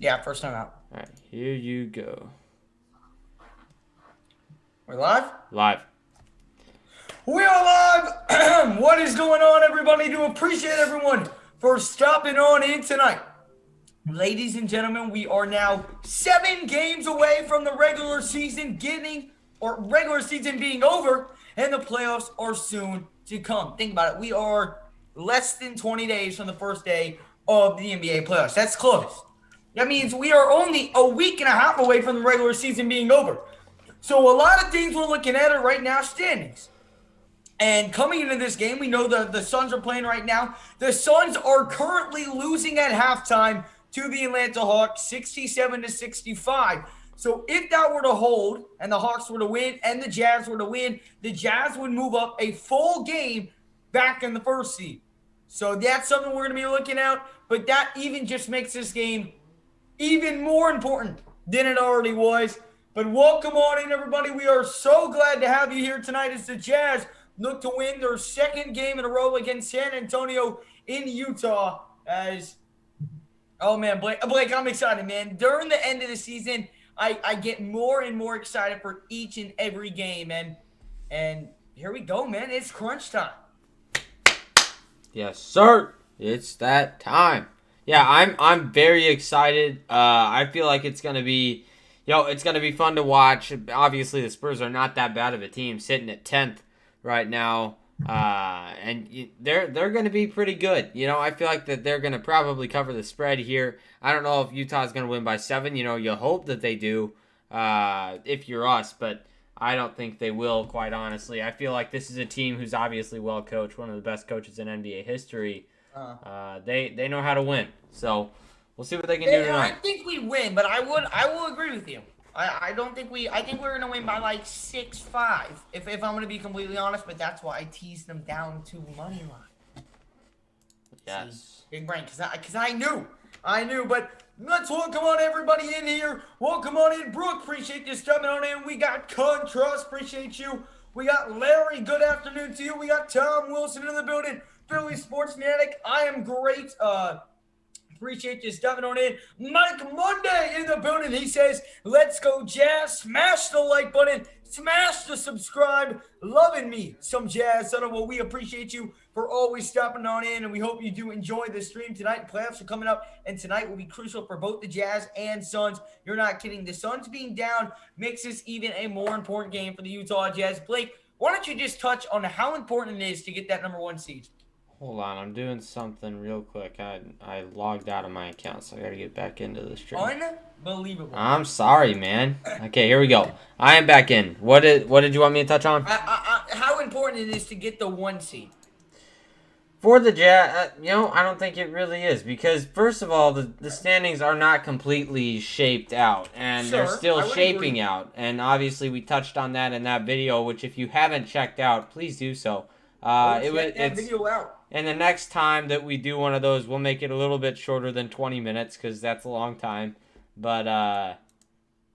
Yeah, first time out. All right, here you go. We're live? Live. We are live! What is going on, everybody? Do appreciate everyone for stopping on in tonight. Ladies and gentlemen, we are now 7 games away from the regular season being over, and the playoffs are soon to come. Think about it. We are less than 20 days from the first day of the NBA playoffs. That's close. That means we are only a week and a half away from the regular season being over. So a lot of things we're looking at are right now standings. And coming into this game, we know the Suns are playing right now. The Suns are currently losing at halftime to the Atlanta Hawks, 67-65. So if that were to hold and the Hawks were to win and the Jazz were to win, the Jazz would move up a full game back in the first seed. So that's something we're going to be looking at. But that even just makes this game even more important than it already was. But welcome on in, everybody. We are so glad to have you here tonight as the Jazz look to win their second game in a row against San Antonio in Utah. Oh man, Blake, I'm excited, man. During the end of the season, I get more and more excited for each and every game, and here we go, man. It's crunch time. Yes, sir. It's that time. Yeah, I'm very excited. I feel like it's gonna be, it's gonna be fun to watch. Obviously, the Spurs are not that bad of a team, sitting at 10th right now, and they're going to be pretty good. I feel like that they're going to probably cover the spread here. I don't know if Utah's going to win by 7. You hope that they do, if you're us, but I don't think they will, quite honestly. I feel like this is a team who's obviously well coached, one of the best coaches in NBA history. They know how to win, so we'll see what they can do tonight. I think we win, but I will agree with you. I don't think I think we're going to win by like 6-5, if I'm going to be completely honest, but that's why I teased them down to money line. Yes. See, big brain, because I knew, but let's welcome on everybody in here. Welcome on in, Brooke, appreciate you coming on in. We got Contrast, appreciate you. We got Larry, good afternoon to you. We got Tom Wilson in the building. Philly Sports Fanatic, I am great. Appreciate you stepping on in. Mike Monday in the building. He says, let's go, Jazz. Smash the like button. Smash the subscribe. Loving me some Jazz. Son of a, we appreciate you for always stopping on in, and we hope you do enjoy the stream tonight. Playoffs are coming up, and tonight will be crucial for both the Jazz and Suns. You're not kidding. The Suns being down makes this even a more important game for the Utah Jazz. Blake, why don't you just touch on how important it is to get that number 1 seed? Hold on, I'm doing something real quick. I logged out of my account, so I gotta get back into the stream. Unbelievable. I'm sorry, man. Okay, here we go. I am back in. What did you want me to touch on? How important it is to get the 1 seed? For the Jazz, I don't think it really is, because first of all, the standings are not completely shaped out, and they're still shaping out. And obviously, we touched on that in that video, which if you haven't checked out, please do so. Check that video out. And the next time that we do one of those, we'll make it a little bit shorter than 20 minutes because that's a long time. But,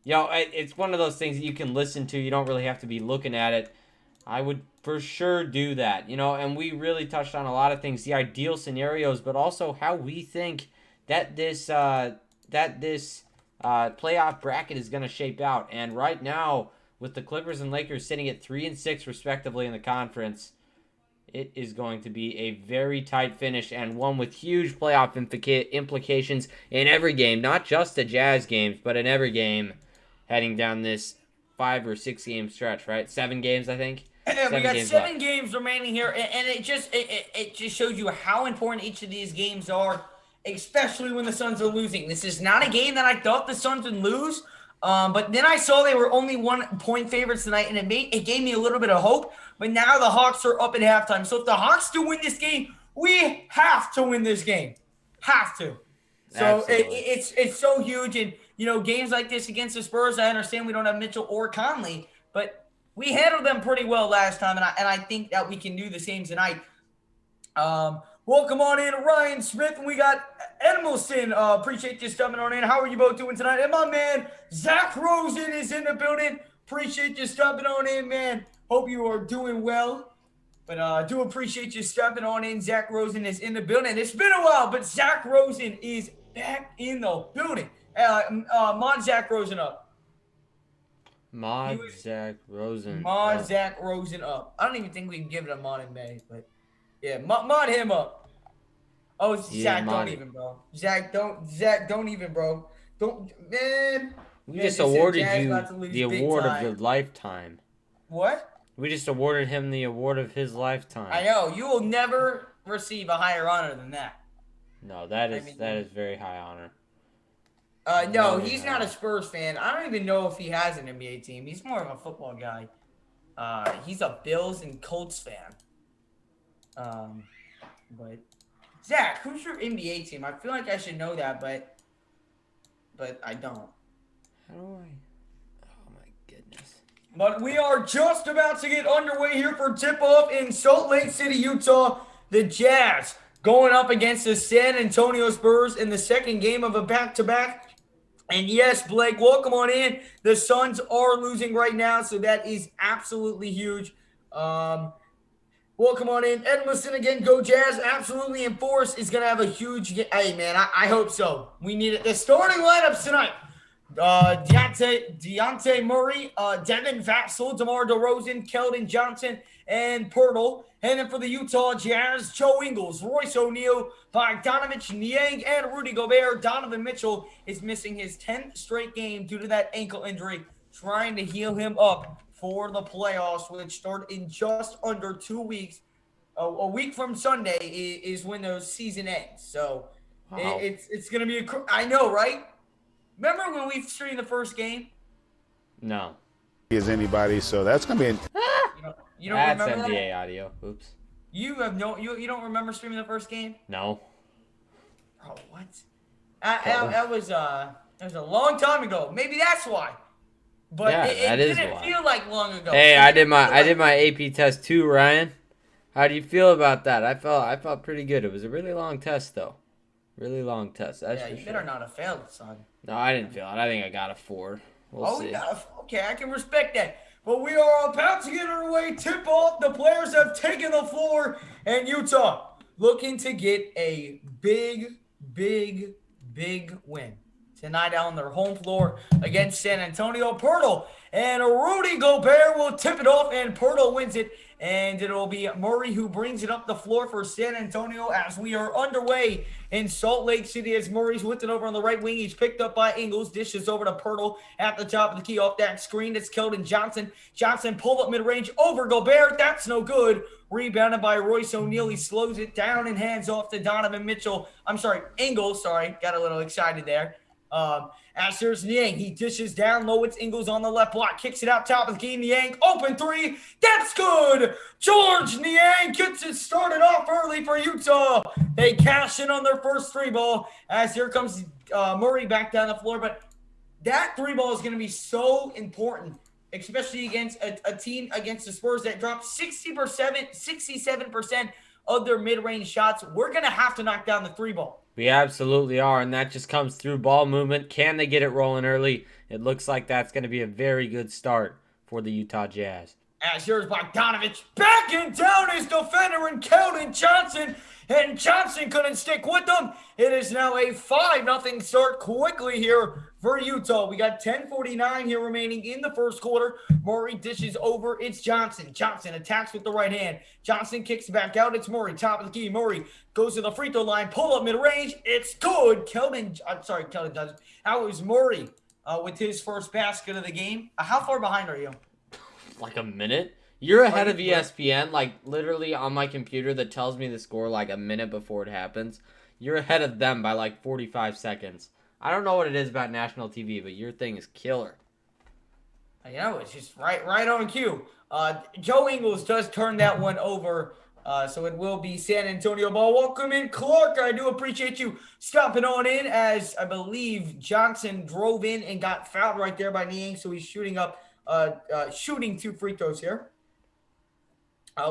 it's one of those things that you can listen to. You don't really have to be looking at it. I would for sure do that, and we really touched on a lot of things, the ideal scenarios, but also how we think that this playoff bracket is going to shape out. And right now, with the Clippers and Lakers sitting at 3 and 6 respectively in the conference, it is going to be a very tight finish, and one with huge playoff implications in every game, not just the Jazz games, but in every game heading down this 5 or 6 game stretch, right? 7 games, I think. Yeah, we got 7 games remaining here, and it just shows you how important each of these games are, especially when the Suns are losing. This is not a game that I thought the Suns would lose, but then I saw they were only 1-point favorites tonight, and it gave me a little bit of hope. But now the Hawks are up at halftime. So if the Hawks do win this game, we have to win this game. Have to. So it's so huge. And, games like this against the Spurs, I understand we don't have Mitchell or Conley, but we handled them pretty well last time, and I think that we can do the same tonight. Welcome on in, Ryan Smith, and we got Edmilson. Appreciate you stepping on in. How are you both doing tonight? And my man, Zach Rosen is in the building. Appreciate you stepping on in, man. Hope you are doing well. But I do appreciate you stepping on in. Zach Rosen is in the building. It's been a while, but Zach Rosen is back in the building. Mod Zach Rosen up. Zach Rosen. Mod Zach Rosen up. I don't even think we can give it a Mod in May, but yeah, mod him up. Oh, Zach, don't even, bro. Zach, don't even, bro. Don't, man. We just awarded you the award of your lifetime. What? We just awarded him the award of his lifetime. I know. You will never receive a higher honor than that. No, that is very high honor. No, he's not a Spurs fan. I don't even know if he has an NBA team. He's more of a football guy. He's a Bills and Colts fan. But Zach, who's your NBA team? I feel like I should know that, but I don't. How do I? Oh my goodness. But we are just about to get underway here for tip-off in Salt Lake City, Utah. The Jazz going up against the San Antonio Spurs in the second game of a back-to-back. And yes, Blake, welcome on in. The Suns are losing right now, so that is absolutely huge. Welcome on in. Ed, listen again. Go Jazz. Absolutely enforce is going to have a huge – hey, man, I hope so. We need it. The starting lineups tonight. Deontay Murray, Devin Vassell, DeMar DeRozan, Keldon Johnson, and Pirtle. And then for the Utah Jazz, Joe Ingles, Royce O'Neal, Bogdanovich, Niang, and Rudy Gobert. Donovan Mitchell is missing his 10th straight game due to that ankle injury, trying to heal him up for the playoffs, which start in just under 2 weeks. A week from Sunday is when the season ends. So wow. It's going to be I know, right? Remember when we streamed the first game? No. Is anybody, so that's gonna be. You don't that's remember NBA that? audio. Oops. You don't remember streaming the first game? No. Bro, what? That was a long time ago. Maybe that's why. But yeah, it didn't why. feel like long ago. Hey, I did my AP test too, Ryan. How do you feel about that? I felt pretty good. It was a really long test though. Really long test. That's for you sure. better not have failed, son. No, I didn't fail it. I think I got a 4. We'll see. Okay, I can respect that. But we are about to get underway. Tip off. The players have taken the floor, and Utah looking to get a big win tonight on their home floor against San Antonio. Pirtle and Rudy Gobert will tip it off, and Pirtle wins it. And it'll be Murray who brings it up the floor for San Antonio as we are underway in Salt Lake City as Murray's whipped it over on the right wing. He's picked up by Ingles. Dishes over to Pirtle at the top of the key off that screen. It's Keldon Johnson. Johnson pulled up mid-range over Gobert. That's no good. Rebounded by Royce O'Neal. He slows it down and hands off to Donovan Mitchell. Ingles. Got a little excited there. As there's Niang, he dishes down low. It's Ingles on the left block, kicks it out top of the key. Niang, open 3. That's good. George Niang gets it started off early for Utah. They cash in on their first 3 ball as here comes Murray back down the floor. But that 3 ball is going to be so important, especially against a team against the Spurs that dropped 67% of their mid-range shots. We're going to have to knock down the 3 ball. We absolutely are, and that just comes through ball movement. Can they get it rolling early? It looks like that's going to be a very good start for the Utah Jazz. As here's Bogdanovich backing down his defender and Keldon Johnson, and Johnson couldn't stick with them. It is now a 5-0 start quickly here for Utah. We got 10:49 here remaining in the first quarter. Murray dishes over. It's Johnson. Johnson attacks with the right hand. Johnson kicks back out. It's Murray, top of the key. Murray goes to the free throw line. Pull up mid-range. It's good. Keldon Johnson. That was Murray with his first basket of the game. How far behind are you? Like a minute? You're ahead of ESPN, like literally on my computer that tells me the score like a minute before it happens. You're ahead of them by like 45 seconds. I don't know what it is about national TV, but your thing is killer. You know, it's just right on cue. Joe Ingles does turn that one over, so it will be San Antonio ball. Welcome in, Clark. I do appreciate you stopping on in as I believe Johnson drove in and got fouled right there by Niang, so he's shooting 2 free throws here.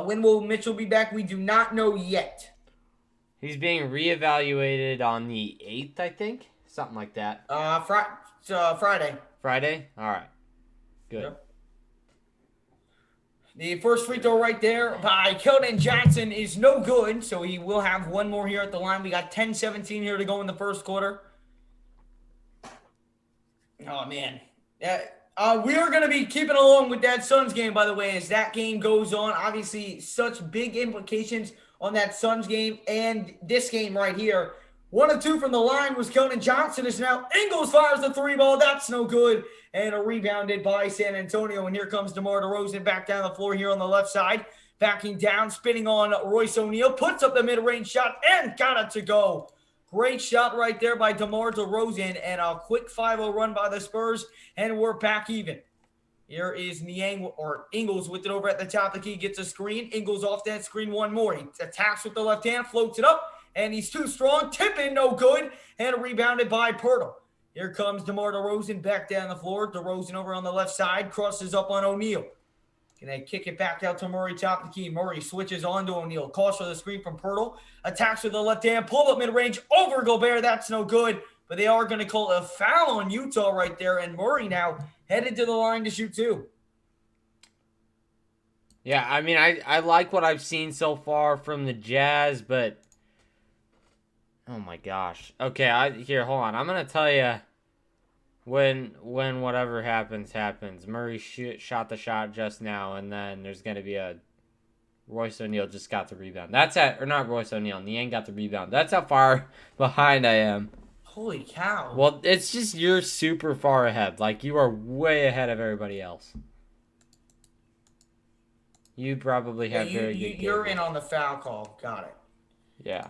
When will Mitchell be back? We do not know yet. He's being reevaluated on the 8th, I think. Something like that. Friday. Friday? All right. Good. Yep. The first free throw right there by Keldon Johnson is no good, so he will have one more here at the line. We got 10:17 here to go in the first quarter. Oh, man. We are going to be keeping along with that Suns game, by the way, as that game goes on. Obviously, such big implications on that Suns game and this game right here. 1 of 2 from the line was Keldon Johnson. Is now Ingles fires the 3 ball. That's no good. And a rebounded by San Antonio. And here comes DeMar DeRozan back down the floor here on the left side. Backing down, spinning on Royce O'Neal. Puts up the mid-range shot and got it to go. Great shot right there by DeMar DeRozan, and a quick 5-0 run by the Spurs, and we're back even. Here is Ingles with it over at the top of the key, gets a screen. Ingles off that screen one more. He attacks with the left hand, floats it up, and he's too strong. Tip in, no good, and rebounded by Poeltl. Here comes DeMar DeRozan back down the floor. DeRozan over on the left side, crosses up on O'Neal. Can they kick it back out to Murray, top of the key? Murray switches on to O'Neal. Calls for the screen from Poeltl. Attacks with the left hand. Pull up mid-range over Gobert. That's no good. But they are going to call a foul on Utah right there. And Murray now headed to the line to shoot 2. Yeah, I mean, I like what I've seen so far from the Jazz, but... Oh, my gosh. Okay, here, hold on. I'm going to tell you... When whatever happens. Murray shot the shot just now, and then there's going to be a Royce O'Neal just got the rebound. Or not Royce O'Neal. Niang got the rebound. That's how far behind I am. Holy cow. Well, it's just you're super far ahead. Like, you are way ahead of everybody else. You probably have very good You're in on the foul call. Got it. Yeah.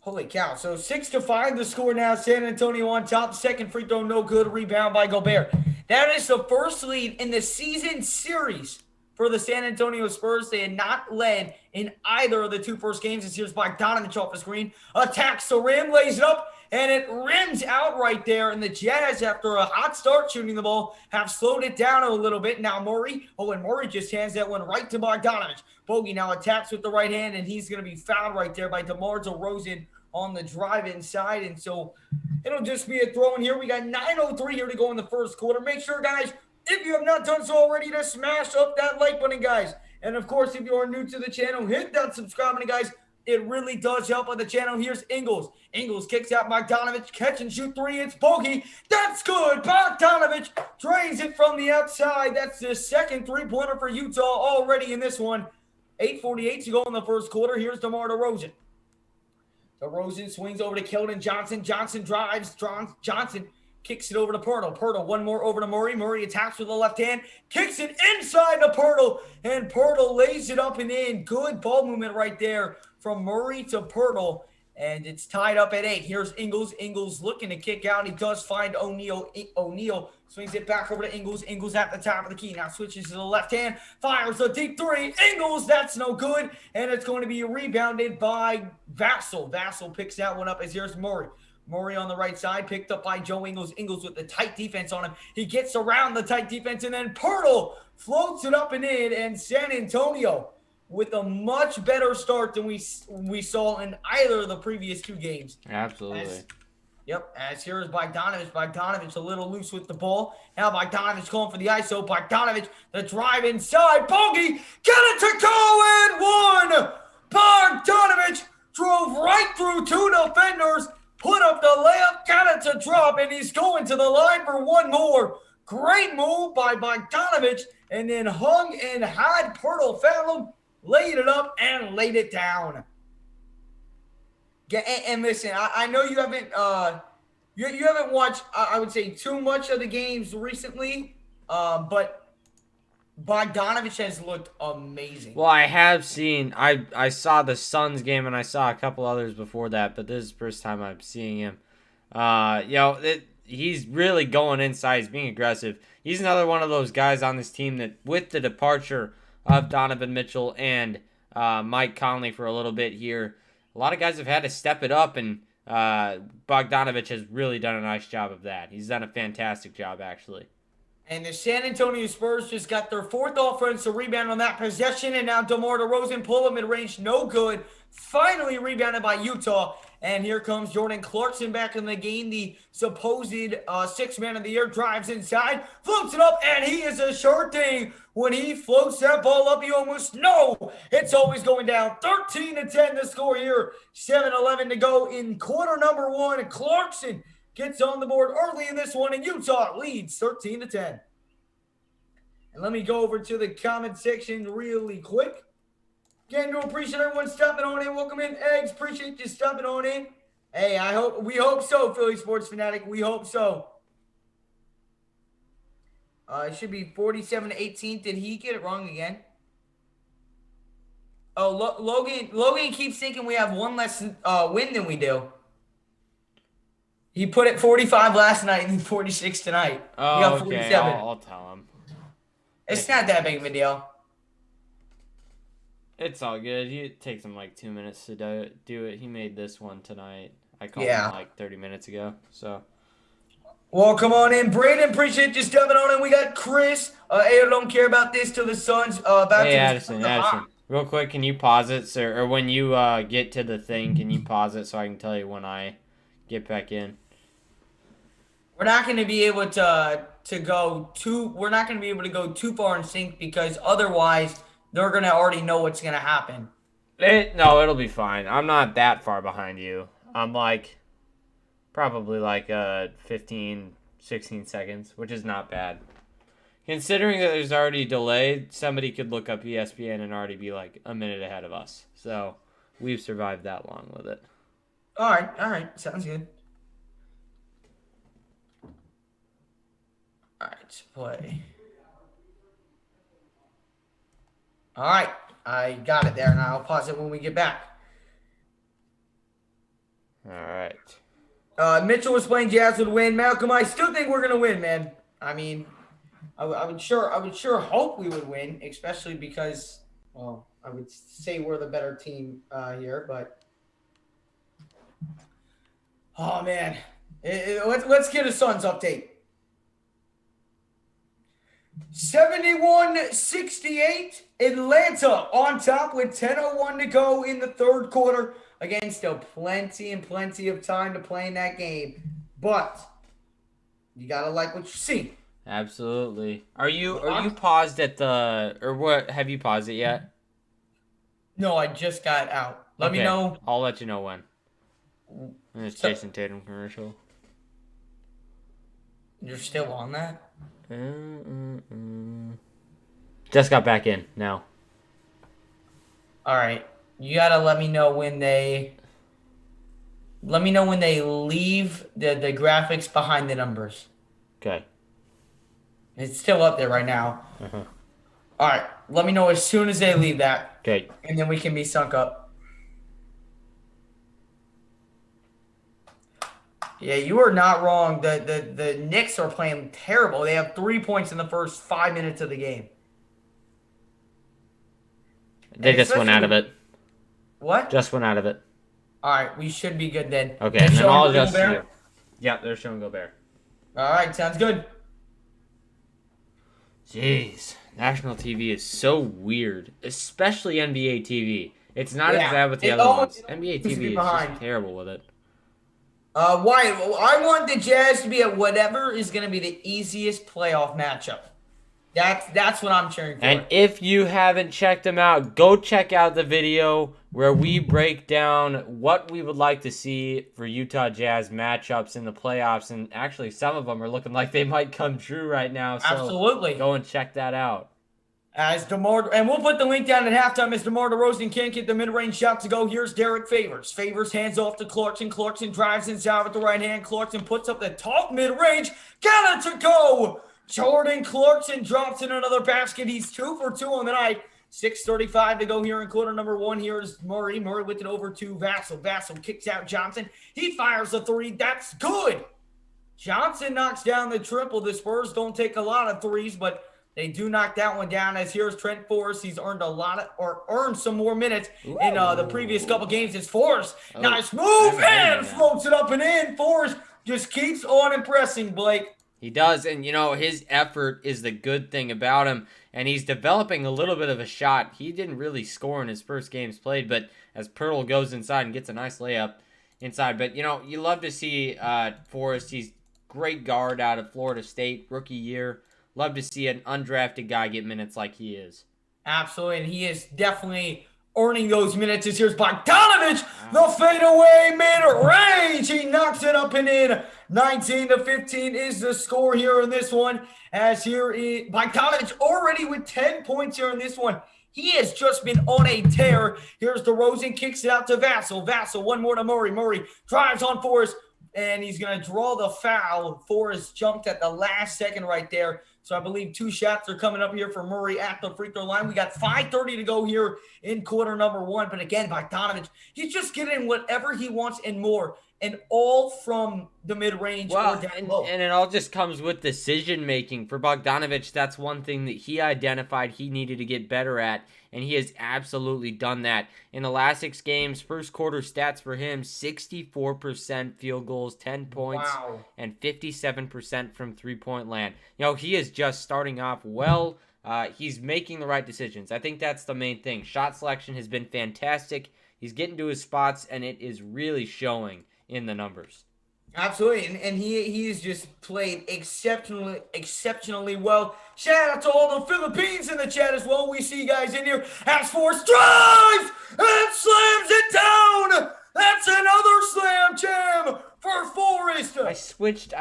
Holy cow. So 6-5 the score now. San Antonio on top. Second free throw, no good. Rebound by Gobert. That is the first lead in the season series for the San Antonio Spurs. They had not led in either of the 2 first games. This here's Bogdanovich off the screen. Attacks the rim, lays it up, and it rims out right there. And the Jazz, after a hot start shooting the ball, have slowed it down a little bit. Now Murray. And Murray just hands that one right to Bogdanovich. Bogey now attacks with the right hand, and he's going to be fouled right there by DeMar DeRozan on the drive inside. And so it'll just be a throw in here. We got 9:03 here to go in the first quarter. Make sure, guys, if you have not done so already, to smash up that like button, guys. And, of course, if you are new to the channel, hit that subscribe button, guys. It really does help on the channel. Here's Ingles. Ingles kicks out Bogdanovich. Catch and shoot 3. It's Bogey. That's good. Bogdanovich drains it from the outside. That's the second three-pointer for Utah already in this one. 8:48 to go in the first quarter. Here's DeMar DeRozan. DeRozan swings over to Keldon Johnson. Johnson drives. Johnson kicks it over to Poeltl. Poeltl, one more over to Murray. Murray attacks with the left hand. Kicks it inside to Poeltl. And Poeltl lays it up and in. Good ball movement right there from Murray to Poeltl. And it's tied up at 8. Here's Ingles. Ingles looking to kick out. He does find O'Neal. O'Neal swings it back over to Ingles. Ingles at the top of the key. Now switches to the left hand. Fires a deep 3. Ingles, that's no good. And it's going to be rebounded by Vassell. Vassell picks that one up as here's Murray. Murray on the right side, picked up by Joe Ingles. Ingles with the tight defense on him. He gets around the tight defense, and then Poeltl floats it up and in. And San Antonio with a much better start than we saw in either of the previous 2 games. Absolutely. As here is Bogdanovich. Bogdanovich a little loose with the ball. Now Bogdanovich calling for the ISO. Bogdanovich, the drive inside. Bogey, get it to go and 1. Bogdanovich drove right through 2 defenders, put up the layup, got it to drop, and he's going to the line for one more. Great move by Bogdanovich, and then hung and had Poeltl foul him, laid it up, and laid it down. And listen, I know you haven't you haven't watched, I would say, too much of the games recently, but Bogdanovich has looked amazing. Well, I have seen, I saw the Suns game, and I saw a couple others before that, but this is the first time I'm seeing him. He's really going inside. He's being aggressive. He's another one of those guys on this team that, with the departure of Donovan Mitchell and Mike Conley for a little bit here, a lot of guys have had to step it up, and Bogdanovich has really done a nice job of that. He's done a fantastic job, actually. And the San Antonio Spurs just got their 4th offensive rebound on that possession, and now DeMar DeRozan pull up mid-range, no good. Finally rebounded by Utah. And here comes Jordan Clarkson back in the game. The supposed 6th man of the year drives inside, floats it up, and he is a sure thing. When he floats that ball up, you almost know it's always going down. 13-10 the score here. 7:11 to go in quarter number 1. Clarkson gets on the board early in this one, and Utah leads 13-10. And let me go over to the comment section really quick. Again, do appreciate everyone stopping on in. Welcome in, Eggs. Appreciate you stopping on in. Hey, we hope so, Philly Sports Fanatic. We hope so. It should be 47-18. Did he get it wrong again? Oh, Logan keeps thinking we have one less win than we do. He put it 45 last night and 46 tonight. Oh, we got okay. 47. I'll tell him. It's not that big of a deal. It's all good. It takes him like 2 minutes to do it. He made this one tonight. I called Yeah. him like 30 minutes ago. So. Well, come on in. Brandon, appreciate you stepping on in. We got Chris. Ayo don't care about this till the sun's about Hey, to Addison. Real quick, can you pause it, sir? Or when you get to the thing, can you pause it so I can tell you when I get back in? We're not going to be able to go we're not going to be able to go too far in sync because otherwise they're going to already know what's going to happen. No, it'll be fine. I'm not that far behind you. I'm like probably like 15, 16 seconds, which is not bad. Considering that there's already a delay, somebody could look up ESPN and already be like a minute ahead of us. So we've survived that long with it. All right. Sounds good. All right, play. All right, I got it there, and I'll pause it when we get back. All right. Mitchell was playing Jazz would win. Malcolm, I still think we're gonna win, man. I mean, I would sure hope we would win, especially because, well, I would say we're the better team here, but oh man, let's get a Suns update. 71-68, Atlanta on top with 10:01 to go in the third quarter. Again, still plenty of time to play in that game, but you gotta like what you see. Absolutely. Are you paused at the, or what? Have you paused it yet? No, I just got out. Let me know. I'll let you know when. And it's Jason Tatum commercial. You're still on that? Just got back in now. All right. You gotta let me know when they leave the graphics behind the numbers. Okay. It's still up there right now. Uh-huh. All right. Let me know as soon as they leave that. Okay. And then we can be sunk up. Yeah, you are not wrong. The Knicks are playing terrible. They have 3 points in the first 5 minutes of the game. They just went out of it. What? Just went out of it. All right, we should be good then. Okay, and then I'll adjust you. Yeah, they're showing Gobert. All right, sounds good. Jeez, national TV is so weird, especially NBA TV. It's not as bad with the other ones. NBA TV is just terrible with it. Why? I want the Jazz to be at whatever is going to be the easiest playoff matchup. That's what I'm cheering for. And if you haven't checked them out, go check out the video where we break down what we would like to see for Utah Jazz matchups in the playoffs. And actually, some of them are looking like they might come true right now. So absolutely. Go and check that out. As DeMar, and we'll put the link down at halftime as DeMar DeRozan can't get the mid-range shot to go. Here's Derek Favors. Favors hands off to Clarkson. Clarkson drives inside with the right hand. Clarkson puts up the top mid-range. Got it to go. Jordan Clarkson drops in another basket. He's 2 for 2 on the night. 6:35 to go here in quarter number 1. Here's Murray. Murray with it over to Vassell. Vassell kicks out Johnson. He fires a 3. That's good. Johnson knocks down the triple. The Spurs don't take a lot of threes, but they do knock that one down. As here's Trent Forrest. He's earned earned some more minutes in the previous couple games. It's Forrest. Nice move and floats it up and in. Forrest just keeps on impressing, Blake. He does, and his effort is the good thing about him, and he's developing a little bit of a shot. He didn't really score in his first games played, but as Pirtle goes inside and gets a nice layup inside. But, you love to see Forrest. He's great guard out of Florida State, rookie year. Love to see an undrafted guy get minutes like he is. Absolutely, and he is definitely earning those minutes. Here's Bogdanovich, the fadeaway mid-range. He knocks it up and in 19-15 is the score here in this one. As here is Bogdanovich already with 10 points here in this one. He has just been on a tear. Here's DeRozan, kicks it out to Vassell. Vassell, one more to Murray. Murray drives on Forrest, and he's going to draw the foul. Forrest jumped at the last second right there. So I believe 2 shots are coming up here for Murray at the free throw line. We got 5:30 to go here in quarter number 1. But again, Bogdanovich, he's just getting whatever he wants and more. And all from the mid-range or down low. And it all just comes with decision-making. For Bogdanovich, that's one thing that he identified he needed to get better at, and he has absolutely done that. In the last 6 games, first quarter stats for him, 64% field goals, 10 points, and 57% from three-point land. He is just starting off well. He's making the right decisions. I think that's the main thing. Shot selection has been fantastic. He's getting to his spots, and it is really showing in the numbers. Absolutely, and he's just played exceptionally well. Shout out to all the Philippines in the chat as well. We see you guys in here. As Forrest drives and slams it down. That's another slam jam for Forrest. I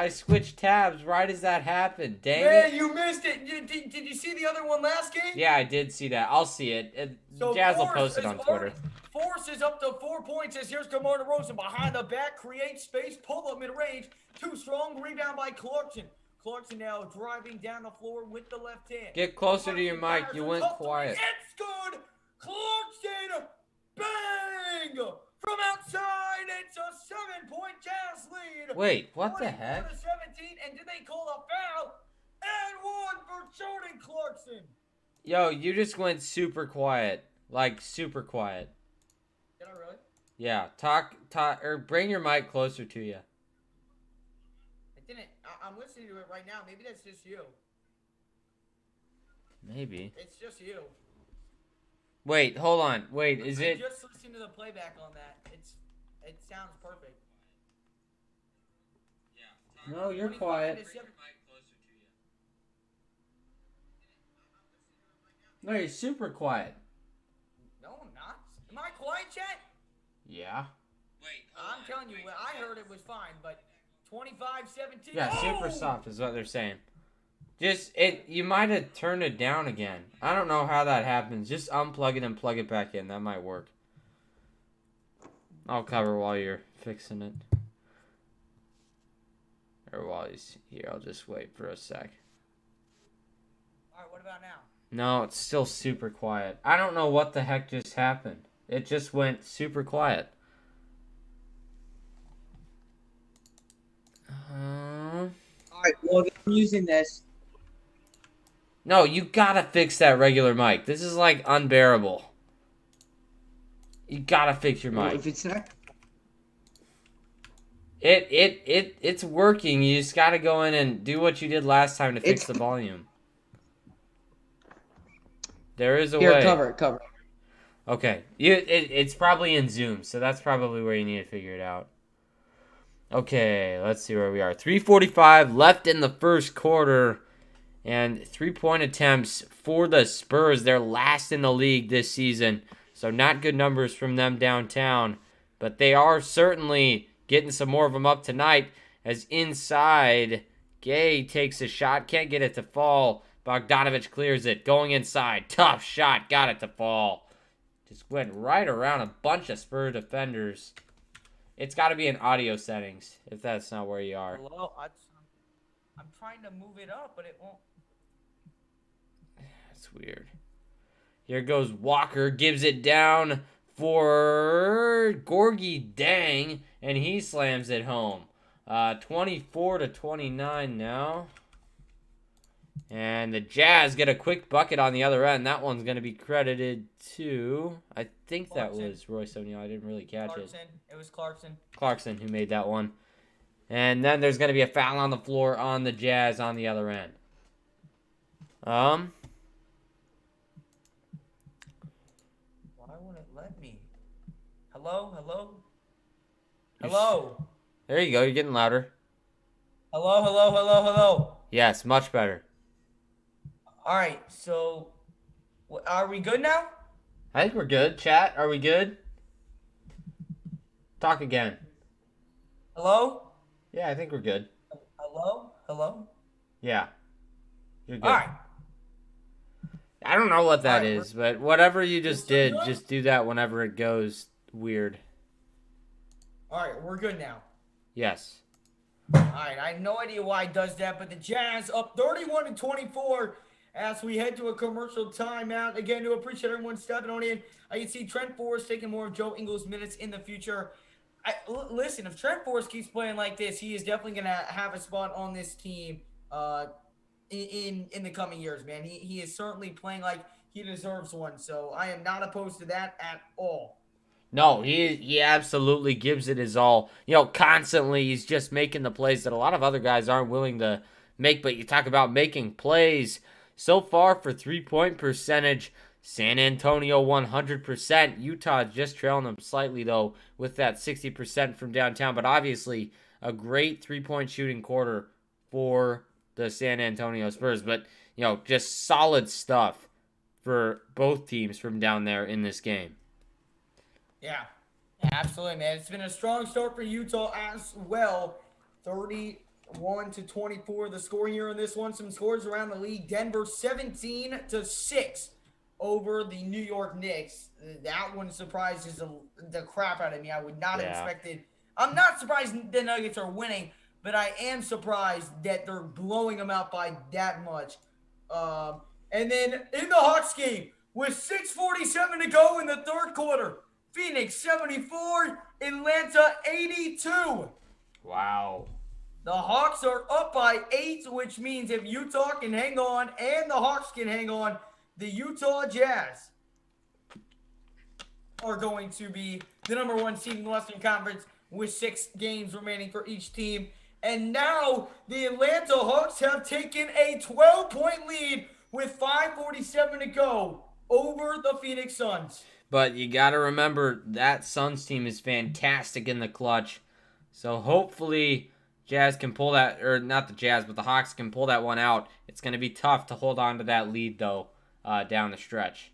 switched tabs right as that happened. Dang it. You missed it. Did you see the other one last game? Yeah, I did see that. I'll see it. Jazz will post it on Twitter. Forrest is up to 4 points as here's DeMar DeRozan behind the back, creates space, pull up mid-range, too strong, rebound by Clarkson. Clarkson now driving down the floor with the left hand. Get closer to your mic. You went quiet. It's good. Clarkson, bang! From outside, it's a 7-point Jazz lead. Wait, what the heck? 17, and did they call a foul? And 1 for Jordan Clarkson. Yo, you just went super quiet. Like, super quiet. Did I really? Yeah, talk, or bring your mic closer to you. It didn't. I'm listening to it right now. Maybe that's just you. Maybe. It's just you. Wait, hold on. Wait, is it? Just listen to the playback on that. It sounds perfect. Yeah. No, you're quiet. No, you're super quiet. No, I'm not. Am I quiet, chat? Yeah. Wait, I'm telling you, I heard it was fine, but 25-17. Yeah, super soft is what they're saying. You might have turned it down again. I don't know how that happens. Just unplug it and plug it back in. That might work. I'll cover while you're fixing it. Or while he's here, I'll just wait for a sec. Alright, what about now? No, it's still super quiet. I don't know what the heck just happened. It just went super quiet. Alright, well, I'm using this. No, you gotta fix that regular mic. This is like unbearable. You gotta fix your mic. Well, if it's not... It's working. You just gotta go in and do what you did last time to fix the volume. There is a way. Here, cover. Okay. It's probably in Zoom, so that's probably where you need to figure it out. Okay, let's see where we are. 3:45 left in the first quarter. And 3-point attempts for the Spurs. They're last in the league this season. So not good numbers from them downtown. But they are certainly getting some more of them up tonight. As inside, Gay takes a shot. Can't get it to fall. Bogdanovich clears it. Going inside. Tough shot. Got it to fall. Just went right around a bunch of Spurs defenders. It's got to be in audio settings, if that's not where you are. Hello? I'm trying to move it up, but it won't. That's weird. Here goes Walker. Gives it down for Gorgie Dang. And he slams it home. 24-29 now. And the Jazz get a quick bucket on the other end. That one's going to be credited to... I think Clarkson. that was Royce O'Neal. I didn't really catch it. It was Clarkson. Clarkson who made that one. And then there's going to be a foul on the floor on the Jazz on the other end. Why won't it let me? Hello? There you go. You're getting louder. Hello? Yes, much better. All right, so are we good now? I think we're good. Chat, are we good? Talk again. Hello? Yeah, I think we're good. Hello? Hello? Yeah, you're All good. right. I don't know what All that right. is, but whatever you We're just still did, good? just do that whenever it goes weird. All right, we're good now. Yes. All right, I have no idea why it does that, but the Jazz up 31-24 as we head to a commercial timeout. Again, to appreciate everyone stepping on in. I can see Trent Forrest taking more of Joe Ingles' minutes in the future. Listen, if Trent Forrest keeps playing like this, he is definitely going to have a spot on this team in the coming years, man. He is certainly playing like he deserves one, so I am not opposed to that at all. No, he absolutely gives it his all. Constantly he's just making the plays that a lot of other guys aren't willing to make. But you talk about making plays. So far for 3-point percentage, San Antonio 100%. Utah just trailing them slightly though with that 60% from downtown. But obviously a great 3-point shooting quarter for the San Antonio Spurs. But just solid stuff for both teams from down there in this game. Yeah, absolutely, man. It's been a strong start for Utah as well. 31-24. The score here in this one. Some scores around the league. Denver 17-6 over the New York Knicks. That one surprises the crap out of me. I would not have expected. I'm not surprised the Nuggets are winning, but I am surprised that they're blowing them out by that much. And then in the Hawks game, with 6:47 to go in the third quarter, Phoenix 74, Atlanta 82. Wow. The Hawks are up by 8, which means if Utah can hang on and the Hawks can hang on, the Utah Jazz are going to be the number 1 seed in the Western Conference with 6 games remaining for each team. And now the Atlanta Hawks have taken a 12-point lead with 5:47 to go over the Phoenix Suns. But you got to remember that Suns team is fantastic in the clutch. So hopefully Jazz can pull that, or not the Jazz, but the Hawks can pull that one out. It's going to be tough to hold on to that lead, though, down the stretch.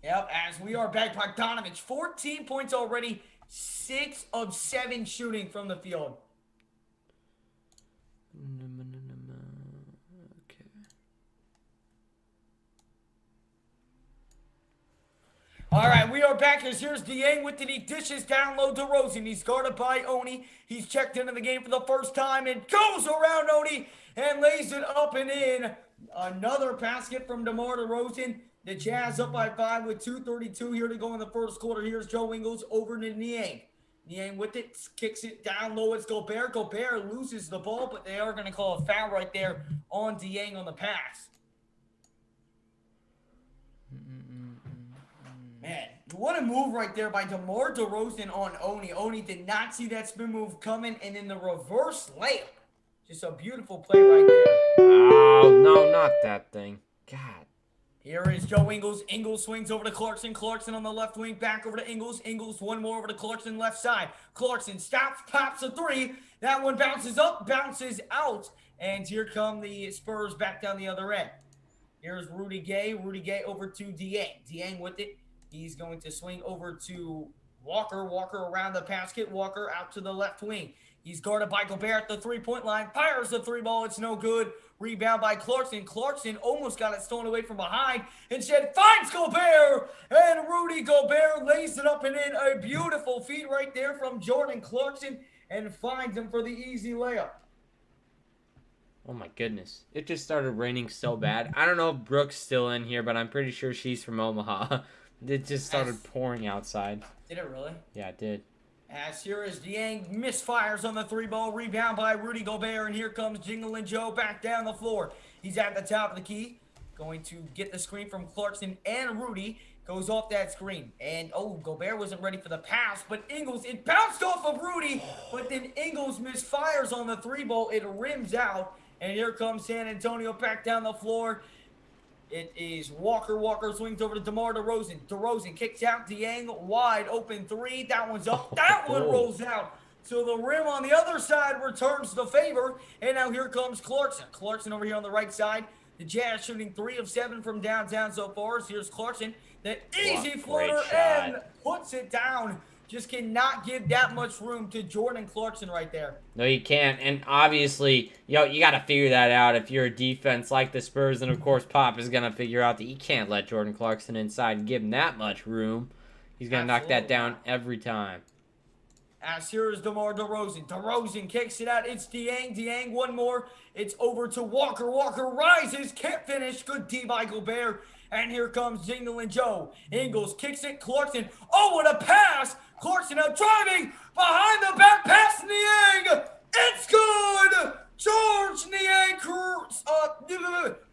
Yep, as we are back, Bogdanovich, 14 points already, 6 of 7 shooting from the field. Okay. All right, we are back as here's Dieng with it. He dishes down low to DeRozan. He's guarded by Oni. He's checked into the game for the first time and goes around Oni and lays it up and in. Another basket from DeMar DeRozan. The Jazz up by 5 with 2:32 here to go in the first quarter. Here's Joe Ingles over to Niang. Niang with it, kicks it down low. It's Gobert. Gobert loses the ball, but they are going to call a foul right there on Dieng on the pass. Man, what a move right there by DeMar DeRozan on Oni. Oni did not see that spin move coming, and then the reverse layup. Just a beautiful play right there. Oh, no, not that thing. God. Here is Joe Ingles. Ingles swings over to Clarkson. Clarkson on the left wing, back over to Ingles. Ingles one more over to Clarkson, left side. Clarkson stops, pops a 3. That one bounces up, bounces out. And here come the Spurs back down the other end. Here's Rudy Gay. Rudy Gay over to Dieng. Dieng with it. He's going to swing over to Walker. Walker around the basket. Walker out to the left wing. He's guarded by Gobert at the three-point line. Fires the 3 ball. It's no good. Rebound by Clarkson. Clarkson almost got it stolen away from behind. Instead finds Gobert. And Rudy Gobert lays it up and in. A beautiful feed right there from Jordan Clarkson. And finds him for the easy layup. Oh my goodness. It just started raining so bad. I don't know if Brooke's still in here, but I'm pretty sure she's from Omaha. It just started pouring outside. Did it really? Yeah, it did. As here is Dieng, misfires on the 3-ball, rebound by Rudy Gobert, and here comes Jingling Joe back down the floor. He's at the top of the key, going to get the screen from Clarkson and Rudy, goes off that screen. And, Gobert wasn't ready for the pass, but Ingles, it bounced off of Rudy, but then Ingles misfires on the 3-ball, it rims out, and here comes San Antonio back down the floor. It is Walker. Walker swings over to DeMar DeRozan. DeRozan kicks out. Dieng, wide open 3. That one's up. That one rolls out. So the rim on the other side returns the favor. And now here comes Clarkson. Clarkson over here on the right side. The Jazz shooting 3 of 7 from downtown so far. So here's Clarkson. The easy floater and puts it down. just cannot give that much room to Jordan Clarkson right there. No, you can't. And obviously, you got to figure that out if you're a defense like the Spurs. And, of course, Pop is going to figure out that you can't let Jordan Clarkson inside and give him that much room. He's going to knock that down every time. As here is DeMar DeRozan. DeRozan kicks it out. It's Dieng. Dieng, one more. It's over to Walker. Walker rises. Can't finish. Good D by Gobert. And here comes Jingle and Joe. Ingles kicks it. Clarkson. Oh, what a pass. Clarkson now driving. Behind the back pass. Niang. It's good. George Niang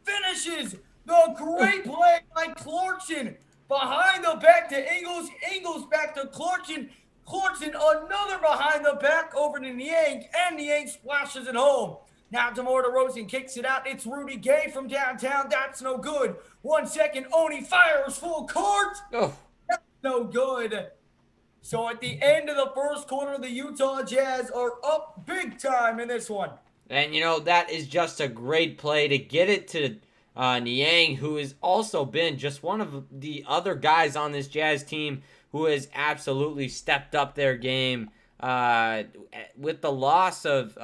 finishes the great play by Clarkson. Behind the back to Ingles. Ingles back to Clarkson. Clarkson, another behind the back over to Niang, and Niang splashes it home. Now DeMar DeRozan kicks it out. It's Rudy Gay from downtown. That's no good. 1 second. Oni fires full court. Oh. That's no good. So at the end of the first quarter, the Utah Jazz are up big time in this one. And, that is just a great play to get it to Niang, who has also been just one of the other guys on this Jazz team who has absolutely stepped up their game. With the loss of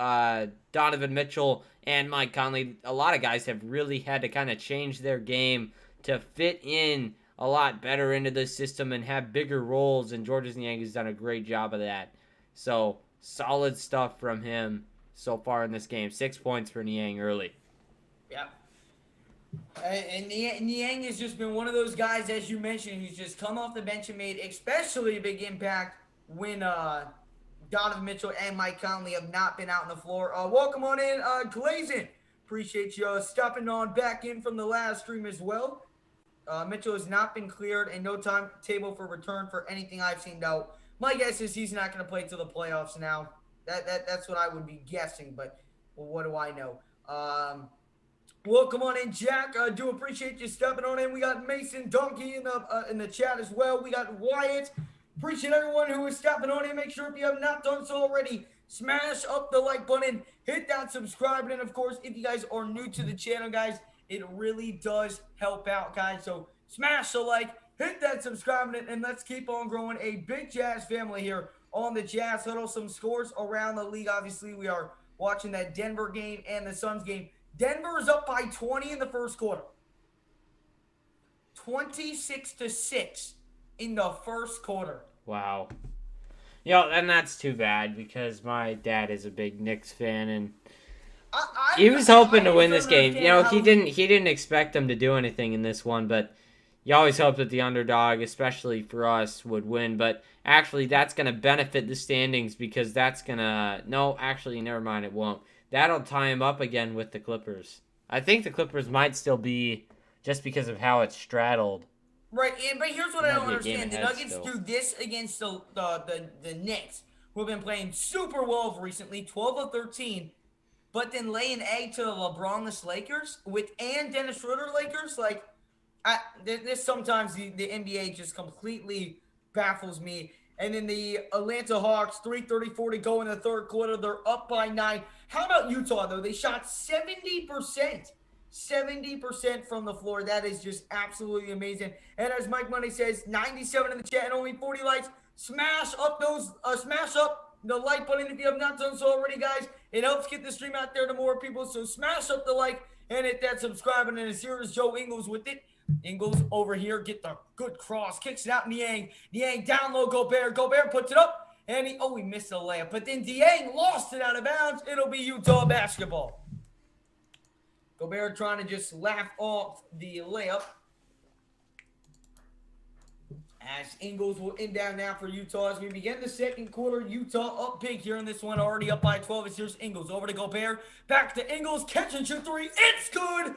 Donovan Mitchell and Mike Conley, a lot of guys have really had to kind of change their game to fit in a lot better into the system and have bigger roles, and Georges Niang has done a great job of that. So, solid stuff from him so far in this game. 6 points for Niang early. Yeah. And Niang has just been one of those guys, as you mentioned, who's just come off the bench and made especially a big impact when Donovan Mitchell and Mike Conley have not been out on the floor. Welcome on in, Glazin. Appreciate you stopping on back in from the last stream as well. Mitchell has not been cleared and no timetable for return for anything I've seen, though. My guess is he's not going to play till the playoffs now. That's what I would be guessing, but what do I know? Welcome on in, Jack. I do appreciate you stepping on in. We got Mason Donkey in the chat as well. We got Wyatt. Appreciate everyone who is stepping on in. Make sure if you have not done so already, smash up the like button, hit that subscribe button. Of course, if you guys are new to the channel, guys, it really does help out, guys. So smash the like, hit that subscribe button, and let's keep on growing a big Jazz family here on the Jazz Huddle. Some scores around the league. Obviously, we are watching that Denver game and the Suns game. Denver is up by 20 in the first quarter. 26-6 in the first quarter. Wow. And that's too bad because my dad is a big Knicks fan, and he was hoping to win this game. He didn't expect them to do anything in this one, but you always hope that the underdog, especially for us, would win. But actually, that's going to benefit the standings because that's going to... No, actually, never mind, it won't. That'll tie him up again with the Clippers. I think the Clippers might still be just because of how it's straddled. Right, but here's what I don't understand. The Nuggets do this against the Knicks, who have been playing super well recently, 12 of 13, but then lay an egg to the LeBron-less Lakers and Dennis Schroeder Lakers. This sometimes the NBA just completely baffles me. And then the Atlanta Hawks, 3:34 to go in the third quarter. They're up by 9. How about Utah, though? They shot 70%. 70% from the floor. That is just absolutely amazing. And as Mike Money says, 97 in the chat and only 40 likes. Smash up the like button if you have not done so already, guys. It helps get the stream out there to more people. So smash up the like and hit that subscribe button. And here is Joe Ingles with it. Ingles over here, get the good cross, kicks it out. Niang down low, Gobert puts it up, and he missed the layup. But then Dieng lost it out of bounds. It'll be Utah basketball. Gobert trying to just laugh off the layup. As Ingles will inbound now for Utah as we begin the second quarter. Utah up big here in this one, already up by 12. As here's Ingles over to Gobert, back to Ingles, catch and shoot three. It's good.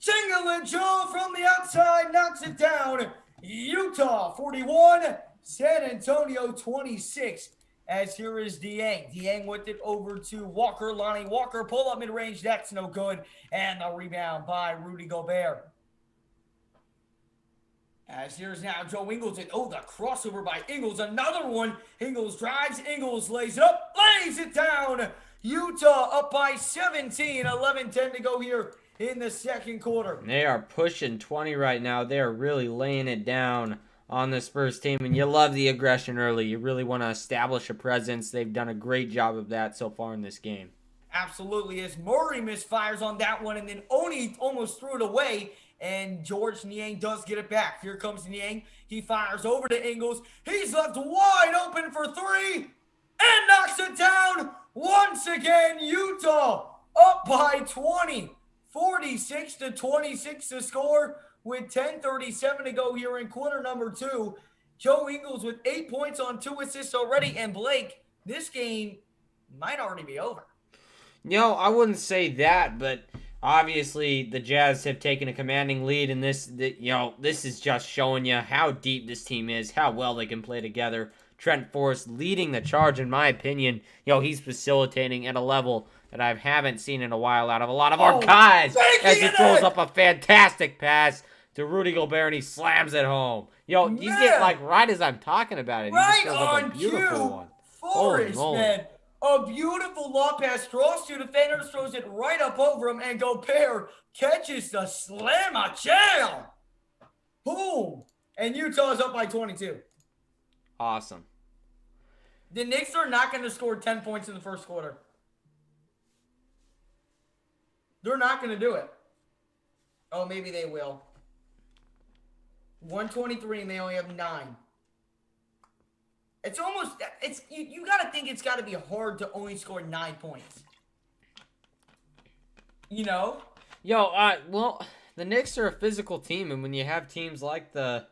Jingle and Joe from the outside knocks it down. Utah 41, San Antonio 26. As here is Dieng. Dieng with it over to Walker. Lonnie Walker, pull up mid-range. That's no good. And the rebound by Rudy Gobert. As here's now Joe Ingles. The crossover by Ingles. Another one. Ingles drives. Ingles lays it up. Lays it down. Utah up by 17. 11-10 to go here in the second quarter. They are pushing 20 right now. They are really laying it down on the Spurs team, and you love the aggression early. You really want to establish a presence. They've done a great job of that so far in this game. Absolutely, as Murray misfires on that one, and then Oni almost threw it away, and George Niang does get it back. Here comes Niang. He fires over to Ingles. He's left wide open for three, and knocks it down. Once again, Utah up by 20. 46-26 to score with 10:37 to go here in quarter number 2. Joe Ingles with 8 points on 2 assists already, and Blake, this game might already be over. I wouldn't say that, but obviously the Jazz have taken a commanding lead in this. This is just showing you how deep this team is, how well they can play together. Trent Forrest leading the charge, in my opinion. He's facilitating at a level that I haven't seen in a while out of a lot of our guys, as he throws up a fantastic pass to Rudy Gobert, and he slams it home. You get right as I'm talking about it. He just throws up a beautiful one. Forrest, man. A beautiful lob pass, draws two defenders, throws it right up over him, and Gobert catches the slammer jam. Boom. And Utah's up by 22. Awesome. The Knicks are not going to score 10 points in the first quarter. They're not going to do it. Oh, maybe they will. 123, and they only have 9. It's almost, you got to think it's got to be hard to only score 9 points. Well, the Knicks are a physical team, and when you have teams like the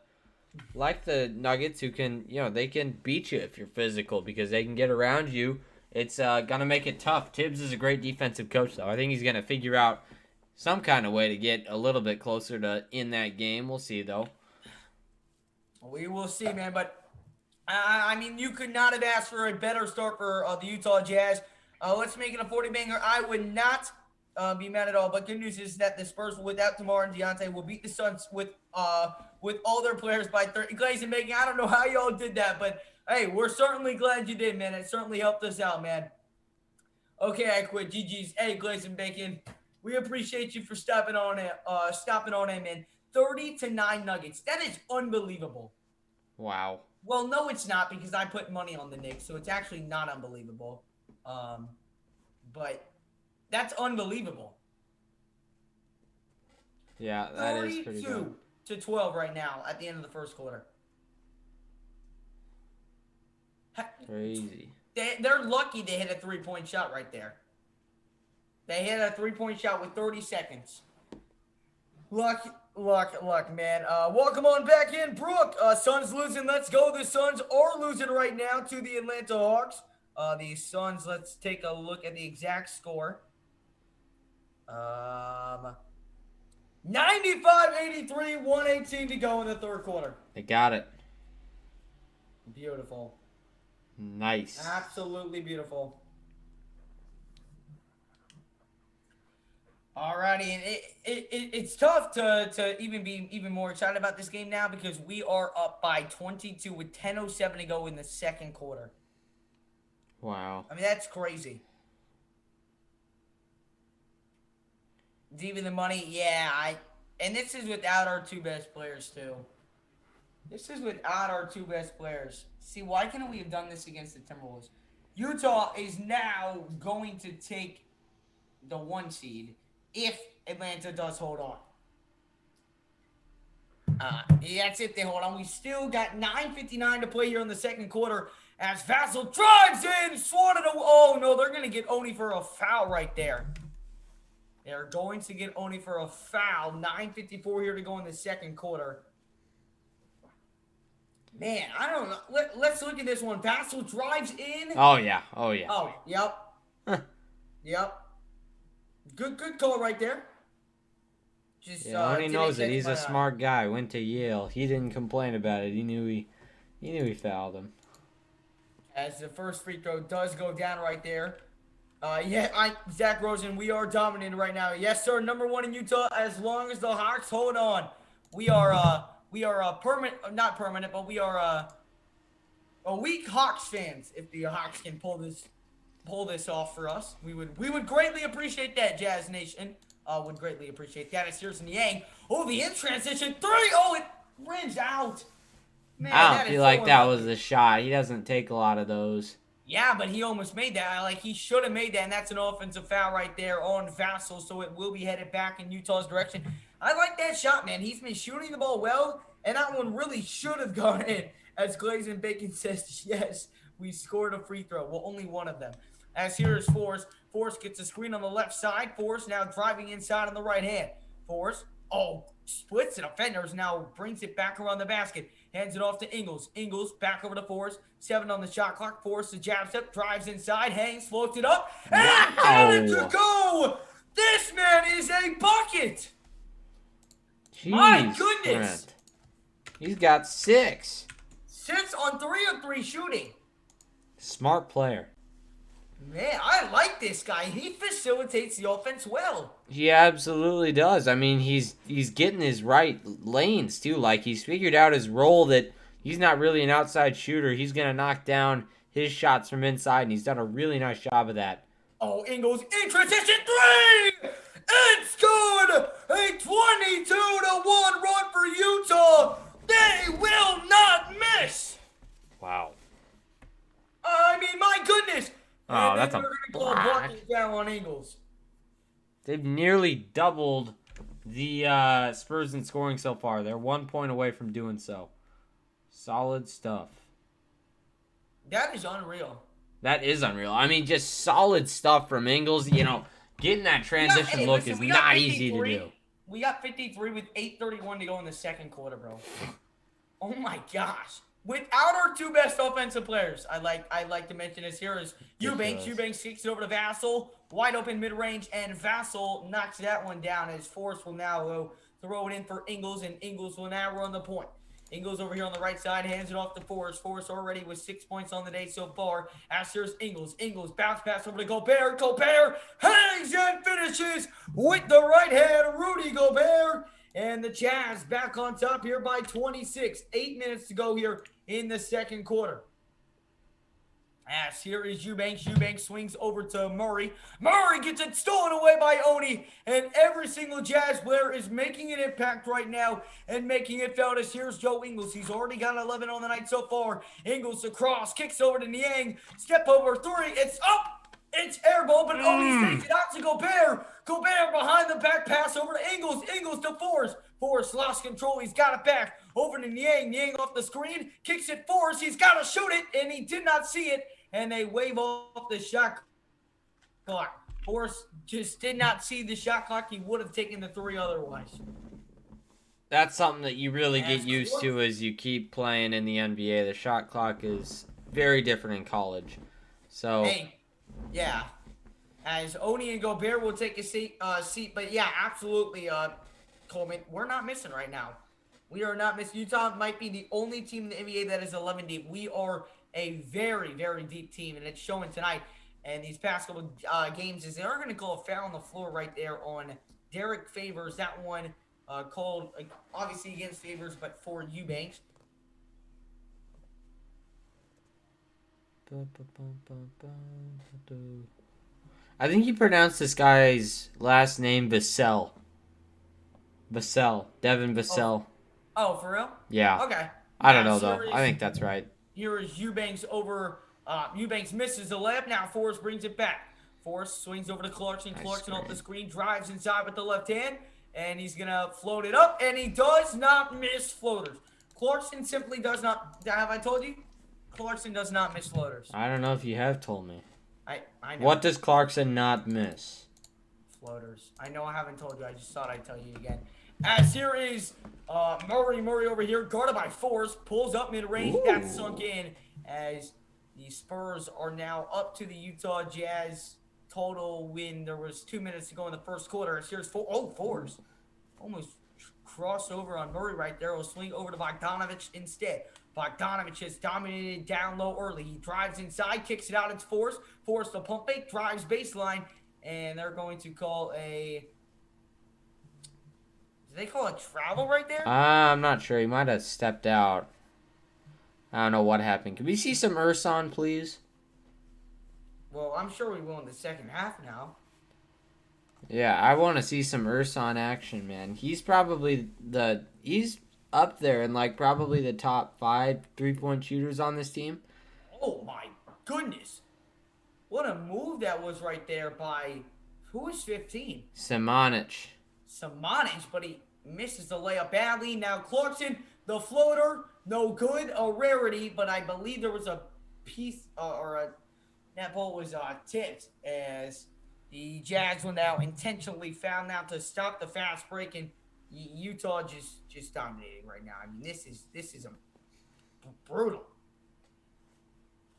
Nuggets who can, they can beat you if you're physical because they can get around you. It's going to make it tough. Tibbs is a great defensive coach, though. I think he's going to figure out some kind of way to get a little bit closer to in that game. We'll see, though. We will see, man, but you could not have asked for a better start for the Utah Jazz. Let's make it a 40-banger. I would not be mad at all. But good news is that the Spurs, without DeMar and Deontay, will beat the Suns with all their players by 30. Glaze and Bacon, I don't know how y'all did that, but hey, we're certainly glad you did, man. It certainly helped us out, man. Okay, I quit. GG's. Hey, Glaze and Bacon, we appreciate you for stopping on in, man. 30-9 Nuggets. That is unbelievable. Wow. Well, no, it's not, because I put money on the Knicks, so it's actually not unbelievable. But that's unbelievable. Yeah, that is pretty good. 32-12 right now at the end of the first quarter. Crazy. They're lucky they hit a three-point shot right there. They hit a three-point shot with 30 seconds. Luck, man. Welcome on back in, Brooke. Suns losing. Let's go. The Suns are losing right now to the Atlanta Hawks. The Suns, let's take a look at the exact score. 95-83, 118 to go in the third quarter. They got it. Beautiful. Nice. Absolutely beautiful. Alrighty, and it's tough to even be even more excited about this game now because we are up by 22 with 10:07 to go in the second quarter. Wow. I mean, that's crazy. Even the money, yeah. And this is without our two best players too. This is without our two best players. See, why couldn't we have done this against the Timberwolves? Utah is now going to take the 1 seed if Atlanta does hold on. That's if they hold on. We still got 9:59 to play here in the second quarter as Vassell drives in, swatted away. Oh, no, they're going to get Oni for a foul right there. They're going to get Oni for a foul. 9:54 here to go in the second quarter. Man, I don't know. Let's look at this one. Vassell drives in. Oh, yeah. Oh, yep. Yep. Good call right there. Just, Oni knows it. He's a smart guy. Went to Yale. He didn't complain about it. He knew he fouled him. As the first free throw does go down right there. Zach Rosen, we are dominating right now. Yes, sir. Number 1 in Utah. As long as the Hawks hold on, we are permanent, not permanent, but we are a weak Hawks fans. If the Hawks can pull this off for us, we would greatly appreciate that, Jazz Nation. Would greatly appreciate that. It's here's Niang. Oh, the in transition 3. Oh, it rims out. Man, I don't that is feel so like that unlucky. was a shot. He doesn't take a lot of those. Yeah, but he almost made that. Like, he should have made that, and that's an offensive foul right there on Vassell, so it will be headed back in Utah's direction. I like that shot, man. He's been shooting the ball well, and that one really should have gone in. As Glazen Bacon says, yes, we scored a free throw. Well, only one of them. As here is Forrest. Forrest gets a screen on the left side. Forrest now driving inside on the right hand. Forrest, splits the defenders, now brings it back around the basket. Hands it off to Ingles. Ingles back over to Forrest. 7 on the shot clock. Forrest the jab step, drives inside, hangs, floats it up, and got it to go! This man is a bucket! Jeez, My goodness! Trent. He's got 6. 6 on 3 of 3 shooting. Smart player. Man, I like this guy. He facilitates the offense well. He absolutely does. I mean, he's getting his right lanes too. Like, he's figured out his role that he's not really an outside shooter. He's gonna knock down his shots from inside, and he's done a really nice job of that. Oh, Ingles in transition 3! It's good! A 22-1 run for Utah. They will not miss. Wow. I mean, my goodness. Oh, And that's then a we're going to call block. blocking down on Ingles. They've nearly doubled the Spurs in scoring so far. They're 1 point away from doing so. Solid stuff. That is unreal. That is unreal. I mean, just solid stuff from Ingles. You know, getting that transition look is not easy to do. We got 53 with 8:31 to go in the second quarter, bro. Oh my gosh. Without our 2 best offensive players, I like to mention this here is Eubanks. Eubanks kicks it over to Vassell. Wide open mid-range, and Vassell knocks that one down as Forrest will now throw it in for Ingles, and Ingles will now run the point. Ingles over here on the right side, hands it off to Forrest. Forrest already with 6 points on the day so far. As here's Ingles. Ingles bounce pass over to Gobert. Gobert hangs and finishes with the right hand. Rudy Gobert. And the Jazz back on top here by 26. 8 minutes to go here in the second quarter. As here is Eubanks. Eubanks swings over to Murray. Murray gets it stolen away by Oni. And every single Jazz player is making an impact right now and making it felt. As here's Joe Ingles. He's already got 11 on the night so far. Ingles across. Kicks over to Niang. Step over 3. It's up. It's air ball, but Oni takes it out to Gobert. Gobert behind the back pass over to Ingles. Ingles to Forrest. Forrest lost control. He's got it back. Over to Niang. Niang off the screen. Kicks it Forrest. He's got to shoot it, and he did not see it. And they wave off the shot clock. Forrest just did not see the shot clock. He would have taken the 3 otherwise. That's something that you really get used to as you keep playing in the NBA. The shot clock is very different in college. So, hey, yeah. As Oni and Gobert will take a seat, but yeah, absolutely, Coleman, we're not missing right now. We are not missing. Utah might be the only team in the NBA that is 11 deep. We are a very, very deep team, and it's showing tonight. And these past couple games is they're going to call a foul on the floor right there on Derek Favors. That one called, obviously, against Favors, but for Eubanks. I think you pronounced this guy's last name Vassell. Vassell. Devin Vassell. Oh, for real? Yeah. Okay. I don't know, though. I think that's right. Here is Eubanks over. Eubanks misses the layup. Now Forrest brings it back. Forrest swings over to Clarkson. Clarkson off the screen. Drives inside with the left hand. And he's going to float it up. And he does not miss floaters. Clarkson simply does not. Have I told you? Clarkson does not miss floaters. I don't know if you have told me. I know. What does Clarkson not miss? Floaters. I know I haven't told you. I just thought I'd tell you again. As here is Murray. Murray over here, guarded by Forrest. Pulls up mid-range. That's sunk in as the Spurs are now up to the Utah Jazz total win. There was 2 minutes to go in the first quarter. As here's Forrest. Almost crossed over on Murray right there. Will swing over to Bogdanovich instead. Bogdanovich has dominated down low early. He drives inside, kicks it out. It's Forrest. Forrest a pump fake, drives baseline, and they're going to call a... Did they call a travel right there? I'm not sure. He might have stepped out. I don't know what happened. Can we see some Urson, please? Well, I'm sure we will in the second half now. Yeah, I want to see some Urson action, man. He's probably up there and like probably the top 5 3-point shooters on this team. Oh my goodness. What a move that was right there by, who was 15? Simonic. Samanic, but he misses the layup badly. Now Clarkson, the floater, no good, a rarity, but I believe there was a piece, that ball was tipped as the Jazz were now intentionally fouled now to stop the fast break, and Utah just dominating right now. I mean, this is brutal.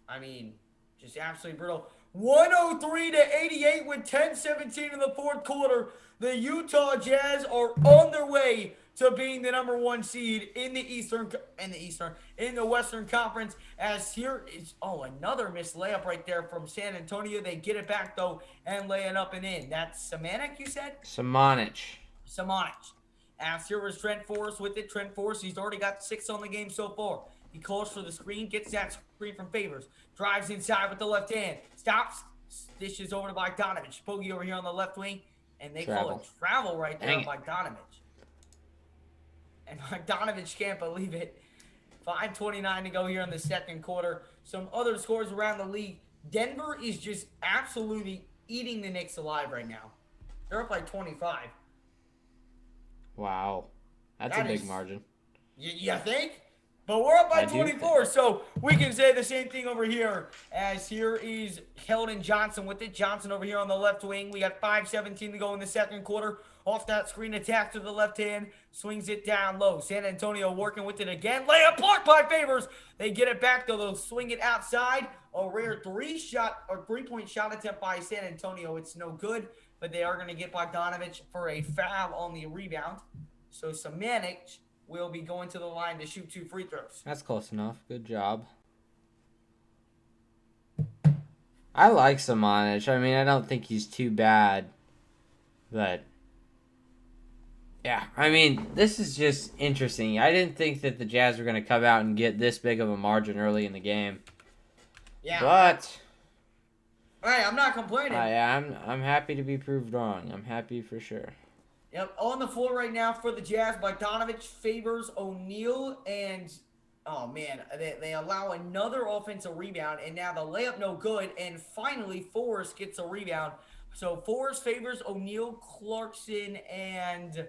I mean, just absolutely brutal. 103-88 with 10:17 in the fourth quarter. The Utah Jazz are on their way to being the number 1 seed in the Western Conference. As here is another missed layup right there from San Antonio. They get it back though and lay it up and in. That's Samanic, you said? Simonic. As here was Trent Forrest with it. Trent Forrest, he's already got 6 on the game so far. He calls for the screen, gets that screen from Favors, drives inside with the left hand, stops, dishes over to Bogdanovich. Bogey over here on the left wing, and they call it travel right there on Bogdanovich. And Bogdanovich can't believe it. 5:29 to go here in the second quarter. Some other scores around the league. Denver is just absolutely eating the Knicks alive right now. They're up like 25. Wow. That's a big margin. You think? But we're up by 24, so we can say the same thing over here. As here is Keldon Johnson with it. Johnson over here on the left wing. We got 5:17 to go in the second quarter. Off that screen attack to the left hand. Swings it down low. San Antonio working with it again. Layup blocked by Favors. They get it back, though. They'll swing it outside. A rare 3-point shot attempt by San Antonio. It's no good, but they are going to get Bogdanovich for a foul on the rebound. So Samanic will be going to the line to shoot 2 free throws. That's close enough. Good job. I like Samanic. I mean, I don't think he's too bad. But, yeah. I mean, this is just interesting. I didn't think that the Jazz were going to come out and get this big of a margin early in the game. Yeah. But hey, I'm not complaining. I'm happy to be proved wrong. I'm happy for sure. Yep, on the floor right now for the Jazz, Bogdanovich, Favors, O'Neal, and, oh man, they allow another offensive rebound, and now the layup no good, and finally Forrest gets a rebound. So Forrest, Favors, O'Neal, Clarkson, and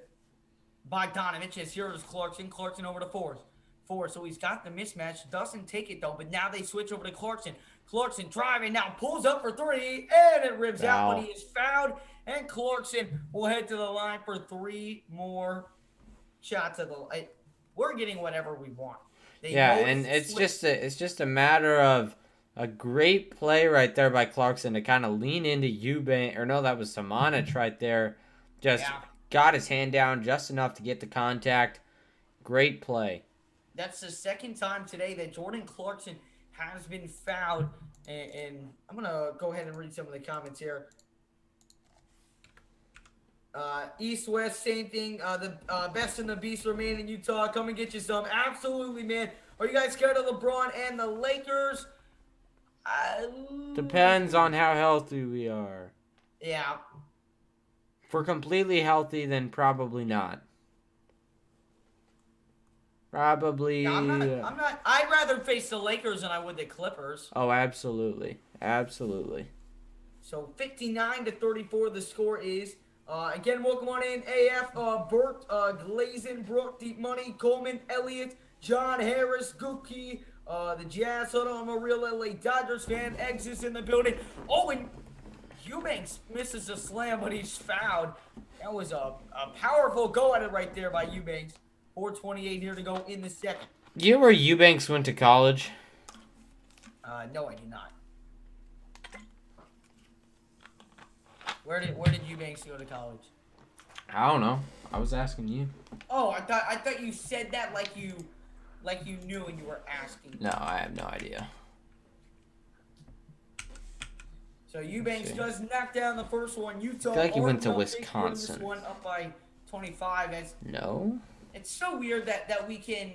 Bogdanovich, as here is Clarkson over to Forrest. So he's got the mismatch, doesn't take it though, but now they switch over to Clarkson. Clarkson driving now, pulls up for 3, and it rims out, but he is fouled. And Clarkson will head to the line for 3 more shots at the. We're getting whatever we want. And it's just a matter of a great play right there by Clarkson to kind of lean into Eubanks. Or no, that was Samanic right there. Got his hand down just enough to get the contact. Great play. That's the second time today that Jordan Clarkson has been fouled. And I'm going to go ahead and read some of the comments here. East-West, same thing. The best and the beast remain in Utah. Come and get you some. Absolutely, man. Are you guys scared of LeBron and the Lakers? Depends on how healthy we are. Yeah. If we're completely healthy, then probably not. Probably. No, I'm not. I'd rather face the Lakers than I would the Clippers. Oh, absolutely. Absolutely. So 59-34 the score is. Again, welcome on in. AF, Burt, Glazen, Brooke, Deep Money, Coleman, Elliott, John Harris, Gookie, the Jazz. Hold on, I'm a real LA Dodgers fan. Exits in the building. Oh, and Eubanks misses a slam, but he's fouled. That was a powerful go at it right there by Eubanks. 4:28 here to go in the second. Do you know where Eubanks went to college? No, I do not. Where did Eubanks go to college? I don't know. I was asking you. Oh, I thought you said that like you knew and you were asking. No, I have no idea. So Eubanks does knock down the first one. Utah. I feel like he went to This Wisconsin. one up by 25. No. It's so weird that we can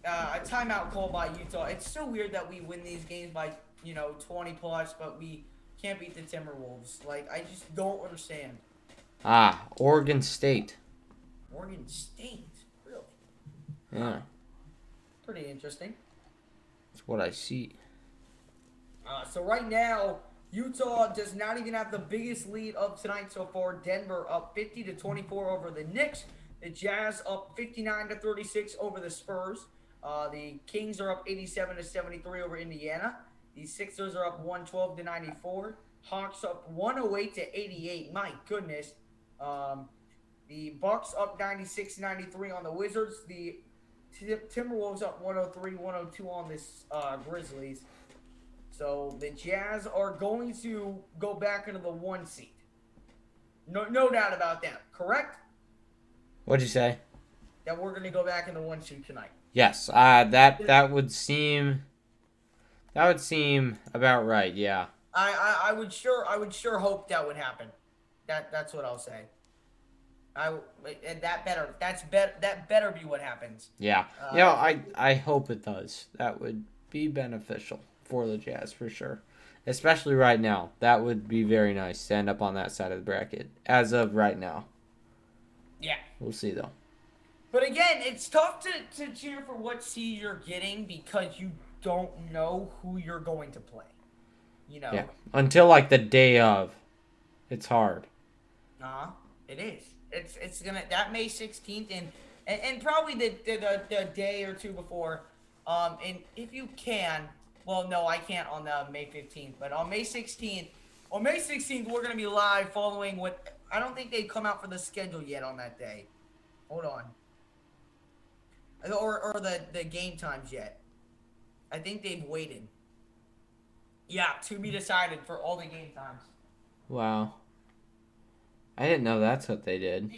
a timeout call by Utah. It's so weird that we win these games by 20 plus, but we can't beat the Timberwolves. Like, I just don't understand. Oregon State. Oregon State, really? Yeah. Pretty interesting. That's what I see. So right now, Utah does not even have the biggest lead of tonight so far. Denver up 50-24 over the Knicks. The Jazz up 59-36 over the Spurs. The Kings are up 87-73 over Indiana. The Sixers are up 112-94. Hawks up 108-88. My goodness. The Bucks up 96-93 on the Wizards. The Timberwolves up 103-102 on this Grizzlies. So the Jazz are going to go back into the 1 seed. No doubt about that. Correct? What'd you say? That we're going to go back in the 1 seed tonight. Yes. That would seem about right. Yeah. I would sure hope that would happen. That's what I'll say. That better be what happens. Yeah. I hope it does. That would be beneficial for the Jazz for sure. Especially right now. That would be very nice to end up on that side of the bracket. As of right now. Yeah. We'll see though. But again, it's tough to cheer for what seed you're getting because you don't know who you're going to play. Yeah. Until like the day of. It's hard. It is. It's gonna that May 16th and probably the day or two before. And if you can, well, no, I can't on the May 15th, but on May 16th, we're gonna be live following what I don't think they've come out for the schedule yet on that day. Hold on. Or the game times yet. I think they've waited. Yeah, to be decided for all the game times. Wow. I didn't know that's what they did.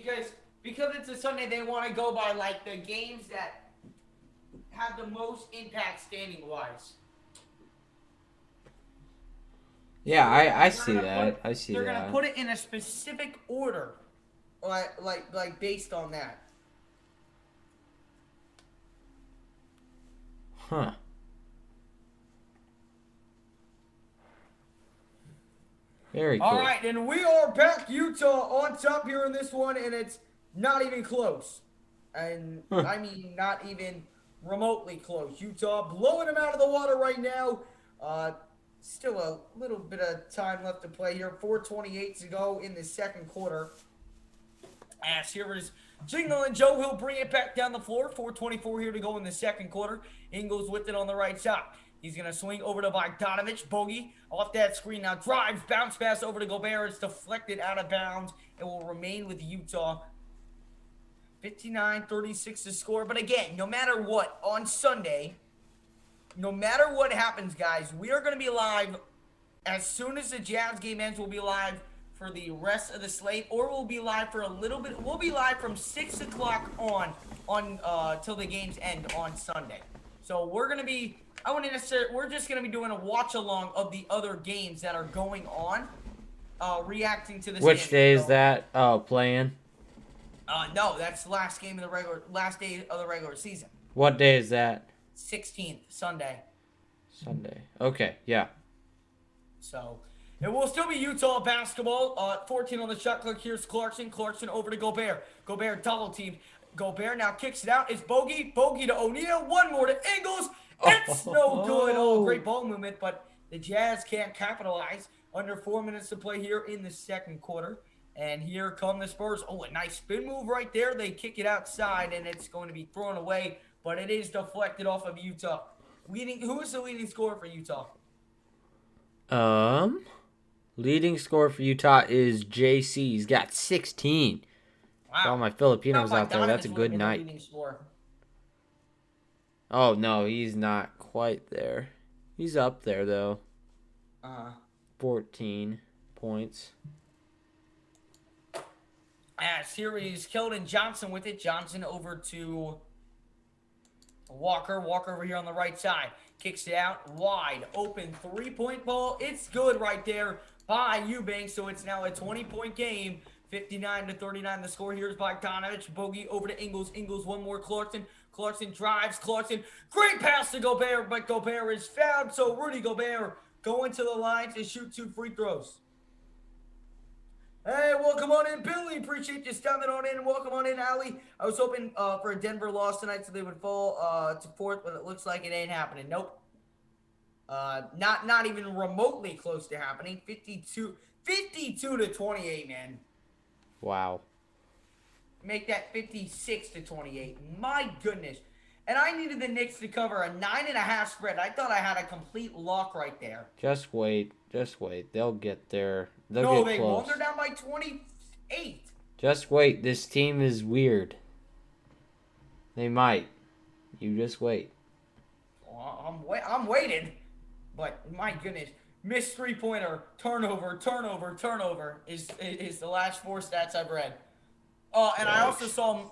Because it's a Sunday, they want to go by like the games that have the most impact standing wise. Yeah, I see that. I see that. They're gonna put it in a specific order, like based on that. Huh. Very cool. All right, and we are back, Utah, on top here in this one, and it's not even close. And I mean, not even remotely close. Utah blowing them out of the water right now. Still a little bit of time left to play here. 4:28 to go in the second quarter. As here is Jingle and Joe. He'll bring it back down the floor. 4:24 here to go in the second quarter. Ingles with it on the right side. He's going to swing over to Bogdanovich. Bogey off that screen now. Drives. Bounce pass over to Gobert. It's deflected out of bounds. It will remain with Utah. 59-36 to score. But again, no matter what, on Sunday, no matter what happens, guys, we are going to be live. As soon as the Jazz game ends, we'll be live for the rest of the slate. Or we'll be live for a little bit. We'll be live from 6 o'clock on till the games end on Sunday. So we're going to be... we're just going to be doing a watch-along of the other games that are going on, reacting to this game. Which day is that playing? No, that's the last day of the regular season. What day is that? 16th, Sunday. Sunday. Okay, yeah. So, it will still be Utah basketball. 14 on the shot clock. Here's Clarkson. Clarkson over to Gobert. Gobert double teamed. Gobert now kicks it out. It's Bogey. Bogey to O'Neal. One more to Ingles. It's no good. Oh, great ball movement, but the Jazz can't capitalize. Under 4 minutes to play here in the second quarter. And here come the Spurs. Oh, a nice spin move right there. They kick it outside, and it's going to be thrown away, but it is deflected off of Utah. Who is the leading scorer for Utah? Leading scorer for Utah is JC. He's got 16. Wow. All my Filipinos out there, that's a good night. Oh, no, he's not quite there. He's up there, though. 14 points. As here is Keldon Johnson with it. Johnson over to Walker. Walker over here on the right side. Kicks it out. Wide open three-point ball. It's good right there by Eubanks. So it's now a 20-point game. 59-39 the score. Here's Bogdanovich. Bogey over to Ingles. Ingles one more. Clarkson. Clarkson drives. Clarkson. Great pass to Gobert, but Gobert is fouled. So Rudy Gobert going to the line to shoot 2 free throws. Hey, welcome on in, Billy. Appreciate you stopping on in. Welcome on in, Allie. I was hoping for a Denver loss tonight so they would fall to fourth, but it looks like it ain't happening. Nope. Not even remotely close to happening. 52 to 28, man. Wow. Make that 56 to 28. My goodness. And I needed the Knicks to cover a 9.5 spread. I thought I had a complete lock right there. Just wait. They'll get there. They'll No, get they close. won't. They're down by 28. Just wait. This team is weird. They might. You just wait. Well, I'm waiting. But my goodness. Missed three-pointer, turnover is the last 4 stats I've read. And I also saw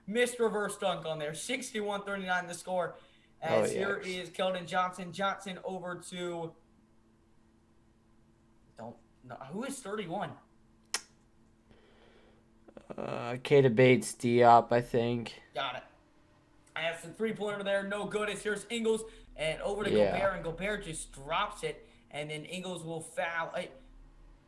missed reverse dunk on there. 61-39 the score. As here is Keldon Johnson. Johnson over to... who is 31? Kata Bates, Diop, I think. Got it. I have some three-pointer there. No good. Here's Ingles. And over to Gobert. And Gobert just drops it. And then Ingles will foul.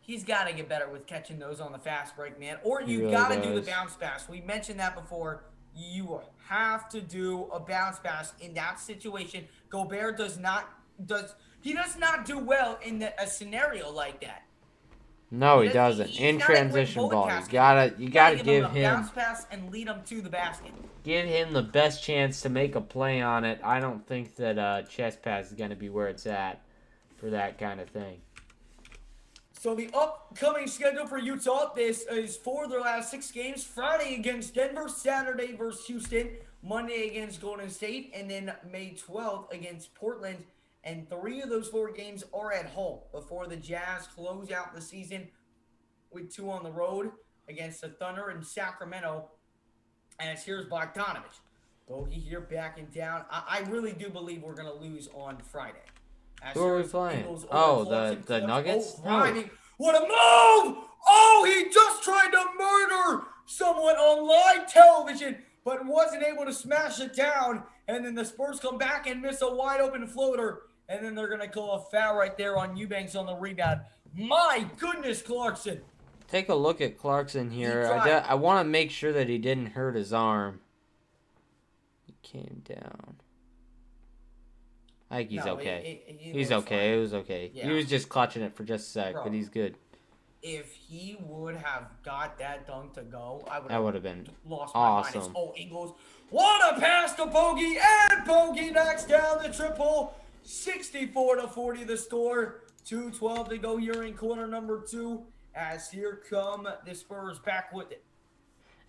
He's got to get better with catching those on the fast break, man. Or you got to do the bounce pass. We mentioned that before. You have to do a bounce pass in that situation. Gobert does not do well in a scenario like that. No, he doesn't. In transition ball, you gotta give him bounce pass and lead him to the basket. Give him the best chance to make a play on it. I don't think that chest pass is gonna be where it's at for that kind of thing. So the upcoming schedule for Utah, this is for their last 6 games. Friday against Denver, Saturday versus Houston, Monday against Golden State, and then May 12th against Portland. And 3 of those 4 games are at home before the Jazz close out the season with 2 on the road against the Thunder and Sacramento. As here's Bogdanovich. Bogey here backing down. I really do believe we're going to lose on Friday. Who are we playing? The Nuggets? Oh, what a move! Oh, he just tried to murder someone on live television, but wasn't able to smash it down. And then the Spurs come back and miss a wide open floater. And then they're going to call a foul right there on Eubanks on the rebound. My goodness, Clarkson. Take a look at Clarkson here. I want to make sure that he didn't hurt his arm. He came down. I think he's okay. He's okay. Fine. It was okay. Yeah. He was just clutching it for just a sec, but he's good. If he would have got that dunk to go, that would have been lost awesome. My mind. Oh, Ingles. What a pass to Bogey, and Bogey knocks down the triple. 64-40 the score. 2:12 to go here in quarter number 2. As here come the Spurs back with it.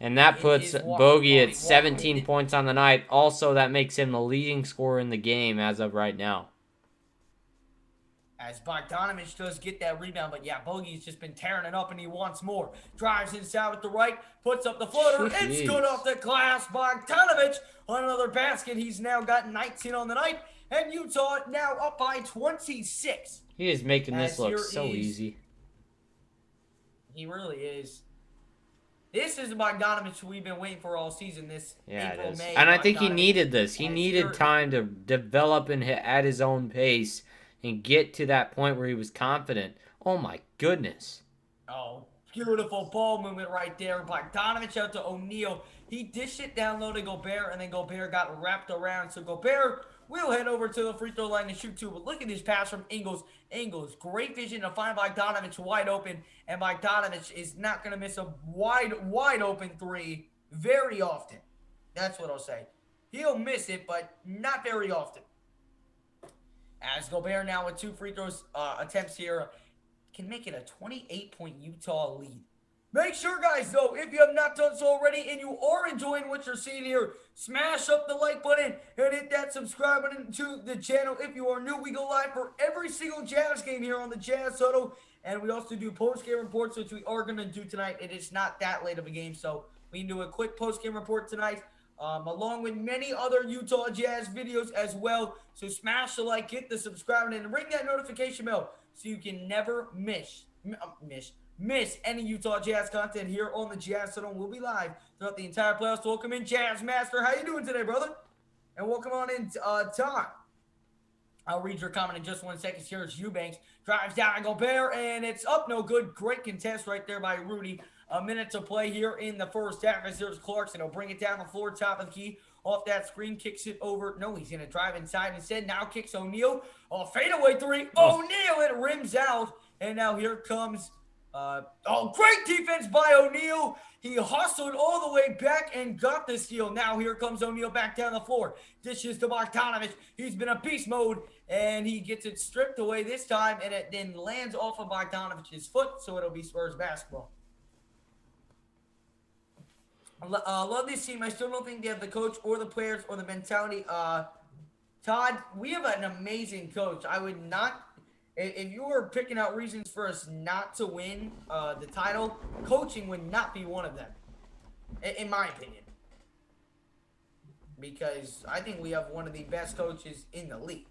And that puts Bogey at 17 points on the night. Also, that makes him the leading scorer in the game as of right now. As Bogdanovich does get that rebound, but yeah, Bogey's just been tearing it up and he wants more. Drives inside with the right, puts up the floater. Jeez. It's good off the glass. Bogdanovich on another basket. He's now got 19 on the night. And Utah now up by 26. He is making this look so easy. He really is. This is the Bogdanovich we've been waiting for all season. April, May. And I think he needed this. He needed time to develop and at his own pace and get to that point where he was confident. Oh, my goodness. Oh, beautiful ball movement right there. Bogdanovich out to O'Neal. He dished it down low to Gobert, and then Gobert got wrapped around. So Gobert will head over to the free throw line to shoot 2. But look at this pass from Ingles. Ingles, great vision to find Bogdanovich wide open. And Bogdanovich is not going to miss a wide open 3 very often. That's what I'll say. He'll miss it, but not very often. As Gobert now with 2 free throws attempts here can make it a 28-point Utah lead. Make sure, guys, though, if you have not done so already and you are enjoying what you're seeing here, smash up the like button and hit that subscribe button to the channel. If you are new, we go live for every single Jazz game here on the Jazz Huddle. And we also do post-game reports, which we are going to do tonight. It is not that late of a game, so we can do a quick post-game report tonight, along with many other Utah Jazz videos as well. So smash the like, hit the subscribe button, and ring that notification bell so you can never miss any Utah Jazz content here on the Jazz Huddle. We'll be live throughout the entire playoffs. Welcome in, Jazz Master. How you doing today, brother? And welcome on in, Tom. I'll read your comment in just 1 second. Here's Eubanks. Drives down Gobert, and it's up. No good. Great contest right there by Rudy. A minute to play here in the first half as there's Clarkson. He'll bring it down the floor, top of the key. Off that screen, kicks it over. No, he's going to drive inside instead. Now kicks O'Neal. Oh, fadeaway three. O'Neal, it rims out. And now here comes, great defense by O'Neal. He hustled all the way back and got the steal. Now here comes O'Neal back down the floor. Dishes to Bogdanovic. He's been a beast mode, and he gets it stripped away this time, and it then lands off of Bogdanovic's foot, so it'll be Spurs basketball. Love this team. I still don't think they have the coach or the players or the mentality. Todd, we have an amazing coach. I would not, if you were picking out reasons for us not to win the title, coaching would not be one of them, in my opinion. Because I think we have one of the best coaches in the league.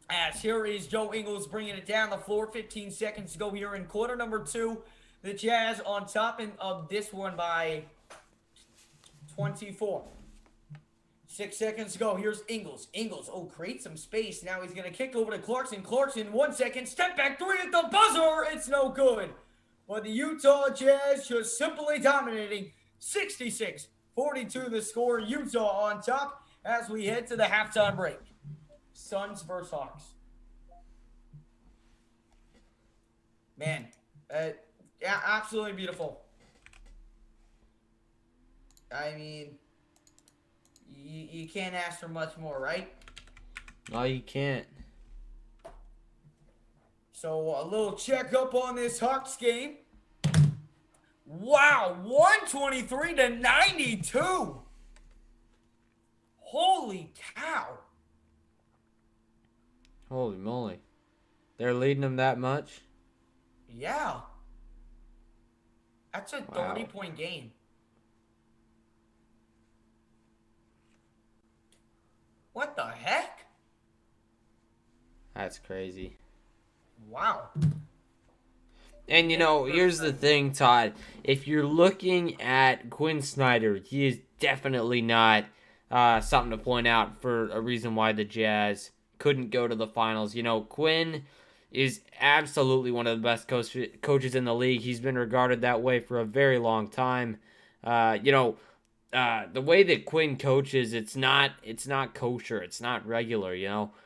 As here is Joe Ingles bringing it down the floor. 15 seconds to go here in quarter number 2. The Jazz on top of this one by 24. 6 seconds to go. Here's Ingles. Ingles, create some space. Now he's going to kick over to Clarkson. Clarkson, 1 second. Step back three at the buzzer. It's no good. But the Utah Jazz just simply dominating. 66-42 the score. Utah on top as we head to the halftime break. Suns versus Hawks. Man, yeah, absolutely beautiful. I mean, you can't ask for much more, right? No, you can't. So a little checkup on this Hawks game. Wow, 123-92. Holy cow. Holy moly. They're leading them that much? Yeah. That's a 30-point game. What the heck? That's crazy. Wow. And, here's the thing, Todd. If you're looking at Quinn Snyder, he is definitely not something to point out for a reason why the Jazz couldn't go to the finals. Quinn is absolutely one of the best coaches in the league. He's been regarded that way for a very long time. The way that Quinn coaches, it's not kosher. It's not regular.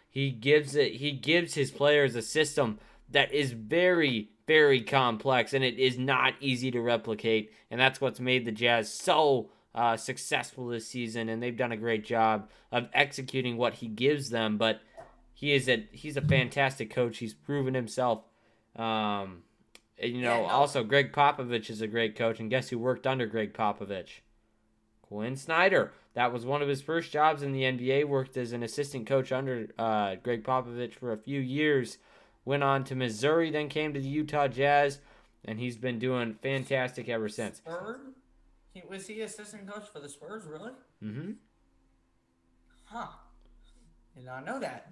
He gives his players a system that is very, very complex, and it is not easy to replicate. And that's what's made the Jazz so successful this season. And they've done a great job of executing what he gives them. But he's a fantastic coach. He's proven himself. Also Greg Popovich is a great coach. And guess who worked under Greg Popovich? Quinn Snyder. That was one of his first jobs in the NBA. Worked as an assistant coach under Greg Popovich for a few years. Went on to Missouri, then came to the Utah Jazz. And he's been doing fantastic ever since. Spurs? Was he assistant coach for the Spurs, really? Mm-hmm. Huh. Did not know that.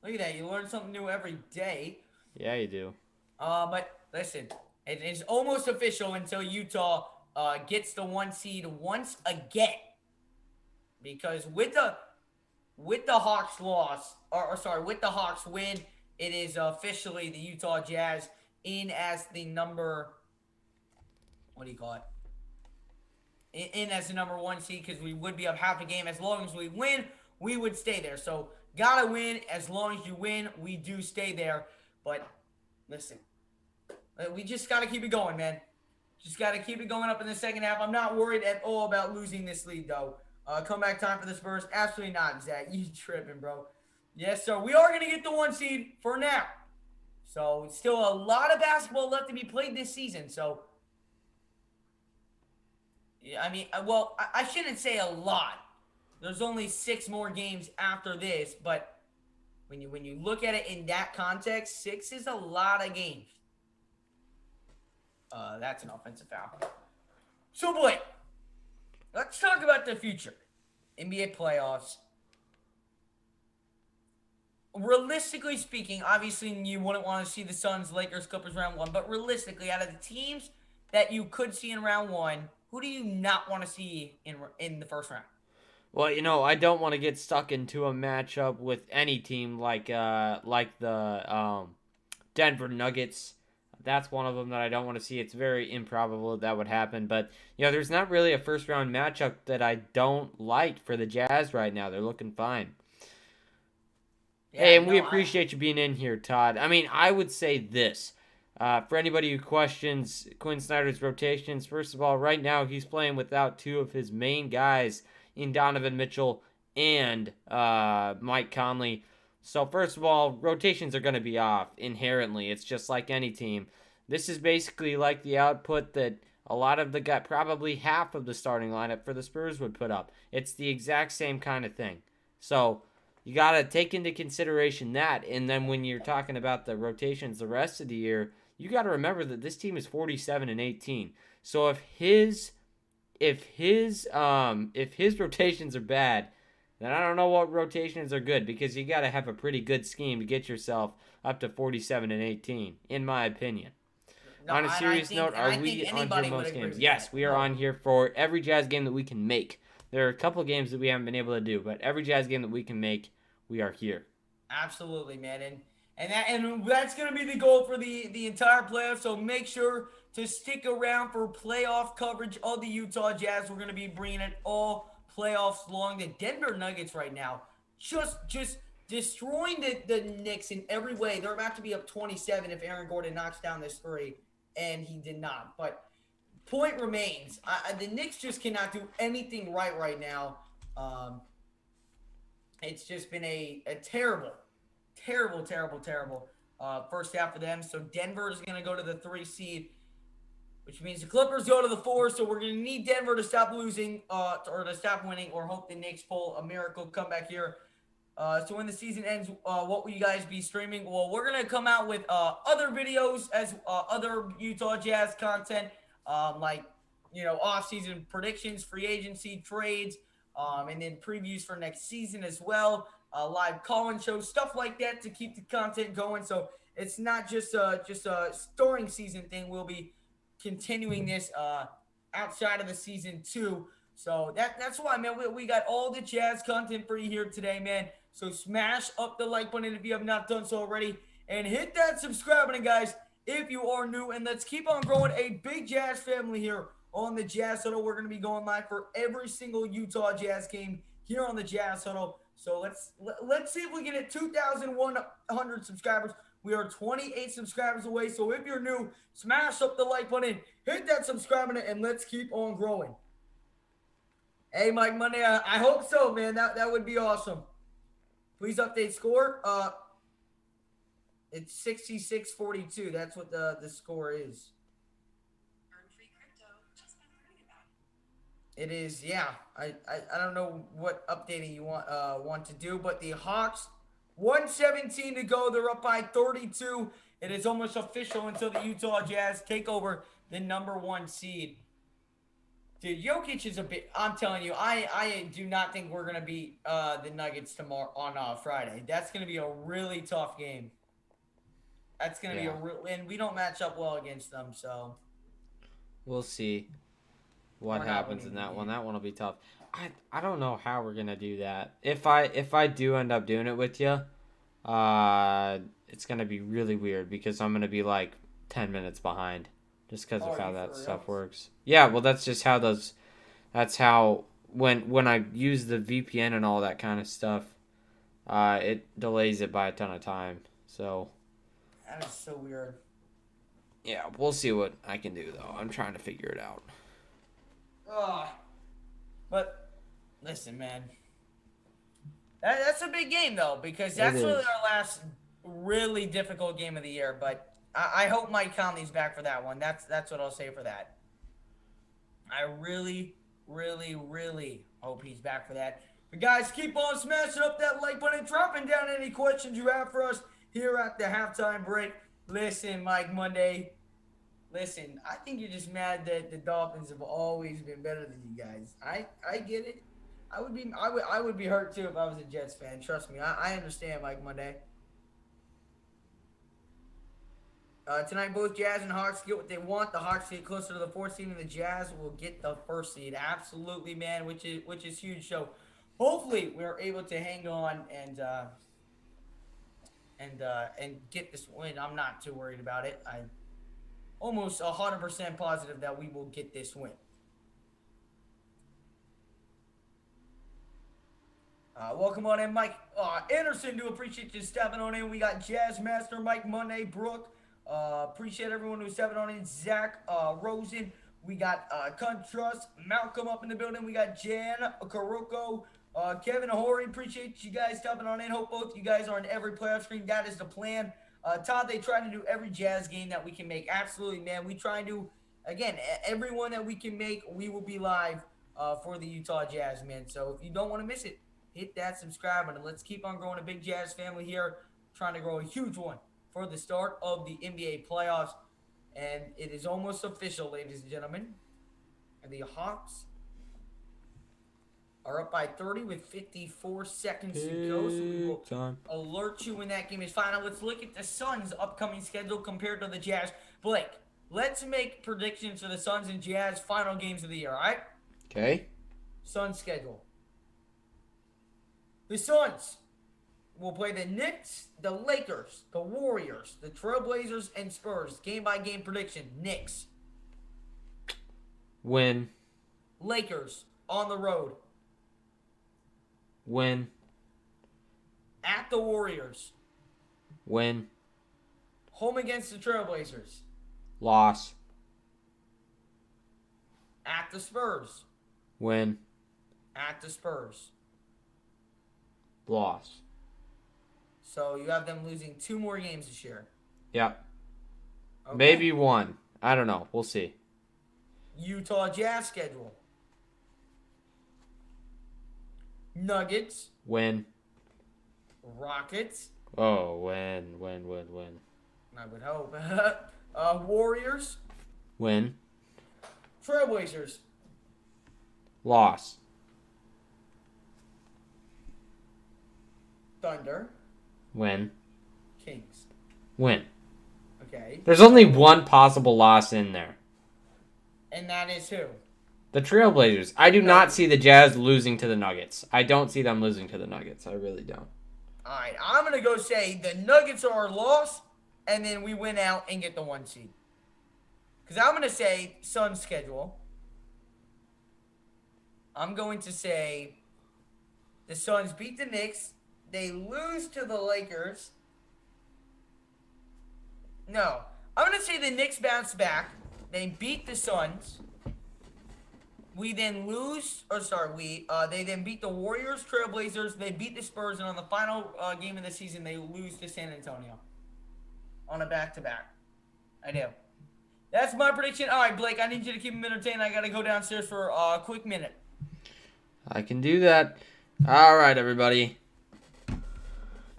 Look at that. You learn something new every day. Yeah, you do. But listen, it is almost official until Utah gets the 1 seed once again. Because with the Hawks loss, with the Hawks win, it is officially the Utah Jazz in as the number, what do you call it? In as the number 1 seed, because we would be up half a game. As long as we win, we would stay there. So, gotta win. As long as you win, we do stay there. But, listen, we just gotta keep it going, man. Just gotta keep it going up in the second half. I'm not worried at all about losing this lead, though. Comeback time for the Spurs? Absolutely not, Zach. You tripping, bro. Yes, sir. We are going to get the 1 seed for now. So, still a lot of basketball left to be played this season. So, I mean, I shouldn't say a lot. There's only 6 more games after this. But when you look at it in that context, 6 is a lot of games. That's an offensive foul. So, boy, let's talk about the future. NBA playoffs. Realistically speaking, obviously you wouldn't want to see the Suns, Lakers, Clippers round 1. But realistically, out of the teams that you could see in round 1, who do you not want to see in the first round? Well, I don't want to get stuck into a matchup with any team like the Denver Nuggets. That's one of them that I don't want to see. It's very improbable that would happen. But, there's not really a first round matchup that I don't like for the Jazz right now. They're looking fine. Hey, Yeah, and we no, appreciate you being in here, Todd. I mean, I would say this. For anybody who questions Quinn Snyder's rotations, first of all, right now he's playing without two of his main guys in Donovan Mitchell and Mike Conley. So, first of all, rotations are going to be off inherently. It's just like any team. This is basically like the output that a lot of the guy, probably half of the starting lineup for the Spurs would put up. It's the exact same kind of thing. So, you got to take into consideration that. And then when you're talking about the rotations the rest of the year, you got to remember that this team is 47-18. So if his rotations are bad, then I don't know what rotations are good, because you got to have a pretty good scheme to get yourself up to 47-18, in my opinion. no, On a and serious note, are I think we on here anybody would most agree games? with Yes, that. we are No. on here for every Jazz game that we can make. There are a couple games that we haven't been able to do, but every Jazz game that we can make, we are here. Absolutely, man, and that's gonna be the goal for the entire playoffs. So make sure to stick around for playoff coverage of the Utah Jazz. We're gonna be bringing it all playoffs long. The Denver Nuggets right now just destroying the Knicks in every way. They're about to be up 27 if Aaron Gordon knocks down this three, and he did not. But point remains, the Knicks just cannot do anything right now. It's just been a terrible first half for them. So Denver is going to go to the 3 seed, which means the Clippers go to the 4. So we're going to need Denver to stop losing or to stop winning, or hope the Knicks pull a miracle comeback here. So when the season ends, what will you guys be streaming? Well, we're going to come out with other videos as other Utah Jazz content, like, off-season predictions, free agency, trades, and then previews for next season as well. Live call-in shows, stuff like that to keep the content going. So it's not just a storing season thing. We'll be continuing this outside of the season too. So that's why, man, we got all the Jazz content for you here today, man. So smash up the like button if you have not done so already, and hit that subscribe button, guys, if you are new. And let's keep on growing a big Jazz family here on the Jazz Huddle. We're going to be going live for every single Utah Jazz game here on the Jazz Huddle. So let's see if we can hit 2,100 subscribers. We are 28 subscribers away. So if you're new, smash up the like button, hit that subscribe button, and let's keep on growing. Hey, Mike Monday, I hope so, man. That would be awesome. Please update score. It's 66-42. That's what the score is. It is, yeah. I don't know what updating you want to do, but the Hawks, 1:17 to go. They're up by 32. It is almost official until the Utah Jazz take over the number 1 seed. Dude, Jokic is a bit. I'm telling you, I do not think we're gonna beat the Nuggets tomorrow on Friday. That's gonna be a really tough game. That's gonna be a real, and we don't match up well against them, so We'll see what happens in that one. That one will be tough. I don't know how we're gonna do that. If I do end up doing it with you, it's gonna be really weird, because I'm gonna be like 10 minutes behind, just because of how that stuff works. Yeah, well, that's just how those. That's how when I use the VPN and all that kind of stuff, it delays it by a ton of time. So that is so weird. Yeah, we'll see what I can do though. I'm trying to figure it out. But listen, man, that's a big game though, because that's really our last really difficult game of the year. But I hope Mike Conley's back for that one. That's what I'll say for that. I really hope he's back for that. But guys, keep on smashing up that like button, dropping down any questions you have for us here at the halftime break. Listen, Mike Monday. Listen, I think you're just mad that the Dolphins have always been better than you guys. I get it. I would be hurt too if I was a Jets fan. Trust me, I understand, Mike Monday. Tonight, both Jazz and Hawks get what they want. The Hawks get closer to the 4th seed, and the Jazz will get the 1st seed. Absolutely, man, which is huge. So hopefully we're able to hang on and get this win. I'm not too worried about it. I'm almost 100% positive that we will get this win. Welcome on in, Mike Anderson. Do appreciate you stepping on in. We got Jazz Master, Mike Monday, Brooke. Appreciate everyone who's stepping on in. Zach Rosen. We got Trust, Malcolm up in the building. We got Jan Karoko, Kevin Ahori. Appreciate you guys stepping on in. Hope both you guys are in every playoff screen. That is the plan. Todd, they try to do every Jazz game that we can make. Absolutely, man. We try to do, again, every one that we can make, we will be live for the Utah Jazz, man. So if you don't want to miss it, hit that subscribe button. Let's keep on growing a big Jazz family here. Trying to grow a huge one for the start of the NBA playoffs. And it is almost official, ladies and gentlemen. And the Hawks are up by 30 with 54 seconds to go. So we will alert you when that game is final. Let's look at the Suns' upcoming schedule compared to the Jazz. Blake, let's make predictions for the Suns and Jazz final games of the year, all right? Okay. Suns schedule. The Suns will play the Knicks, the Lakers, the Warriors, the Trailblazers, and Spurs. Game-by-game prediction. Knicks. Win. Lakers on the road. Win. At the Warriors. Win. Home against the Trailblazers. Loss. At the Spurs. Win. At the Spurs. Loss. So you have them losing 2 more games this year. Yep. Okay. Maybe 1. I don't know. We'll see. Utah Jazz schedule. Nuggets. Win. Rockets. Oh, win. I would hope. Warriors. Win. Trailblazers. Loss. Thunder. Win. Kings. Win. Okay. There's only one possible loss in there. And that is who? The Trailblazers. I do not see the Jazz losing to the Nuggets. I don't see them losing to the Nuggets. I really don't. All right. I'm going to go say the Nuggets are our loss, and then we win out and get the 1 seed. Because I'm going to say Suns schedule. I'm going to say the Suns beat the Knicks. They lose to the Lakers. No. I'm going to say the Knicks bounce back. They beat the Suns. We then lose, they then beat the Warriors, Trailblazers. They beat the Spurs, and on the final game of the season, they lose to San Antonio on a back-to-back. I do. That's my prediction. All right, Blake, I need you to keep them entertained. I got to go downstairs for a quick minute. I can do that. All right, everybody.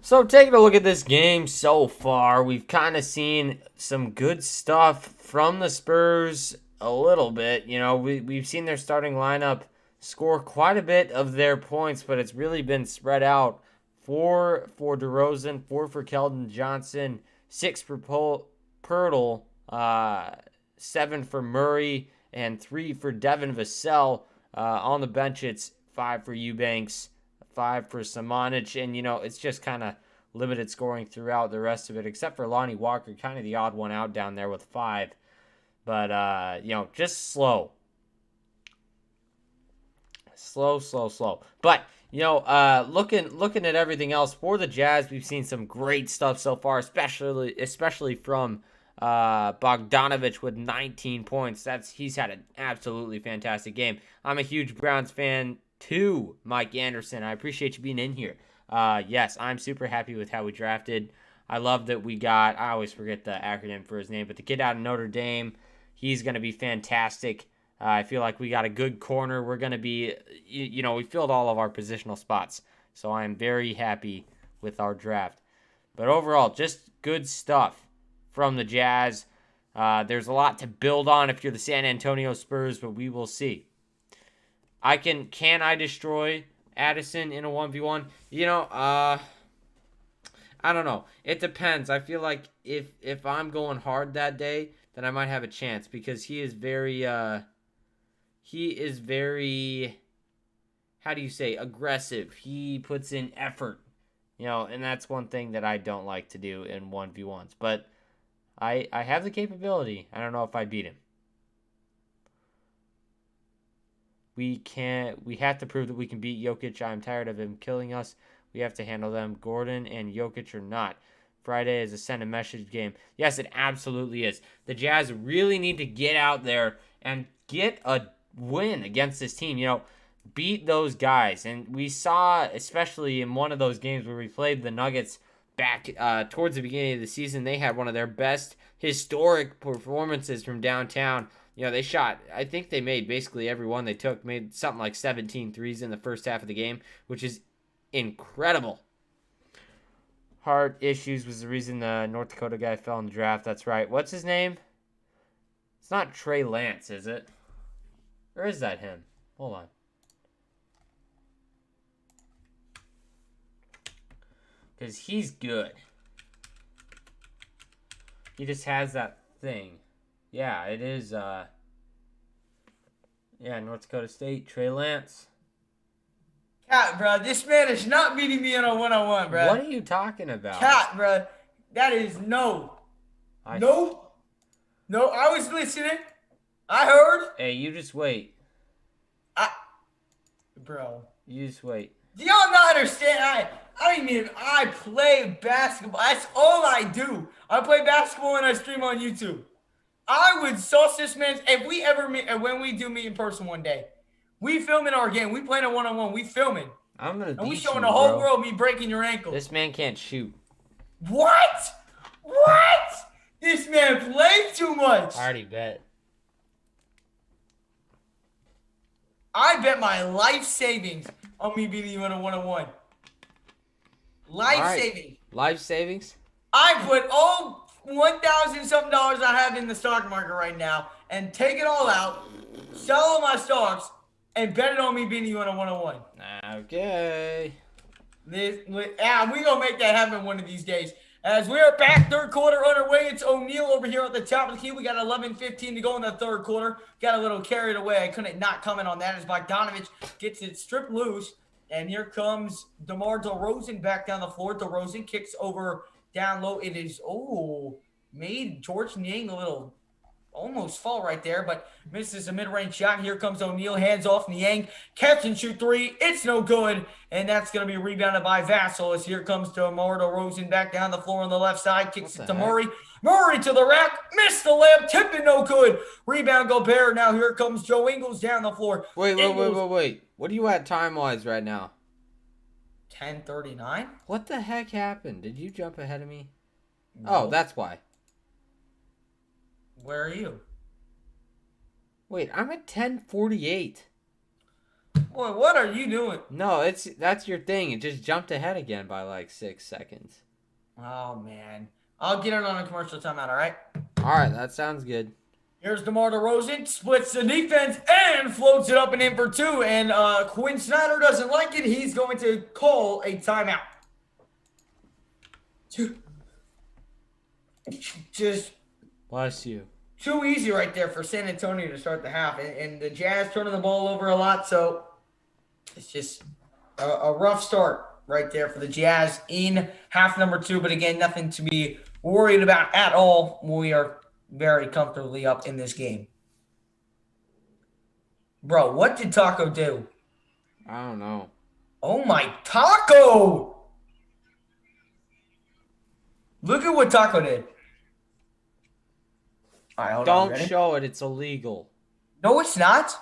So taking a look at this game so far, we've kind of seen some good stuff from the Spurs a little bit. You know, we've seen their starting lineup score quite a bit of their points, but it's really been spread out. 4 for DeRozan, 4 for Keldon Johnson, 6 for Pirtle, 7 for Murray, and 3 for Devin Vassell. On the bench, it's 5 for Eubanks, 5 for Samanic, and, you know, it's just kind of limited scoring throughout the rest of it, except for Lonnie Walker, kind of the odd one out down there with 5. But, you know, just slow. Slow. But, you know, looking at everything else for the Jazz, we've seen some great stuff so far, especially from Bogdanovich with 19 points. He's had an absolutely fantastic game. I'm a huge Browns fan too, Mike Anderson. I appreciate you being in here. Yes, I'm super happy with how we drafted. I love that we got, I always forget the acronym for his name, but the kid out of Notre Dame, he's going to be fantastic. I feel like we got a good corner. We're going to be, you know, we filled all of our positional spots. So I'm very happy with our draft. But overall, just good stuff from the Jazz. There's a lot to build on if you're the San Antonio Spurs, but we will see. Can I destroy Addison in a 1v1? You know, I don't know. It depends. I feel like if I'm going hard that day, then I might have a chance because he is very how do you say, aggressive. He puts in effort, and that's one thing that I don't like to do in 1v1s. But I have the capability. I don't know if I beat him. We have to prove that we can beat Jokic. I'm tired of him killing us. We have to handle them. Gordon and Jokic are not. Friday is a send a message game. Yes, it absolutely is. The Jazz really need to get out there and get a win against this team. Beat those guys. And we saw, especially in one of those games where we played the Nuggets back towards the beginning of the season, they had one of their best historic performances from downtown. They shot, I think they made basically every one they took, made something like 17 threes in the first half of the game, which is incredible. Heart issues was the reason the North Dakota guy fell in the draft. That's right. What's his name? It's not Trey Lance, is it? Or is that him? Hold on. Because he's good. He just has that thing. Yeah, it is, North Dakota State, Trey Lance. Cat, bro, this man is not beating me in a one-on-one, bro. What are you talking about? Cat, bro, that is no. No, I was listening. I heard. Hey, you just wait. Bro. You just wait. Do y'all not understand? I play basketball. That's all I do. I play basketball and I stream on YouTube. I would sauce this man if we ever meet, and when we do meet in person one day. We filming our game. We playing a one-on-one. We filming. I'm gonna. And we showing the whole world me breaking your ankle. This man can't shoot. What? This man played too much. I already bet. I bet my life savings on me beating you in a one-on-one. Life savings. Life savings? I put all $1,000 something I have in the stock market right now and take it all out, sell all my stocks, and bet it on me beating you in a one-on-one. Okay. We gonna make that happen one of these days. As we are back, third quarter underway. It's O'Neal over here at the top of the key. We got 11:15 to go in the third quarter. Got a little carried away. I couldn't not comment on that as Bogdanovich gets it stripped loose. And here comes DeMar DeRozan back down the floor. DeRozan kicks over down low. It is, made George Niang a little almost fall right there, but misses a mid-range shot. Here comes O'Neal, hands off Niang, catch and shoot three. It's no good, and that's going to be rebounded by Vassell. As here comes DeMar DeRozan back down the floor on the left side, kicks it to Murray. Murray to the rack, missed the layup, tipping no good. Rebound Gobert. Now here comes Joe Ingles down the floor. Wait. What are you at time-wise right now? 10:39. What the heck happened? Did you jump ahead of me? No. Oh, that's why. Where are you? Wait, I'm at 10:48. Boy, what are you doing? No, that's your thing. It just jumped ahead again by like 6 seconds. Oh, man. I'll get it on a commercial timeout, all right? All right, that sounds good. Here's DeMar DeRozan, splits the defense and floats it up and in for two. And Quinn Snyder doesn't like it. He's going to call a timeout. Just Bless you. too easy right there for San Antonio to start the half. And the Jazz turning the ball over a lot. So it's just a rough start right there for the Jazz in half number two. But again, nothing to be worried about at all. We are very comfortably up in this game. Bro, what did Taco do? I don't know. Oh my Taco! Look at what Taco did. All right, hold on. Don't show it. It's illegal. No, it's not.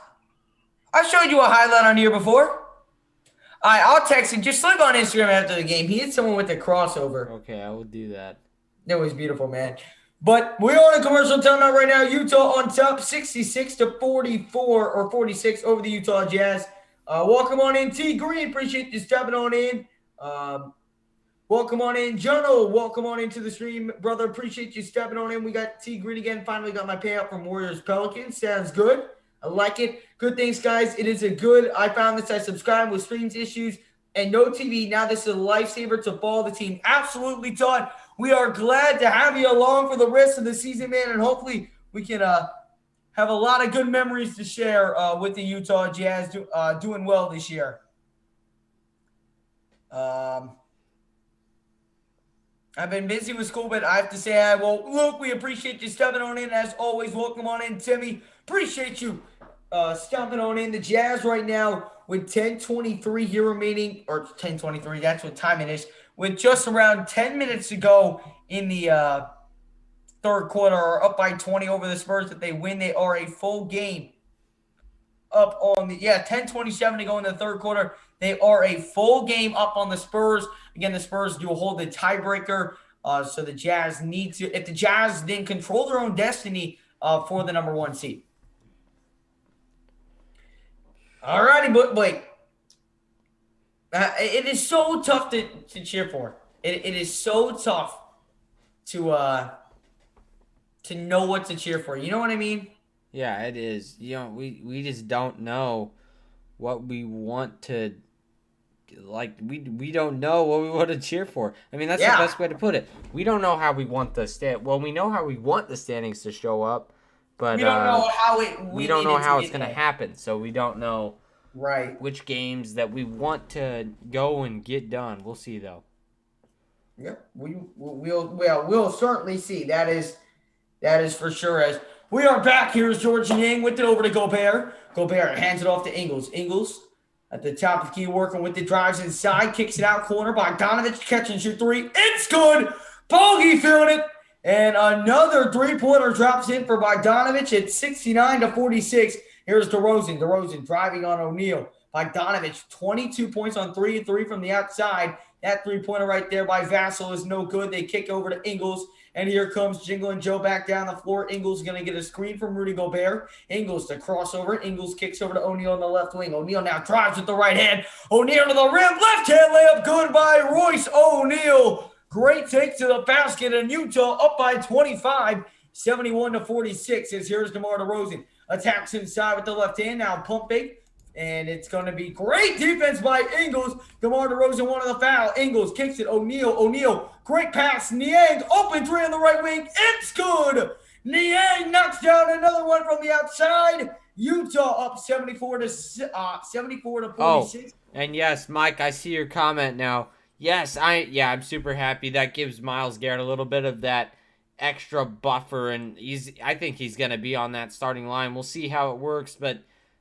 I showed you a highlight on here before. All right, I'll text him. Just look on Instagram after the game. He hit someone with a crossover. Okay, I will do that. That was beautiful, man. But we're on a commercial timeout right now. Utah on top, 66-44 or 46 over the Utah Jazz. Welcome on in, T Green. Appreciate you stepping on in. Welcome on in, Jono. Welcome on into the stream, brother. Appreciate you stepping on in. We got T Green again. Finally got my payout from Warriors Pelicans. Sounds good. I like it. Good things, guys. It is a good. I found this. I subscribed with streams issues and no TV. Now this is a lifesaver to follow the team. Absolutely, Todd. We are glad to have you along for the rest of the season, man, and hopefully we can have a lot of good memories to share with the Utah Jazz doing well this year. I've been busy with school, but I have to say I will. Luke, we appreciate you stepping on in. As always, welcome on in, Timmy. Appreciate you stepping on in. The Jazz right now with 10:23 here remaining, or 10:23, that's what time it is, with just around 10 minutes to go in the third quarter, are up by 20 over the Spurs. If they win, they are a full game up on the 10:27 to go in the third quarter. They are a full game up on the Spurs. Again, the Spurs do hold the tiebreaker, so the Jazz need to. If the Jazz then control their own destiny for the number one seed. All righty, Blake. It is so tough to cheer for. It is so tough to know what to cheer for. You know what I mean? Yeah, it is. We just don't know what we want to like. We don't know what we want to cheer for. I mean, that's the best way to put it. We don't know how we want Well, we know how we want the standings to show up, but we don't know how we don't know how it's going to happen. So we don't know which games that we want to go and get done. We'll see though. Yep, we'll certainly see. That is for sure. As we are back, here's George Yang with it over to Gobert. Gobert hands it off to Ingles. Ingles at the top of the key, working with the drives inside, kicks it out corner. Bogdanovich catch and shoot three. It's good. Bogey feeling it. And another three-pointer drops in for Bogdanovich at 69-46. Here's DeRozan. DeRozan driving on O'Neal. Bogdanovich, 22 points on 3 from the outside. That three-pointer right there by Vassell is no good. They kick over to Ingles. And here comes Jingle and Joe back down the floor. Ingles going to get a screen from Rudy Gobert. Ingles to crossover. Ingles kicks over to O'Neal on the left wing. O'Neal now drives with the right hand. O'Neal to the rim. Left hand layup good by Royce O'Neal. Great take to the basket. And Utah up by 25, 71-46. As here's DeMar DeRozan. Attacks inside with the left hand. Now pump fake. And it's going to be great defense by Ingles. DeMar DeRozan wanted the foul. Ingles kicks it. O'Neal. Great pass. Niang. Open three on the right wing. It's good. Niang knocks down another one from the outside. Utah up 74-46. Oh, and yes, Mike, I see your comment now. Yes, I'm super happy. That gives Myles Garrett a little bit of that extra buffer, and I think he's going to be on that starting line. We'll see how it works, but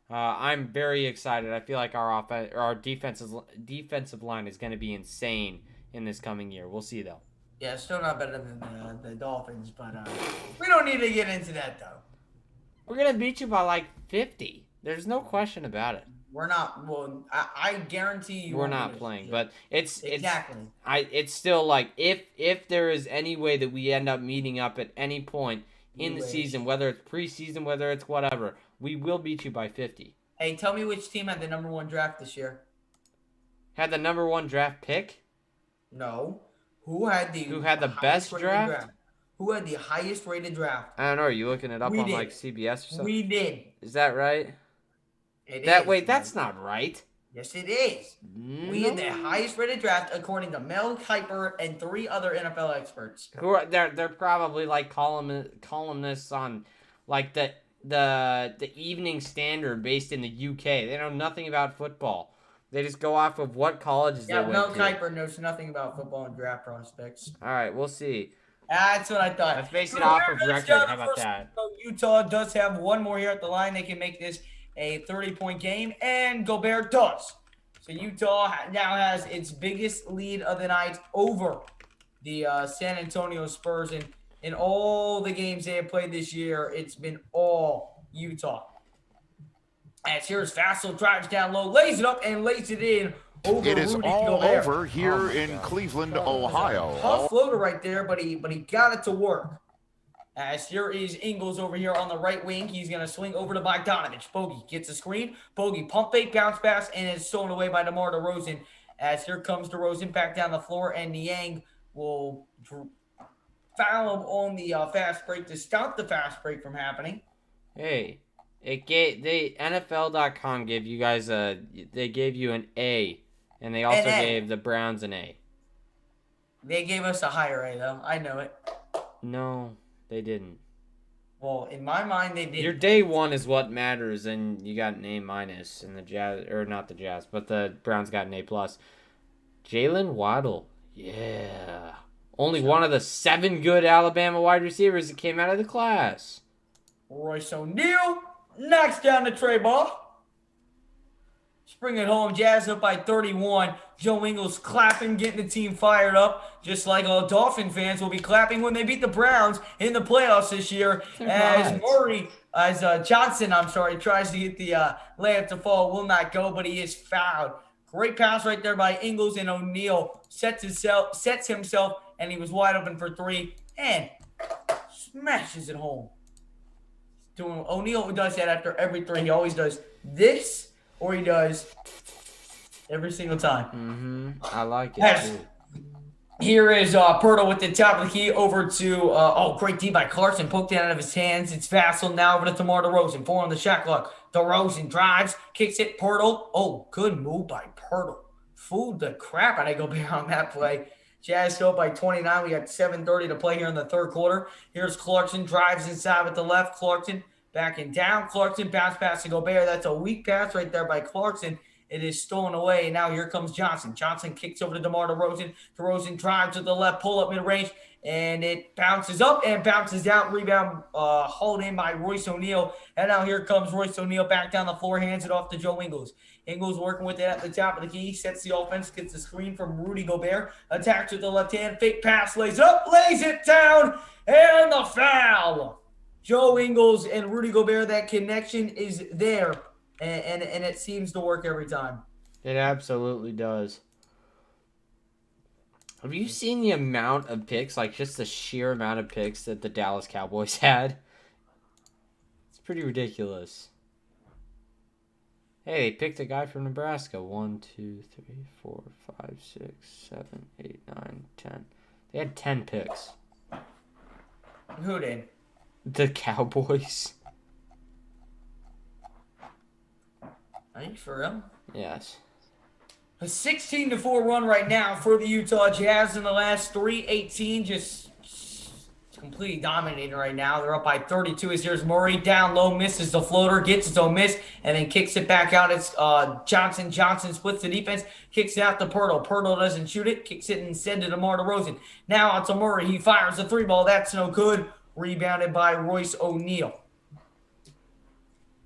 I'm very excited. I feel like our defensive line is going to be insane in this coming year. We'll see, though. Yeah, still not better than the Dolphins, but we don't need to get into that, though. We're going to beat you by like 50. There's no question about it. We're not. Well, I guarantee you. We're not playing, but it's still like if there is any way that we end up meeting up at any point in the season, whether it's preseason, whether it's whatever, we will beat you by 50. Hey, tell me which team had the number one draft this year? Had the number one draft pick? No. Who had the best draft? Who had the highest rated draft? I don't know. Are you looking it up on like CBS or something? We did. Is that right? Wait, that's not right. Yes, it is. No. We had the highest rated draft according to Mel Kiper and 3 other NFL experts. They're probably like columnists on like the Evening Standard based in the UK. They know nothing about football. They just go off of what colleges they went to. Mel Kiper knows nothing about football and draft prospects. All right, we'll see. That's what I thought. Let's base it off of record. How about that? Utah does have one more here at the line. They can make this a 30-point game, and Gobert does. So Utah now has its biggest lead of the night over the San Antonio Spurs. And in all the games they have played this year, it's been all Utah. As here's Vassell, drives down low, lays it up, and lays it in. It is all over here in Cleveland, Ohio. Tough floater right there, but he got it to work. As here is Ingles over here on the right wing. He's going to swing over to Bogdanovich. Bogey gets a screen. Bogey pump fake, bounce pass, and it's stolen away by DeMar DeRozan. As here comes DeRozan back down the floor, and Niang will foul him on the fast break to stop the fast break from happening. Hey, NFL.com gave you guys they gave you an A, and they also gave the Browns an A. They gave us a higher A, though. I know it. No. They didn't. Well, in my mind, they did. Your day one is what matters, and you got an A-, and the Jazz, or not the Jazz, but the Browns got an A+. Jalen Waddle. Yeah. Only one of the 7 good Alabama wide receivers that came out of the class. Royce O'Neal knocks down the tray ball. Bring it home. Jazz up by 31. Joe Ingles clapping, getting the team fired up. Just like all Dolphin fans will be clapping when they beat the Browns in the playoffs this year. Johnson tries to get the layup to fall. Will not go, but he is fouled. Great pass right there by Ingles, and O'Neal sets himself, and he was wide open for 3 and smashes it home. O'Neal does that after every 3. He always does this. Or he does every single time. I like it, too. Here is Pirtle with the top of the key over to, great D by Clarkson. Poked it out of his hands. It's Vassell now over to DeMar DeRozan. 4 on the shot clock. DeRozan drives, kicks it. Pirtle. Oh, good move by Pirtle. Fooled the crap out of Gobert on that play. Jazz go up by 29. We got 7:30 to play here in the third quarter. Here's Clarkson. Drives inside with the left. Clarkson. Backing down, Clarkson, bounce pass to Gobert. That's a weak pass right there by Clarkson. It is stolen away, and now here comes Johnson. Johnson kicks over to DeMar DeRozan. DeRozan drives to the left, pull up mid-range, and it bounces up and bounces out. Rebound hauled in by Royce O'Neal. And now here comes Royce O'Neal back down the floor, hands it off to Joe Ingles. Ingles working with it at the top of the key, sets the offense, gets the screen from Rudy Gobert, attacks with the left hand, fake pass, lays it down, and the foul. Joe Ingles and Rudy Gobert, that connection is there, and it seems to work every time. It absolutely does. Have you seen the amount of picks, like just the sheer amount of picks that the Dallas Cowboys had? It's pretty ridiculous. Hey, they picked a guy from Nebraska. 1, 2, 3, 4, 5, 6, 7, 8, 9, 10. They had 10 picks. Who did? The Cowboys. Are you for real? Yes. A 16-4 run right now for the Utah Jazz in the last 3:18. Just completely dominating right now. They're up by 32 as here's Murray down low, misses the floater, gets his own miss, and then kicks it back out. It's Johnson. Johnson splits the defense, kicks it out to Pirtle. Pirtle doesn't shoot it, kicks it instead to DeMar DeRozan. Now out to Murray. He fires a 3-ball. That's no good. Rebounded by Royce O'Neal.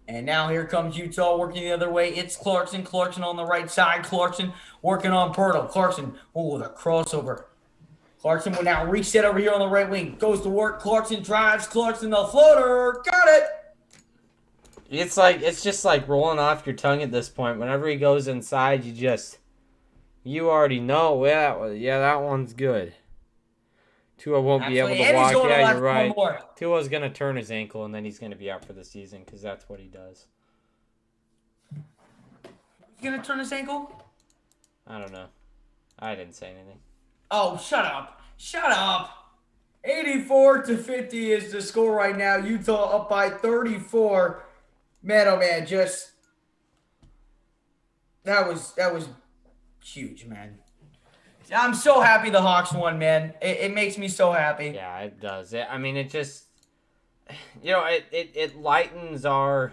And now here comes Utah working the other way. It's Clarkson. Clarkson on the right side. Clarkson working on Pirtle. Clarkson, the crossover. Clarkson will now reset over here on the right wing. Goes to work. Clarkson drives. Clarkson the floater. Got it. It's just like rolling off your tongue at this point. Whenever he goes inside, you already know. Yeah, that one's good. Tua won't be able to walk. Yeah, you're right. Tua's going to turn his ankle, and then he's going to be out for the season because that's what he does. He's going to turn his ankle? I don't know. I didn't say anything. Oh, shut up. Shut up. 84-50 is the score right now. Utah up by 34. Man, oh, man, that was huge, man. I'm so happy the Hawks won, man. It makes me so happy. Yeah, it does. It just, it lightens our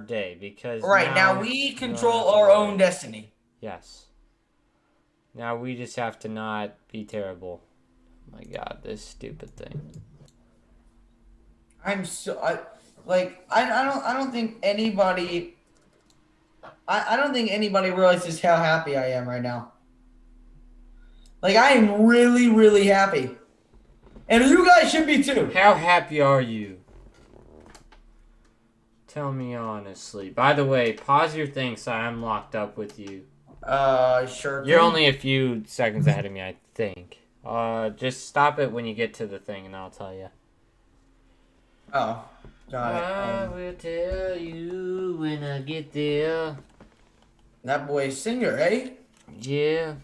day because now we control our own destiny. Yes. Now we just have to not be terrible. Oh my God, this stupid thing. I don't think anybody realizes how happy I am right now. Like, I am really, really happy. And you guys should be too. How happy are you? Tell me honestly. By the way, pause your thing so I'm locked up with you. Sure. You're only a few seconds ahead of me, I think. Just stop it when you get to the thing and I'll tell you. Oh, got it. I will tell you when I get there. That boy's singer, eh? Yeah.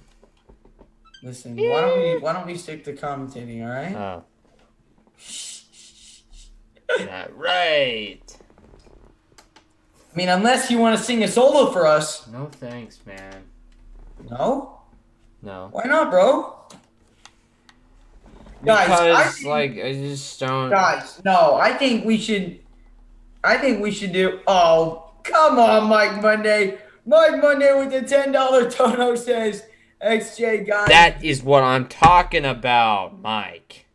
Listen, why don't we stick to commentating, all right? Oh. Not right. I mean, unless you want to sing a solo for us. No thanks, man. No? No. Why not, bro? Because, guys, I just don't... Guys, no, I think we should do... Oh, come on, Mike Monday. Mike Monday with the $10 Tono says, XJ guys. That is what I'm talking about, Mike.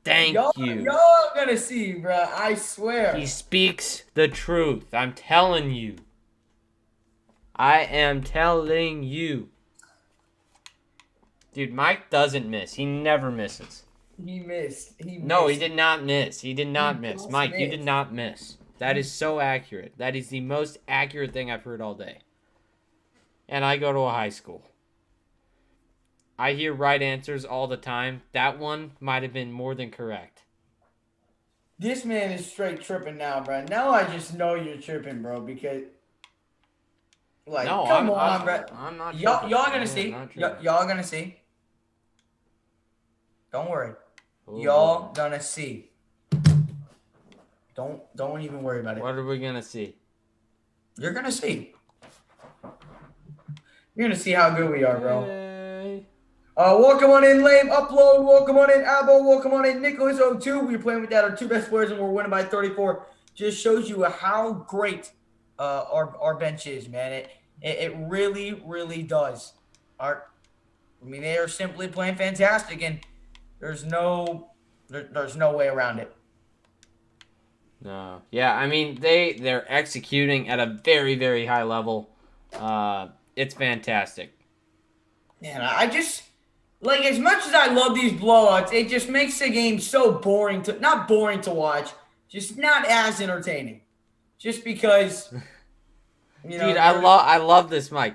Thank you. Y'all gonna see, bro. I swear. He speaks the truth. I'm telling you. I am telling you. Dude, Mike doesn't miss. He never misses. He missed. No, he did not miss. He did not miss. Mike, you missed. did not miss. That is so accurate. That is the most accurate thing I've heard all day. And I go to a high school. I hear right answers all the time. That one might have been more than correct. This man is straight tripping now, bro. Now I just know you're tripping, bro, because like, No, come on, bro. I'm not Y'all tripping. gonna I'm see. not tripping. Y'all gonna see. Don't worry. Ooh. Y'all gonna see. Don't even worry about it. What are we gonna see? You're gonna see. You're gonna see how good we are, bro. Yay. Welcome on in, Lame Upload. Welcome on in, Abo. Welcome on in, Nicholas02. We're playing without our two best players, and we're winning by 34. Just shows you how great our bench is, man. It really, really does. I mean, they are simply playing fantastic, and there's no way around it. No. Yeah, I mean they're executing at a very, very high level. It's fantastic. Man, I just like, as much as I love these blowouts, it just makes the game so boring to not boring to watch, just not as entertaining. Just because Dude, I love this, Mike.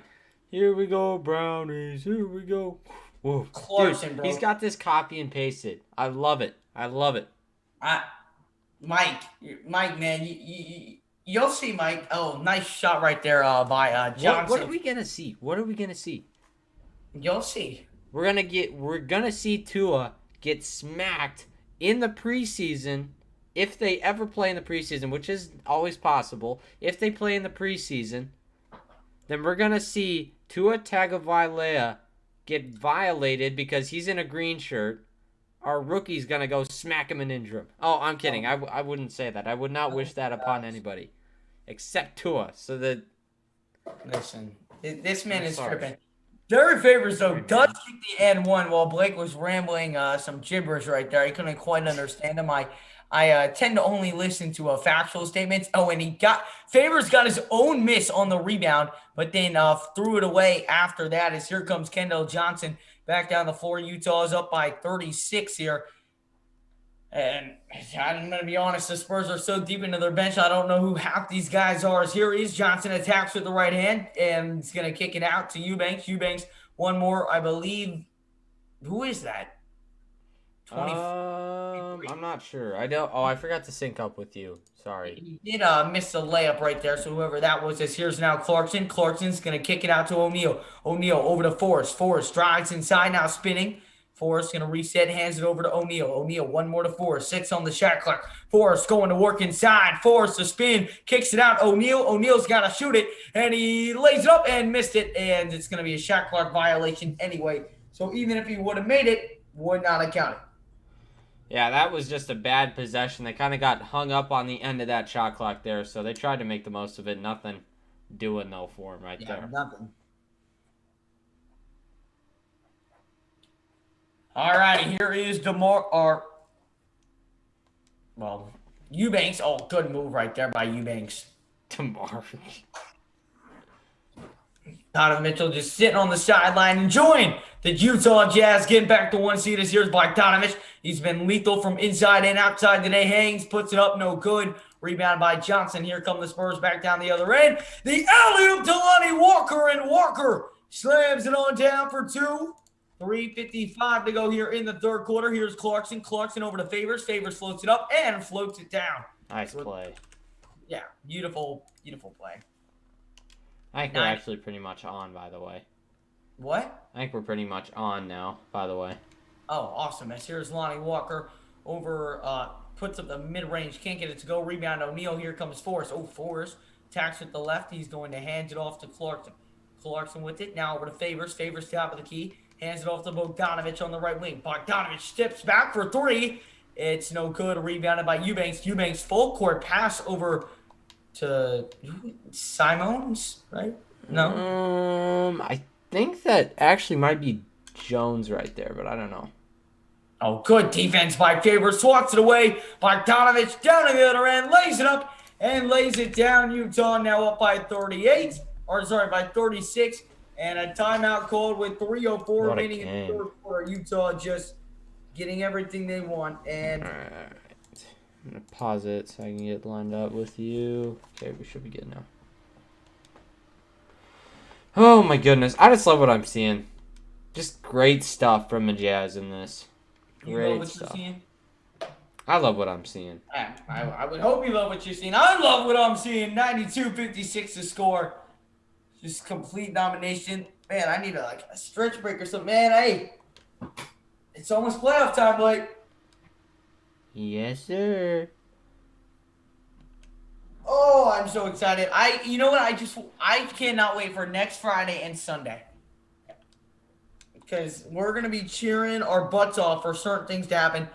Here we go, Brownies. Here we go. Whoa. Clarkson, Dude, bro. he's got this copy and pasted. I love it. I love it. Mike, man, you'll see, Mike. Oh, nice shot right there by Johnson. What are we gonna see? What are we gonna see? You'll see. We're gonna see Tua get smacked in the preseason. If they ever play in the preseason, which is always possible, if they play in the preseason, then we're gonna see Tua Tagovailoa get violated because he's in a green shirt. Our rookie's gonna go smack him and injure him. Oh, I'm kidding. I wouldn't say that. I would not wish that upon anybody, except Tua. So that. Listen, this man is sorry. tripping. Derek Favors, though, does get the N1 while Blake was rambling some gibberish right there. I couldn't quite understand him. I tend to only listen to factual statements. Oh, and Favors got his own miss on the rebound, but then threw it away after that. As here comes Kendall Johnson back down the floor. Utah is up by 36 here. And I'm going to be honest, the Spurs are so deep into their bench, I don't know who half these guys are. As here is Johnson attacks with the right hand, and he's going to kick it out to Eubanks. Eubanks, one more, I believe. Who is that? I'm not sure. I don't. Oh, I forgot to sync up with you. Sorry. He did miss a layup right there. So whoever that was, is here's now Clarkson. Clarkson's gonna kick it out to O'Neal. O'Neal over to Forrest. Forrest drives inside, now spinning. Forrest gonna reset, hands it over to O'Neal. O'Neal, one more to Forrest. 6 on the shot clock. Forrest going to work inside. Forrest to spin, kicks it out. O'Neal's gotta shoot it, and he lays it up and missed it. And it's gonna be a shot clock violation anyway. So even if he would have made it, would not have counted. Yeah, that was just a bad possession. They kind of got hung up on the end of that shot clock there, so they tried to make the most of it. Nothing doing though for him right there. Nothing. All righty, here is Eubanks. Oh, good move right there by Eubanks. DeMar. Donovan Mitchell just sitting on the sideline enjoying the Utah Jazz getting back to 1 seed. As here's Bogdanovich. He's been lethal from inside and outside today. Hangs, puts it up, no good. Rebound by Johnson. Here come the Spurs back down the other end. The alley-oop to Lonnie Walker, and Walker slams it on down for 2. 3:55 to go here in the third quarter. Here's Clarkson. Clarkson over to Favors. Favors floats it up and floats it down. Nice play. Yeah, beautiful, beautiful play. I think we're actually pretty much on, by the way. What? I think we're pretty much on now, by the way. Oh, awesome. As here's Lonnie Walker over, puts up the mid-range. Can't get it to go. Rebound O'Neal. Here comes Forrest. Oh, Forrest attacks with the left. He's going to hand it off to Clarkson. Clarkson with it. Now over to Favors. Favors top of the key. Hands it off to Bogdanovich on the right wing. Bogdanovich steps back for 3. It's no good. Rebounded by Eubanks. Eubanks full court pass over to Simons, right? No? I think that actually might be Jones right there, but I don't know. Oh, good defense by Favors. Swats it away. Bogdanovich down to the other end. Lays it up and lays it down. Utah now up by 38. Or, sorry, by 36. And a timeout called with 3:04 What a remaining in the game. third quarter. Utah just getting everything they want. And All right. I'm going to pause it so I can get lined up with you. Okay, we should be good now. Oh, my goodness. I just love what I'm seeing. Just great stuff from the Jazz in this. you love Great what stuff. you're seeing? I love what I'm seeing. I would hope you love what you're seeing. I love what I'm seeing. 92-56 to score. Just complete domination. Man, I need a stretch break or something. Man, hey, it's almost playoff time, Blake. Yes, sir. Oh, I'm so excited. You know what? I cannot wait for next Friday and Sunday. Because we're going to be cheering our butts off for certain things to happen.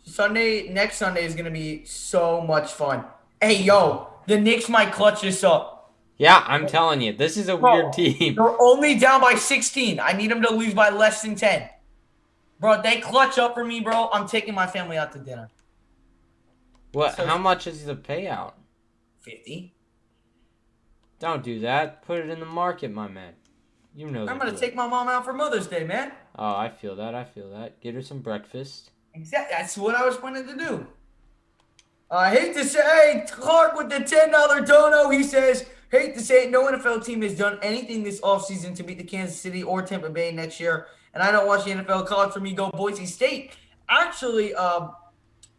Next Sunday is going to be so much fun. Hey, yo, the Knicks might clutch this up. Yeah, I'm telling you, this is a weird team. They're only down by 16. I need them to lose by less than 10. Bro, they clutch up for me, bro. I'm taking my family out to dinner. What? So- How much is the payout? 50. Don't do that. Put it in the market, my man. You know. I'm going to take my mom out for Mother's Day, man. Oh, I feel that. Get her some breakfast. Exactly. That's what I was planning to do. I hate to say, Clark with the $10 dono, he says, hate to say it, no NFL team has done anything this offseason to beat the Kansas City or Tampa Bay next year. And I don't watch the NFL. College for me, go Boise State. Actually,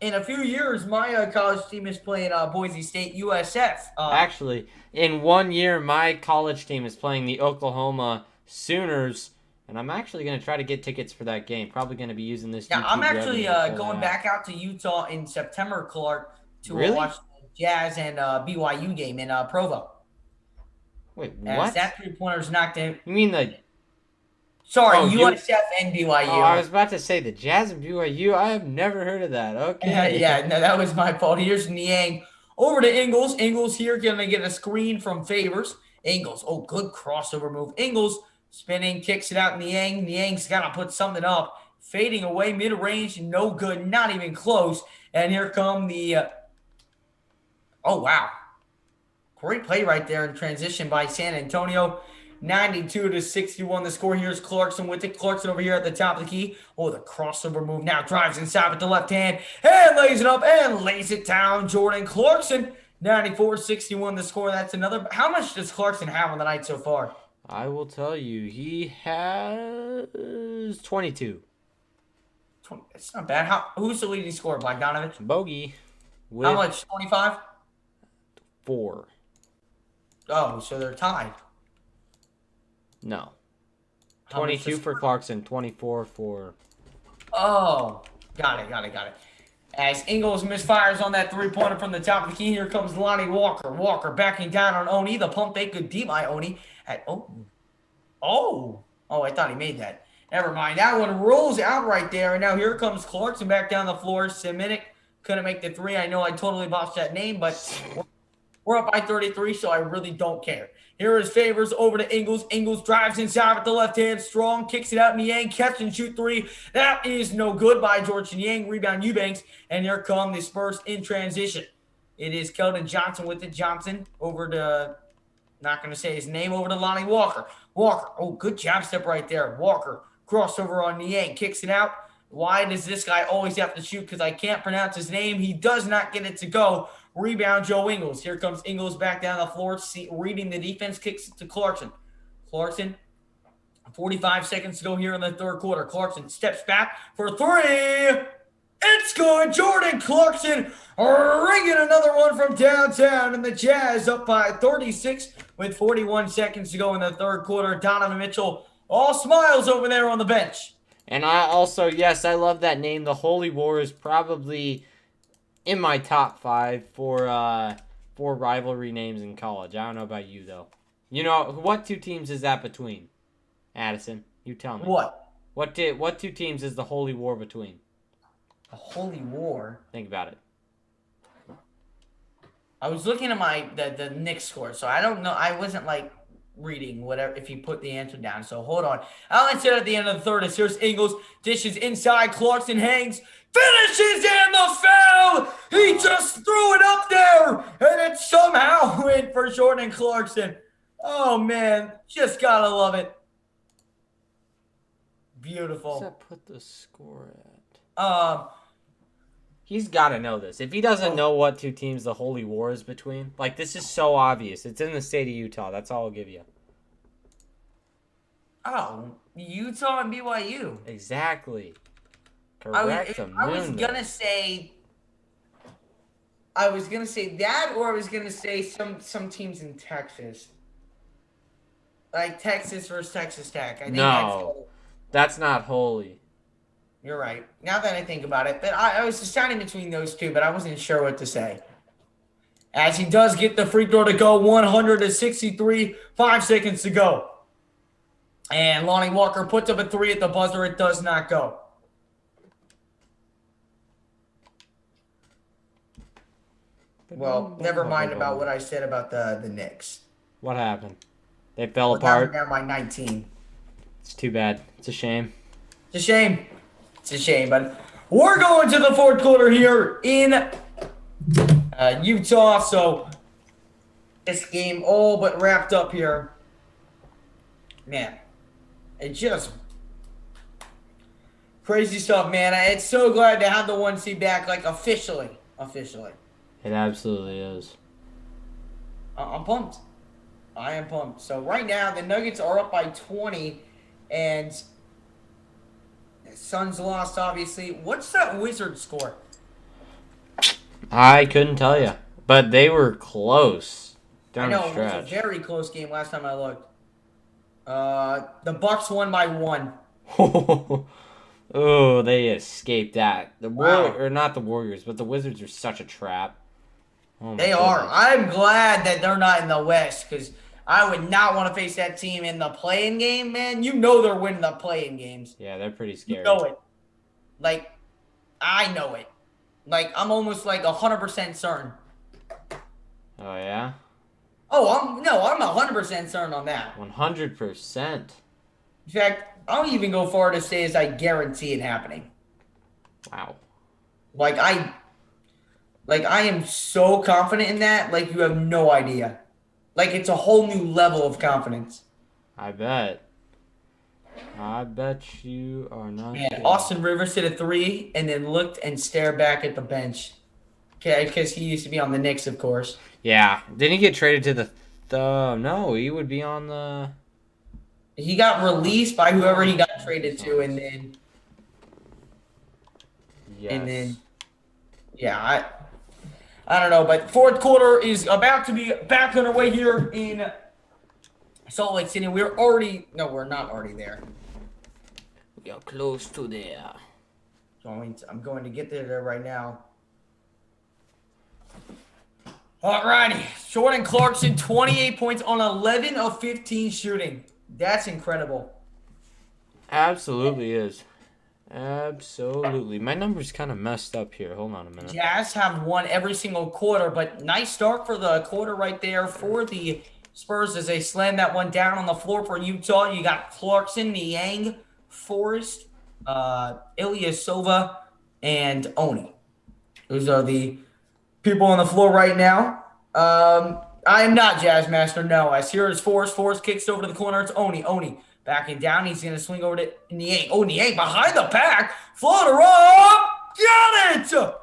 in a few years, my college team is playing Boise State USF. Actually, in 1 year, my college team is playing the Oklahoma Sooners, and I'm actually going to try to get tickets for that game. Probably going to be using this. Yeah, YouTube I'm actually revenue to pull going that out. back out to Utah in September, Clark, to Really? watch the Jazz and BYU game in Provo. Wait, As what? that three-pointer's knocked in. You mean the? Sorry, Oh, USF and BYU. Oh, I was about to say the Jazz and BYU. I have never heard of that. Okay. Yeah, no, that was my fault. Here's Niang over to Ingles. Ingles here going to get a screen from Favors. Ingles, oh, good crossover move. Ingles spinning, kicks it out. Niang's got to put something up. Fading away, mid-range, no good, not even close. And here come the oh, wow. Great play right there in transition by San Antonio. 92-61 the score. Here's Clarkson with it. Clarkson over here at the top of the key. Oh, the crossover move now. Drives inside with the left hand and lays it up and lays it down. Jordan Clarkson. 94-61 the score. That's another. How much does Clarkson have on the night so far? I will tell you, he has 22. It's not bad. Who's the leading scorer? Bogdanovich? Bogey. With How much? 25? 4. Oh, so they're tied. No. How much 22 does- for Clarkson, 24 for... Oh, got it. As Ingles misfires on that three-pointer from the top of the key, here comes Lonnie Walker. Walker backing down on Oni. The pump fake good deep by Oni. Oh, I thought he made that. Never mind. That one rolls out right there. And now here comes Clarkson back down the floor. Semitic couldn't make the three. I know I totally botched that name, but we're up by 33, so I really don't care. Here is Favors over to Ingles. Ingles drives inside with the left hand. Strong kicks it out. Niang catch and shoot three. That is no good by George Niang. Rebound Eubanks. And here come the Spurs in transition. It is Keldon Johnson with it. Johnson over to, not going to say his name, over to Lonnie Walker. Walker, oh, good jab step right there. Walker, crossover on Niang, kicks it out. Why does this guy always have to shoot? Because I can't pronounce his name. He does not get it to go. Rebound, Joe Ingles. Here comes Ingles back down the floor, reading the defense, kicks it to Clarkson. Clarkson, 45 seconds to go here in the third quarter. Clarkson steps back for three. It's good. Jordan Clarkson ringing another one from downtown, and the Jazz up by 36 with 41 seconds to go in the third quarter. Donovan Mitchell all smiles over there on the bench. And I also, yes, I love that name. The Holy War is probably in my top 5 for rivalry names in college. I don't know about you, though. You know, what 2 teams is that between? Addison, you tell me. What? What 2 teams is the Holy War between? The Holy War? Think about it. I was looking at the Knicks score, so I don't know. I wasn't like reading whatever if you put the answer down. So hold on. Allen said at the end of the third is here's Ingles, dishes inside, Clarkson hangs, finishes in the foul. He just threw it up there, and it somehow went for Jordan Clarkson. Oh man, just gotta love it. Beautiful. What's that put the score at? He's got to know this. If he doesn't know what two teams the holy war is between, like, this is so obvious. It's in the state of Utah. That's all I'll give you. Oh, Utah and BYU. Exactly. Correct. I was gonna say that, or I was gonna say some teams in Texas, like Texas versus Texas Tech. I think that's not holy. You're right. Now that I think about it, but I was deciding between those two, but I wasn't sure what to say. As he does get the free throw to go, 163, 5 seconds to go. And Lonnie Walker puts up a three at the buzzer. It does not go. Well, never mind about what I said about the Knicks. What happened? They fell apart. Down by 19. It's too bad. It's a shame. It's a shame. It's a shame, but we're going to the fourth quarter here in Utah. So this game all but wrapped up here. Man, it just crazy stuff, man. It's so glad to have the 1 seed back, like officially. It absolutely is. I'm pumped. I am pumped. So right now the Nuggets are up by 20, and Suns lost, obviously. What's that Wizards score? I couldn't tell you, but they were close down the stretch. It was a very close game last time I looked. The Bucks won by 1. Oh, they escaped that. Wow. Or not the Warriors, but the Wizards are such a trap. Oh, they are. I'm glad that they're not in the West, because I would not want to face that team in the play-in game, man. You know they're winning the play-in games. Yeah, they're pretty scary. You know it. Like, I know it. Like, I'm almost like 100% certain. Oh, yeah? Oh, I'm 100% certain on that. 100%. In fact, I'll even go far to say as I guarantee it happening. Wow. Like, I am so confident in that, like, you have no idea. Like, it's a whole new level of confidence. I bet you are not. Man, kidding. Austin Rivers hit a 3 and then looked and stared back at the bench. Okay, because he used to be on the Knicks, of course. Yeah. Didn't he get traded to the no, he would be on the... He got released by whoever he got traded to, and then... Yes. And then... Yeah, I don't know, but fourth quarter is about to be back underway here in Salt Lake City. We're not already there. We are close to there. I'm going to get there right now. Alrighty, Jordan Clarkson, 28 points on 11 of 15 shooting. That's incredible. Absolutely is. Absolutely. My number's kind of messed up here. Hold on a minute. Jazz have won every single quarter, but nice start for the quarter right there for the Spurs as they slam that one down on the floor for Utah. You got Clarkson, Niang, Forrest, Ilyasova, and Oni. Those are the people on the floor right now. I am not Jazz Master, no. As here is Forrest. Forrest kicks over to the corner. It's Oni. Oni backing down. He's going to swing over to Niang. Oh, Niang behind the pack. Floater up. Got it!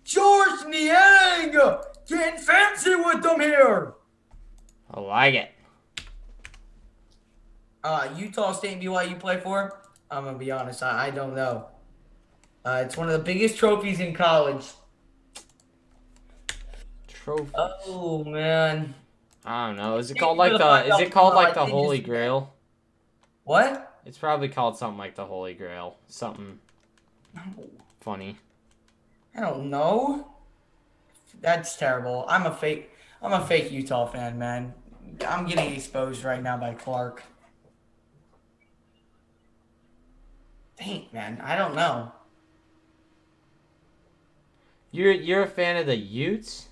George Niang getting fancy with them here. I like it. Utah State and BYU play for? I'm going to be honest. I don't know. It's one of the biggest trophies in college. Trophy. Oh, man. I don't know. Is it called like the Holy Grail? What? It's probably called something like the Holy Grail. Something funny. I don't know. That's terrible. I'm a fake Utah fan, man. I'm getting exposed right now by Clark. Dang, man. I don't know. You're a fan of the Utes?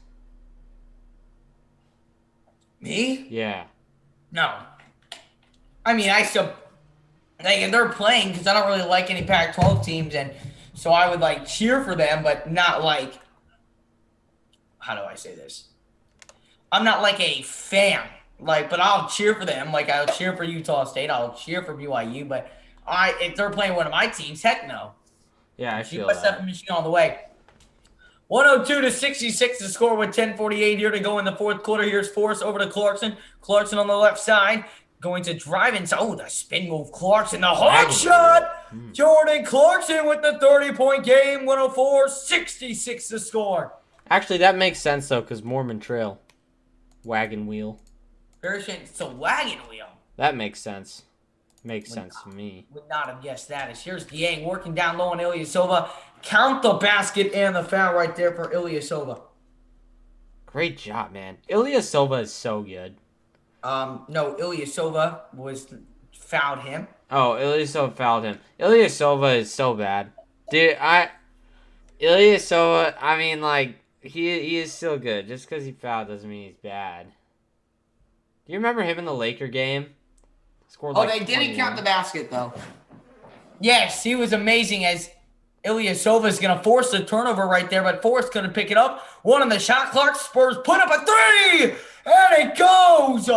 Me? Yeah. No. I mean, I still like if they're playing because I don't really like any Pac-12 teams, and so I would like cheer for them, but not like how do I say this? I'm not like a fan, like, but I'll cheer for them. Like I'll cheer for Utah State, I'll cheer for BYU, but if they're playing one of my teams, heck no. Yeah, I feel USF that. and Michigan all the way. 102-66 to score with 10:48 here to go in the fourth quarter. Here's Forrest over to Clarkson. Clarkson on the left side. Going to drive inside. Oh, the spin move. Clarkson, the hard shot. Jordan Clarkson with the 30-point game. 104-66 to score. Actually, that makes sense, though, because Mormon Trail. Wagon wheel. Very strange. It's a wagon wheel. That makes sense. Makes sense to me. Would not have guessed that. As here's Dieng working down low on Ilyasova. Count the basket and the foul right there for Ilyasova. Great job, man. Ilyasova is so good. No, Ilyasova fouled him. Oh, Ilyasova fouled him. Ilyasova is so bad. Dude, Ilyasova, I mean, like, he is still good. Just because he fouled doesn't mean he's bad. Do you remember him in the Laker game? Scored Oh, like they didn't 21. count the basket, though. Yes, he was amazing as Ilyasova is going to force the turnover right there, but Forrest going to pick it up. One on the shot clock. Spurs put up a three, and it goes.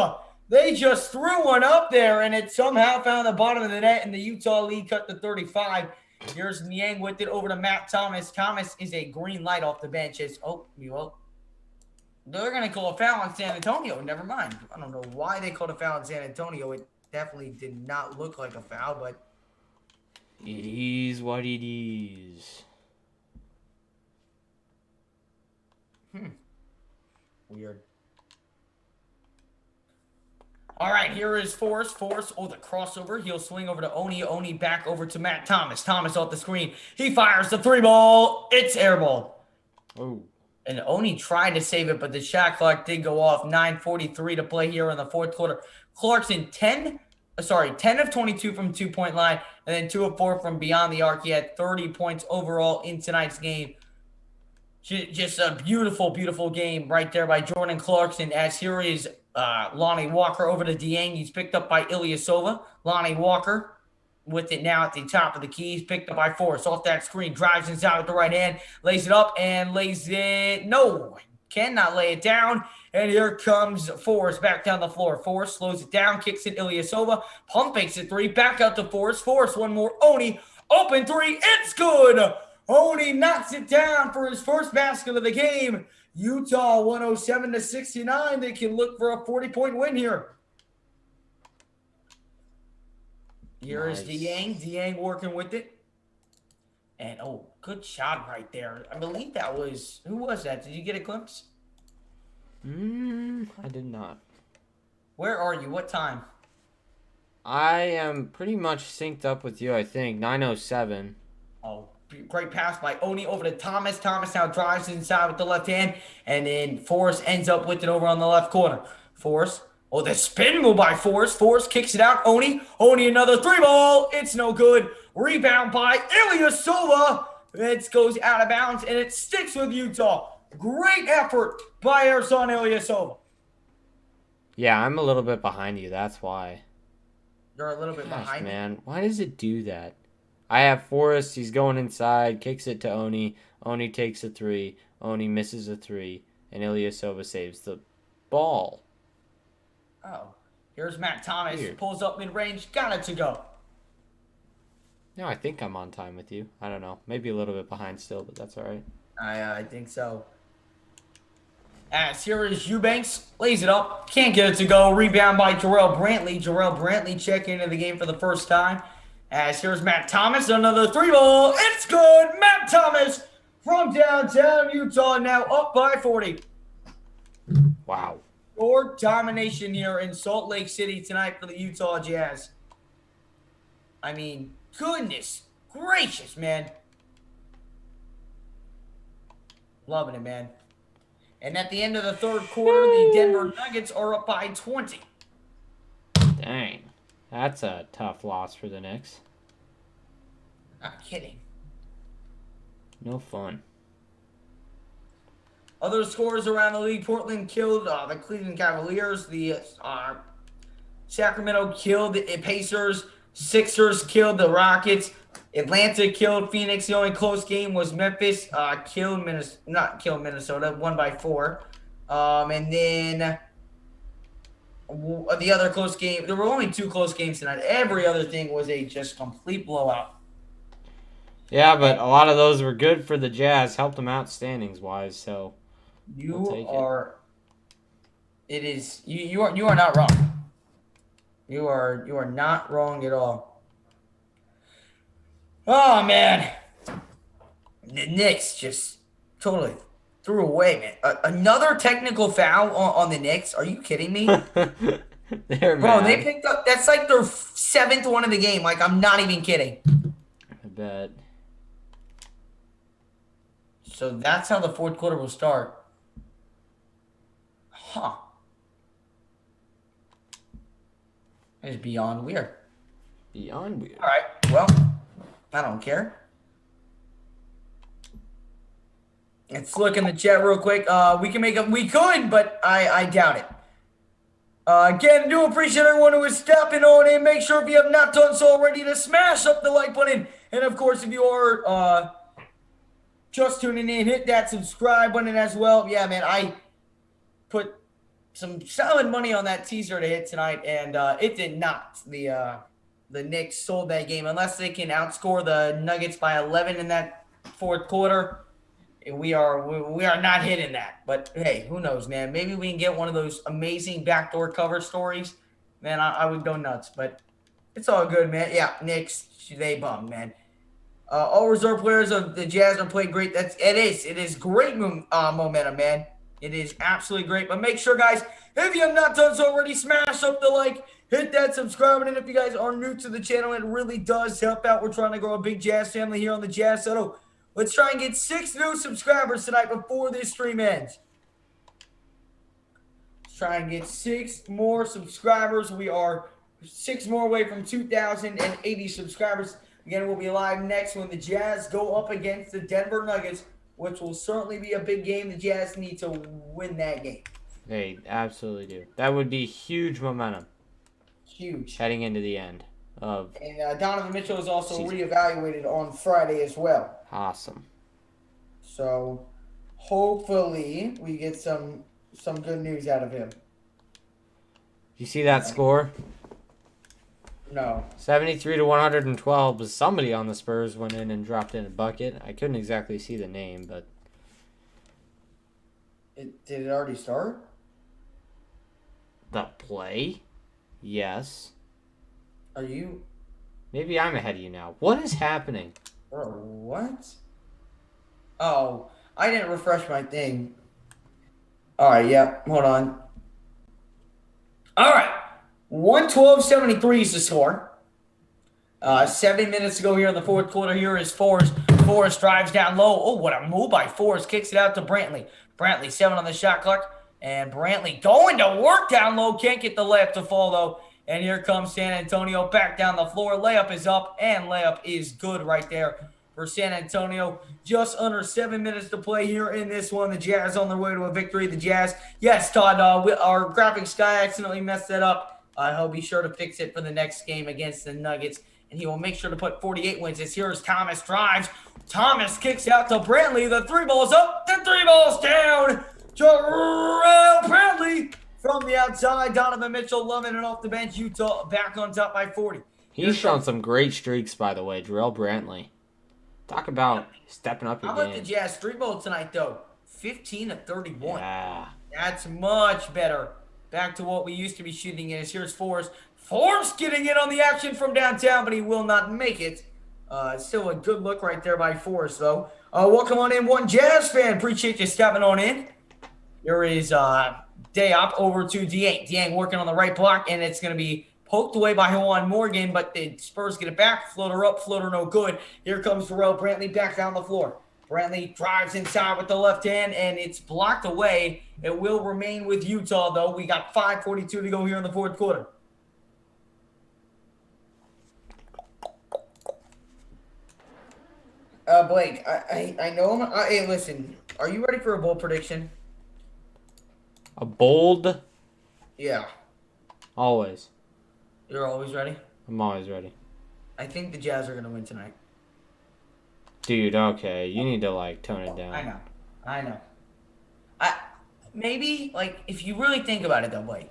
They just threw one up there, and it somehow found the bottom of the net, and the Utah lead cut to 35. Here's Niang with it over to Matt Thomas. Thomas is a green light off the bench. They're going to call a foul on San Antonio. Never mind. I don't know why they called a foul on San Antonio. It definitely did not look like a foul, but it is what it is. weird. All right, here is Forrest. Forrest, the crossover. He'll swing over to Oni. Oni back over to Matt Thomas. Thomas off the screen. He fires the three ball. It's air ball. Oh. And Oni tried to save it, but the shot clock did go off. 9:43 to play here in the fourth quarter. Clarkson, 10 of 22 from two-point line, and then 2 of 4 from beyond the arc. He had 30 points overall in tonight's game. Just a beautiful, beautiful game right there by Jordan Clarkson. As here is Lonnie Walker over to Dieng. He's picked up by Ilyasova. Lonnie Walker with it now at the top of the key. He's picked up by Forrest. Off that screen, drives inside with the right hand, lays it up and lays it. No, cannot lay it down. And here comes Forrest back down the floor. Forrest slows it down, kicks it Ilyasova. Pump fakes it three, back out to Forrest. Forrest, one more. Oni, open three. It's good. Oni knocks it down for his first basket of the game. Utah 107-69. They can look for a 40-point win here. Here is Dieng. Dieng working with it. And, good shot right there. I believe that was... Who was that? Did you get a glimpse? I did not. Where are you? What time? I am pretty much synced up with you, I think. 9:07. Great pass by Oni over to Thomas. Thomas now drives inside with the left hand. And then Forrest ends up with it over on the left corner. Forrest. The spin move by Forrest. Forrest kicks it out. Oni another three ball. It's no good. Rebound by Ilyasova. It goes out of bounds, and it sticks with Utah. Great effort by Ersan Ilyasova. Yeah, I'm a little bit behind you. That's why. You're a little bit behind me. Man, why does it do that? I have Forrest. He's going inside. Kicks it to Oni. Oni takes a three. Oni misses a three. And Ilyasova saves the ball. Here's Matt Thomas. Weird. Pulls up mid-range. Got it to go. No, I think I'm on time with you. I don't know. Maybe a little bit behind still, but that's all right. I think so. As here is Eubanks. Lays it up. Can't get it to go. Rebound by Jarrell Brantley. Jarrell Brantley checking into the game for the first time. As here's Matt Thomas. Another three ball. It's good. Matt Thomas from downtown Utah now up by 40. Wow. Or domination here in Salt Lake City tonight for the Utah Jazz. I mean, goodness gracious, man. Loving it, man. And at the end of the third quarter, the Denver Nuggets are up by 20. Dang. That's a tough loss for the Knicks. Not kidding. No fun. Other scores around the league. Portland killed the Cleveland Cavaliers. The Sacramento killed the Pacers. Sixers killed the Rockets. Atlanta killed Phoenix. The only close game was Memphis. Killed Minnesota. Not killed Minnesota. Won by 4. And then the other close game. There were only 2 close games tonight. Every other thing was a just complete blowout. Yeah, but a lot of those were good for the Jazz. Helped them out standings wise. So you are. It is you are not wrong. You are not wrong at all. Oh man, the Knicks just totally threw away, man. Another technical foul on the Knicks. Are you kidding me? They're Bro, mad. they picked up. That's like their 7th one of the game. Like, I'm not even kidding. I bet. So that's how the 4th quarter will start. Huh. It's beyond weird. Beyond weird. All right. Well, I don't care. Let's look in the chat real quick. We can make it. We could, but I doubt it. Again, do appreciate everyone who is stepping on in. Make sure if you have not done so already to smash up the like button. And of course, if you are just tuning in, hit that subscribe button as well. Yeah, man, I put some solid money on that teaser to hit tonight, and it did not. The Knicks sold that game unless they can outscore the Nuggets by 11 in that 4th quarter. We are not hitting that. But hey, who knows, man? Maybe we can get one of those amazing backdoor cover stories. Man, I would go nuts. But it's all good, man. Yeah, Knicks, they bummed, man. All reserve players of the Jazz are playing great. It is great momentum, man. It is absolutely great. But make sure, guys, if you have not done so already, smash up the like, hit that subscribe button. And if you guys are new to the channel, it really does help out. We're trying to grow a big Jazz family here on the Jazz Settle. Let's try and get 6 new subscribers tonight before this stream ends. Let's try and get 6 more subscribers. We are 6 more away from 2,080 subscribers. Again, we'll be live next when the Jazz go up against the Denver Nuggets, which will certainly be a big game. The Jazz need to win that game. They absolutely do. That would be huge momentum. Huge. Heading into the end of. And Donovan Mitchell is also season. reevaluated on Friday as well. Awesome. So hopefully we get some good news out of him. You see that score? No. 73 to 112. But somebody on the Spurs went in and dropped in a bucket. I couldn't exactly see the name, but Did it already start? the play? Yes. Are you? Maybe I'm ahead of you now. What is happening? Bro, what? Oh, I didn't refresh my thing. All right, yeah, hold on. All right, 112-73 is the score. 7 minutes to go here in the 4th quarter. Here is Forrest. Forrest drives down low. Oh, what a move by Forrest. Kicks it out to Brantley. Brantley, 7 on the shot clock. And Brantley going to work down low. Can't get the layup to fall, though. And here comes San Antonio back down the floor. Layup is up, and layup is good right there for San Antonio. Just under 7 minutes to play here in this one. The Jazz on their way to a victory. The Jazz, yes, Todd, our graphics guy accidentally messed that up. He'll be sure to fix it for the next game against the Nuggets. And he will make sure to put 48 wins. As here's Thomas drives. Thomas kicks out to Brantley. The 3 ball's up. The 3 ball's down. Jarrell Brantley from the outside. Donovan Mitchell loving it off the bench. Utah back on top by 40. He's shown some great streaks, by the way. Jarrell Brantley. Talk about stepping up your How about game. the Jazz 3 ball tonight, though? 15 to 31. Yeah. That's much better. Back to what we used to be shooting in. Here's Forrest. Forrest getting in on the action from downtown, but he will not make it. Still a good look right there by Forrest, though. Welcome on in, one Jazz fan. Appreciate you stepping on in. Here is Diop over to Dieng. Dieng working on the right block, and it's going to be poked away by Juwan Morgan, but the Spurs get it back. Floater up, floater no good. Here comes Jarrell Brantley back down the floor. Brantley drives inside with the left hand, and it's blocked away. It will remain with Utah, though. We got 5:42 to go here in the 4th quarter. Blake, I know him. Hey, listen, are you ready for a bold prediction? A bold? Yeah. Always. You're always ready? I'm always ready. I think the Jazz are going to win tonight. Dude, okay. You need to, like, tone it down. I know. Maybe, like, if you really think about it, though, Blake.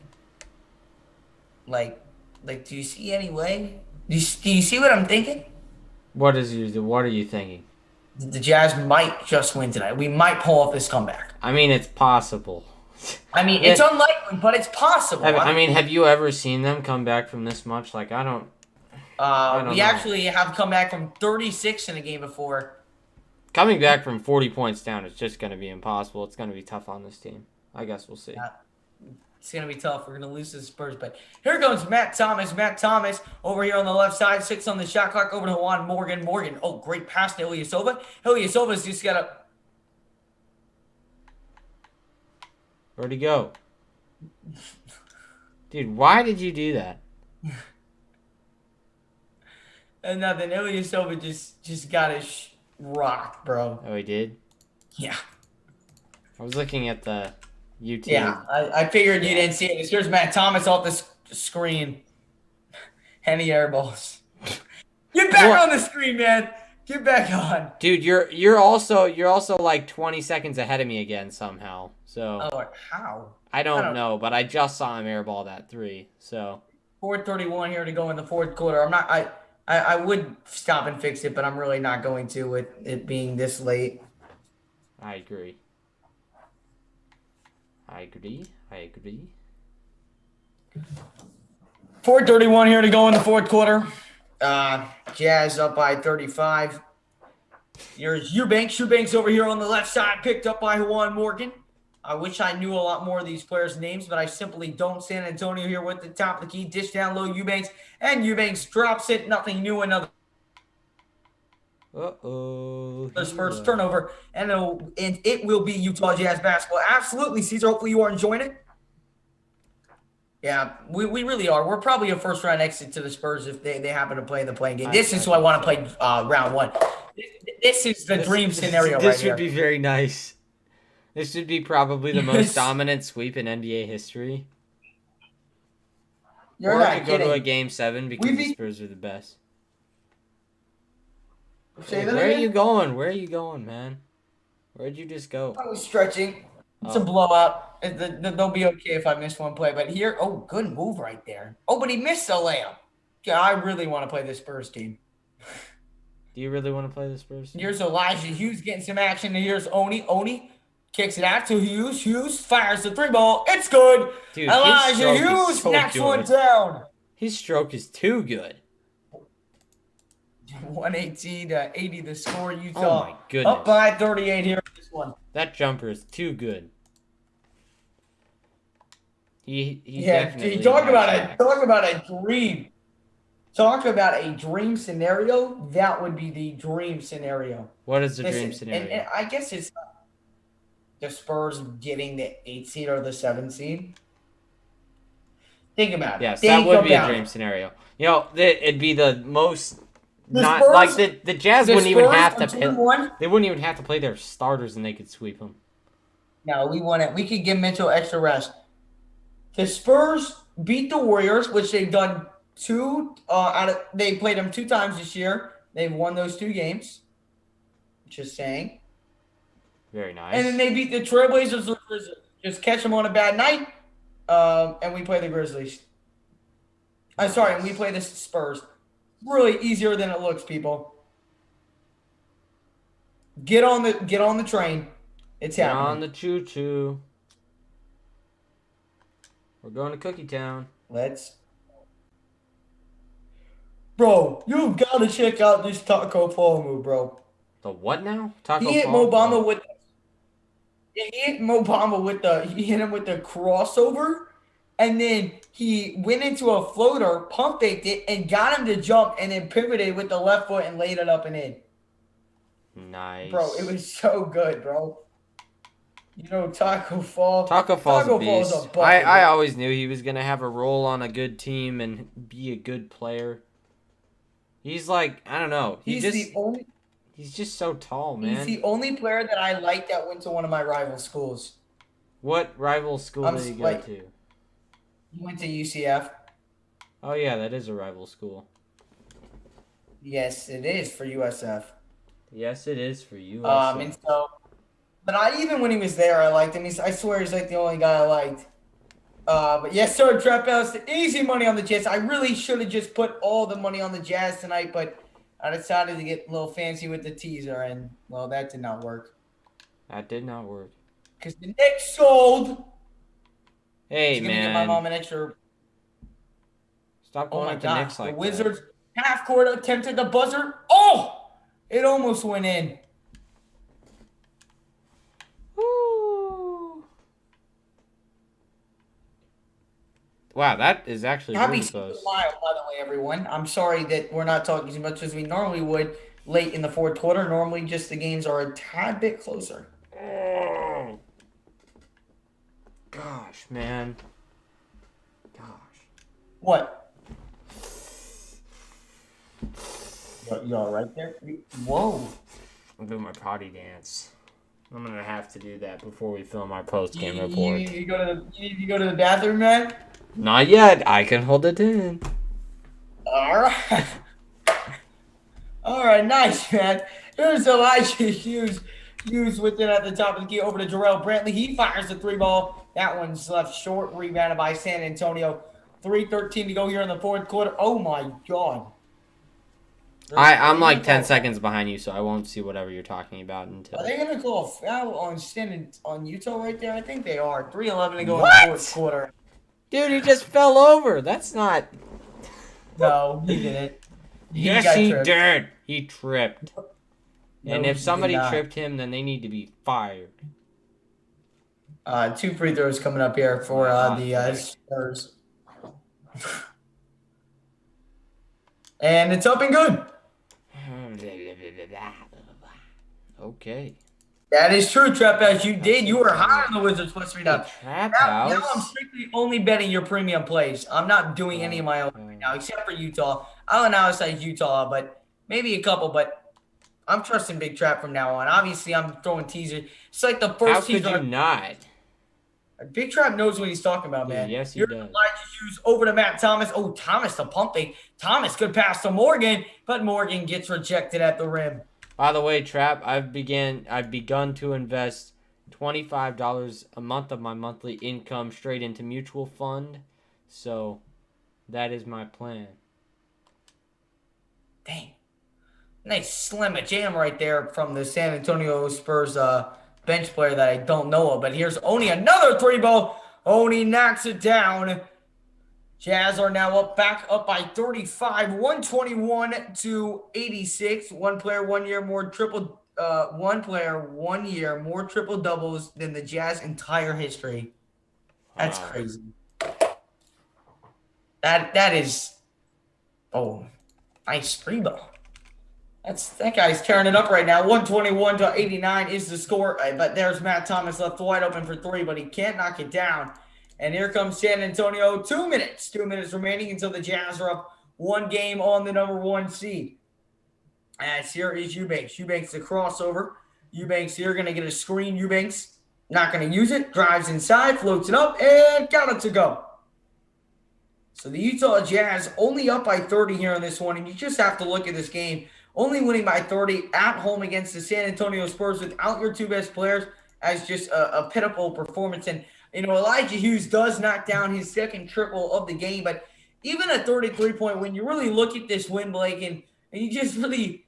Like, do you see any way? Do you see what I'm thinking? What are you thinking? The Jazz might just win tonight. We might pull off this comeback. I mean, it's possible. I mean, it's unlikely, but it's possible. I mean, have you ever seen them come back from this much? Like, I don't we know. actually have come back from 36 in a game before. Coming back from 40 points down is just going to be impossible. It's going to be tough on this team. I guess we'll see. It's going to be tough. We're going to lose to the Spurs. But here goes Matt Thomas. Matt Thomas over here on the left side. 6 on the shot clock over to Juan Morgan. Morgan, oh, great pass to Ilyasova. Ilyasova's just got to... Where'd he go? Dude, why did you do that? And nothing. Ilyasova just got his rocked, bro. Oh, he did? Yeah. I was looking at the YouTube. Yeah, I figured you didn't see it. Here's Matt Thomas off the screen. And he airballs. Get back on the screen, man. Get back on. Dude, you're also like 20 seconds ahead of me again somehow. So Oh, how? I don't know, but I just saw him airball that 3. So 4:31 here to go in the fourth quarter. I would stop and fix it, but I'm really not going to with it being this late. I agree. 4:31 here to go in the fourth quarter. Jazz up by 35. Here's Eubanks. Eubanks over here on the left side, picked up by Juan Morgan. I wish I knew a lot more of these players' names, but I simply don't. San Antonio here with the top of the key. Dish down low, Eubanks. And Eubanks drops it. Nothing new. Another Spurs turnover. And it will be Utah Jazz basketball. Absolutely, Caesar. Hopefully you are enjoying it. Yeah, we really are. We're probably a first-round exit to the Spurs if they happen to play in the playing game. This is who I want to play round 1. This is the dream scenario right here. This would be very nice. This would be probably the most dominant sweep in NBA history. You're or not it could go kidding. to a game 7 because the Spurs are the best. Say Hey, that where again? are you going? Where are you going, man? Where'd you just go? I was stretching. It's a blowout. They'll be okay if I miss one play. But here, oh, good move right there. Oh, but he missed the layup. Yeah, I really want to play this Spurs team. Do you really want to play the Spurs? Here's Elijah Hughes getting some action. And here's Oni. Oni kicks it out to Hughes. Hughes fires the 3-ball. It's good. Dude, Elijah his stroke is Hughes so knocks good. one down. His stroke is too good. 118 to 80 the score. Utah Oh my goodness. up by 38 here in this one. That jumper is too good. He Dude, talk about a dream. Talk about a dream scenario. That would be the dream scenario. What is the Listen, dream scenario? And I guess it's the Spurs getting the 8 seed or the 7 seed. Think about it. Yes, Think that would be a about dream it. scenario. You know, it'd be the most The not Spurs- like the Jazz The wouldn't even Spurs have are to 2-1. they wouldn't even have to play their starters and they could sweep them. No, we want it. We could give Mitchell extra rest. The Spurs beat the Warriors, which they've done they played them 2 times this year. They've won those 2 games. Just saying. Very nice. And then they beat the Trailblazers. Or Grizzlies. Just catch them on a bad night. And we play the Grizzlies. I'm sorry, and we play the Spurs. Really easier than it looks, people. Get on the train. It's Get happening. on the choo-choo. We're going to Cookie Town. Bro, you've got to check out this Taco Fall move, bro. The what now? Taco He hit Fall? Mo Bamba with he hit him with the crossover, and then he went into a floater, pump faked it, and got him to jump, and then pivoted with the left foot and laid it up and in. Nice. Bro, it was so good, bro. You know, Taco Fall. Taco Fall's a beast. bucket, I bro. always knew he was going to have a role on a good team and be a good player. He's like, I don't know. He's just so tall, man. He's the only player that I like that went to one of my rival schools. What rival school did he go to? He went to UCF. Oh, yeah, that is a rival school. Yes, it is for USF. Yes, it is for USF. And so, but even when he was there, I liked him. I swear he's like the only guy I liked. But yes, sir, Trap House, easy money on the Jazz. I really should have just put all the money on the Jazz tonight, but I decided to get a little fancy with the teaser, and, well, that did not work. That did not work. Because the Knicks sold. Hey, Gonna get my mom an extra. Stop Oh going my at the God! Knicks like The Wizards that. half court attempted the buzzer. Oh! It almost went in. Woo. Wow, that is actually Happy really 6th close. of July, by the way, everyone. I'm sorry that we're not talking as much as we normally would late in the fourth quarter. Normally, just the games are a tad bit closer. Oh. Gosh, man. Gosh. What? You all right there? Whoa. I'm doing my potty dance. I'm gonna have to do that before we film our post-game You report. need to go to the bathroom, man? Not yet. I can hold it in. All right. All right, nice, man. Here's Elijah Hughes with it at the top of the key over to Jarrell Brantley. He fires the three ball. That one's left short, rebounded by San Antonio. 3:13 to go here in the fourth quarter. Oh, my God. I'm like 10 seconds behind you, so I won't see whatever you're talking about until. Are they going to call a foul on Utah right there? I think they are. 3:11 to go in the fourth quarter. Dude, he just fell over. That's not. No, he didn't. Yes, he did. He tripped. No, And if he somebody did not. tripped him, then they need to be fired. 2 free throws coming up here for the Spurs. And it's up and good. Okay. That is true, Trap House. You did. You were high on the Wizards plus 3 now. Trap Now I'm House. strictly only betting your premium plays. I'm not doing any of my own right now, except for Utah. I'll announce Utah, but maybe a couple. But I'm trusting Big Trap from now on. Obviously, I'm throwing teasers. It's like the How first could teaser. you not? Big Trap knows what he's talking about, man. Yes, he Here's does. Elijah Hughes over to Matt Thomas. Oh, Thomas the pump fake. Thomas good pass to Morgan, but Morgan gets rejected at the rim. By the way, Trap, I've begun to invest $25 a month of my monthly income straight into mutual fund. So that is my plan. Dang. Nice slim jam right there from the San Antonio Spurs bench player that I don't know of. But here's Oni, another three ball. Oni knocks it down. Jazz are now back up by 35, 121 to 86. One player, 1 year more triple. One player, 1 year more triple doubles than the Jazz entire history. That's crazy. That is. Oh, nice three ball. That guy's tearing it up right now. 121 to 89 is the score. But there's Matt Thomas left wide open for three, but he can't knock it down. And here comes San Antonio. 2 minutes. 2 minutes remaining until the Jazz are up one game on the number 1 seed. As here is Eubanks. Eubanks the crossover. Eubanks here going to get a screen. Eubanks not going to use it. Drives inside, floats it up, and got it to go. So the Utah Jazz only up by 30 here on this one. And you just have to look at this game. Only winning by 30 at home against the San Antonio Spurs without your two best players as just a pitiful performance. And, Elijah Hughes does knock down his second triple of the game. But even a 33-point win, you really look at this win, Blake, and you just really,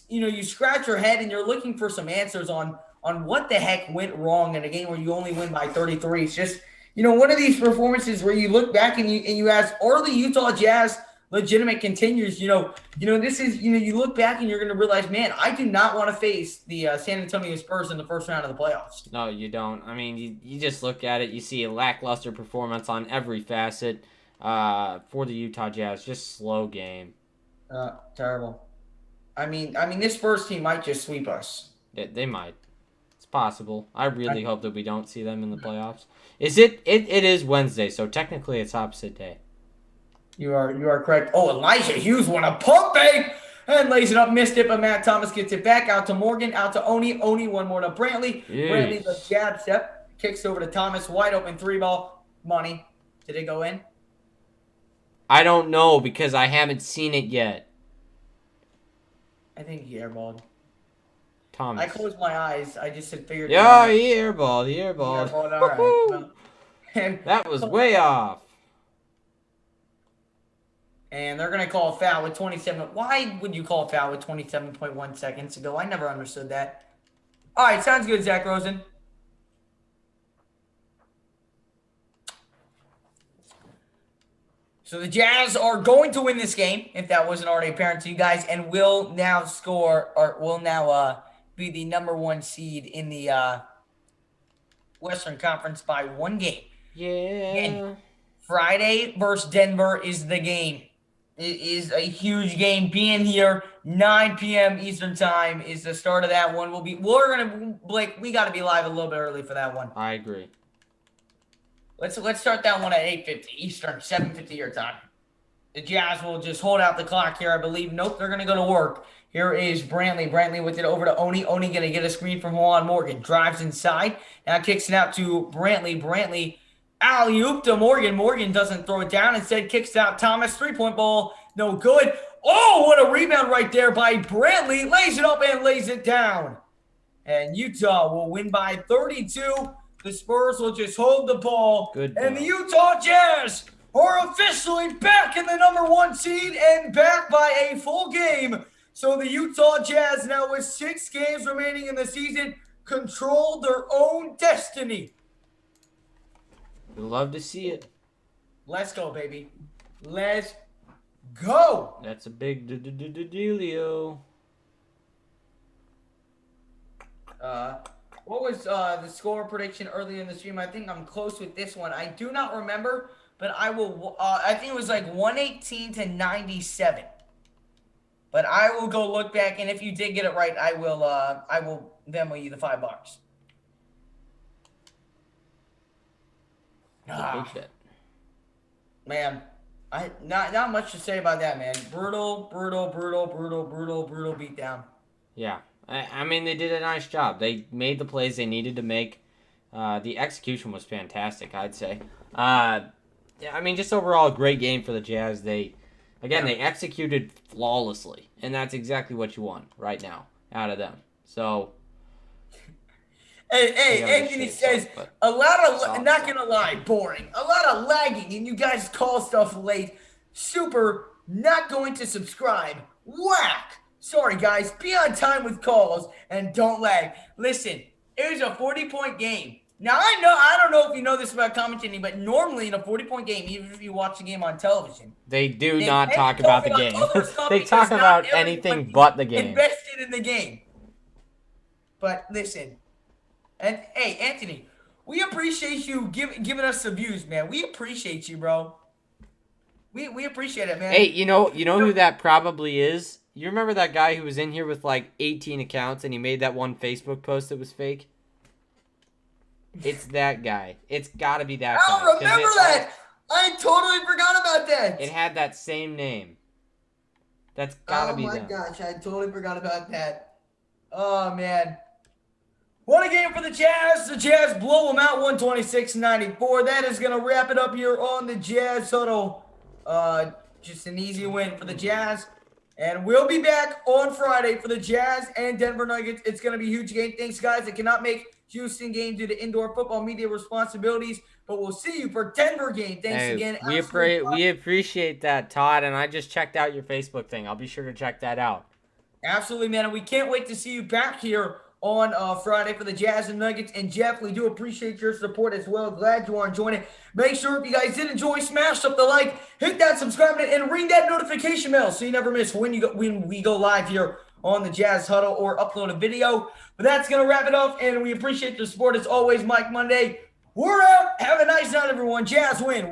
you scratch your head and you're looking for some answers on what the heck went wrong in a game where you only win by 33. It's just, one of these performances where you look back and you ask, are the Utah Jazz legitimate contenders? This is, you look back and you're going to realize, man, I do not want to face the San Antonio Spurs in the first round of the playoffs. No, you don't. I mean, you just look at it, you see a lackluster performance on every facet for the Utah Jazz. Just slow game. Terrible. I mean, this Spurs team might just sweep us. They might. It's possible. I really hope that we don't see them in the playoffs. It is Wednesday, so technically it's opposite day. You are correct. Oh, Elijah Hughes won a pump fake and lays it up, missed it, but Matt Thomas gets it back out to Morgan, out to Oni. Oni one more to Brantley. Jeez. Brantley the jab step, kicks over to Thomas, wide open three ball, money. Did it go in? I don't know because I haven't seen it yet. I think he airballed. Thomas. I closed my eyes. I just said figured it Yeah, out. he airballed. He He airballed. airballed. All right. Well, and, That was way off. and they're gonna call a foul with 27. Why would you call a foul with 27.1 seconds to go? I never understood that. All right, sounds good, Zach Rosen. So the Jazz are going to win this game, if that wasn't already apparent to you guys, and will now be the #1 seed in the Western Conference by 1 game. Yeah. Again, Friday versus Denver is the game. It is a huge game. Being here 9 p.m. Eastern time is the start of that one. We got to be live a little bit early for that one. I agree. Let's start that one at 8:50 Eastern, 7:50 your time. The Jazz will just hold out the clock here, I believe. Nope, they're going to go to work. Here is Brantley. Brantley with it over to Oni. Oni going to get a screen from Juan Morgan. Drives inside. Now kicks it out to Brantley. Brantley alley-oop to Morgan. Morgan doesn't throw it down. Instead kicks out Thomas. Three-point ball. No good. Oh, what a rebound right there by Brantley. Lays it up and lays it down. And Utah will win by 32. The Spurs will just hold the ball. Good and ball. the Utah Jazz are officially back in the #1 seed and back by a full game. So the Utah Jazz, now with 6 games remaining in the season, control their own destiny. We love to see it. Let's go, baby. Let's go. That's a big dealio. What was the score prediction earlier in the stream? I think I'm close with this one. I do not remember, but I will. I think it was like 118 to 97. But I will go look back, and if you did get it right, I will Venmo you the $5. Man, not much to say about that, man. Brutal beatdown. Yeah. I mean, they did a nice job. They made the plays they needed to make. The execution was fantastic, I'd say. Yeah, I mean, just overall, a great game for the Jazz. They executed flawlessly, and that's exactly what you want right now out of them. So, Hey, Anthony says a lot of, not gonna lie, boring. A lot of lagging, and you guys call stuff late. Super, not going to subscribe. Whack. Sorry, guys. Be on time with calls and don't lag. Listen, it was a 40-point game. Now, I don't know if you know this about commentating, but normally in a 40-point game, even if you watch the game on television, they do not talk about the game. They talk about anything but the game. Invested in the game. But listen, and hey, Anthony, we appreciate you giving us the views, man. We appreciate you, bro. We appreciate it, man. Hey, you know who that probably is? You remember that guy who was in here with like 18 accounts and he made that one Facebook post that was fake? It's that guy. It's got to be that guy. I remember that. I totally forgot about that. It had that same name. That's got to be them. Oh my gosh, I totally forgot about that. Oh, man. What a game for the Jazz. The Jazz blow them out 126-94. That is going to wrap it up here on the Jazz Huddle. Just an easy win for the Jazz. And we'll be back on Friday for the Jazz and Denver Nuggets. It's going to be a huge game. Thanks, guys. I cannot make Houston game due to indoor football media responsibilities, but we'll see you for Denver game. Thanks again. We appreciate that, Todd, and I just checked out your Facebook thing. I'll be sure to check that out. Absolutely, man. And we can't wait to see you back here on Friday for the Jazz and Nuggets. And Jeff, we do appreciate your support as well. Glad you are enjoying it. Make sure if you guys did enjoy, smash up the like, hit that subscribe button, and ring that notification bell so you never miss when we go live here on the Jazz Huddle or upload a video. But that's going to wrap it up, and we appreciate the support as always. Mike Monday, we're out. Have a nice night, everyone. Jazz win.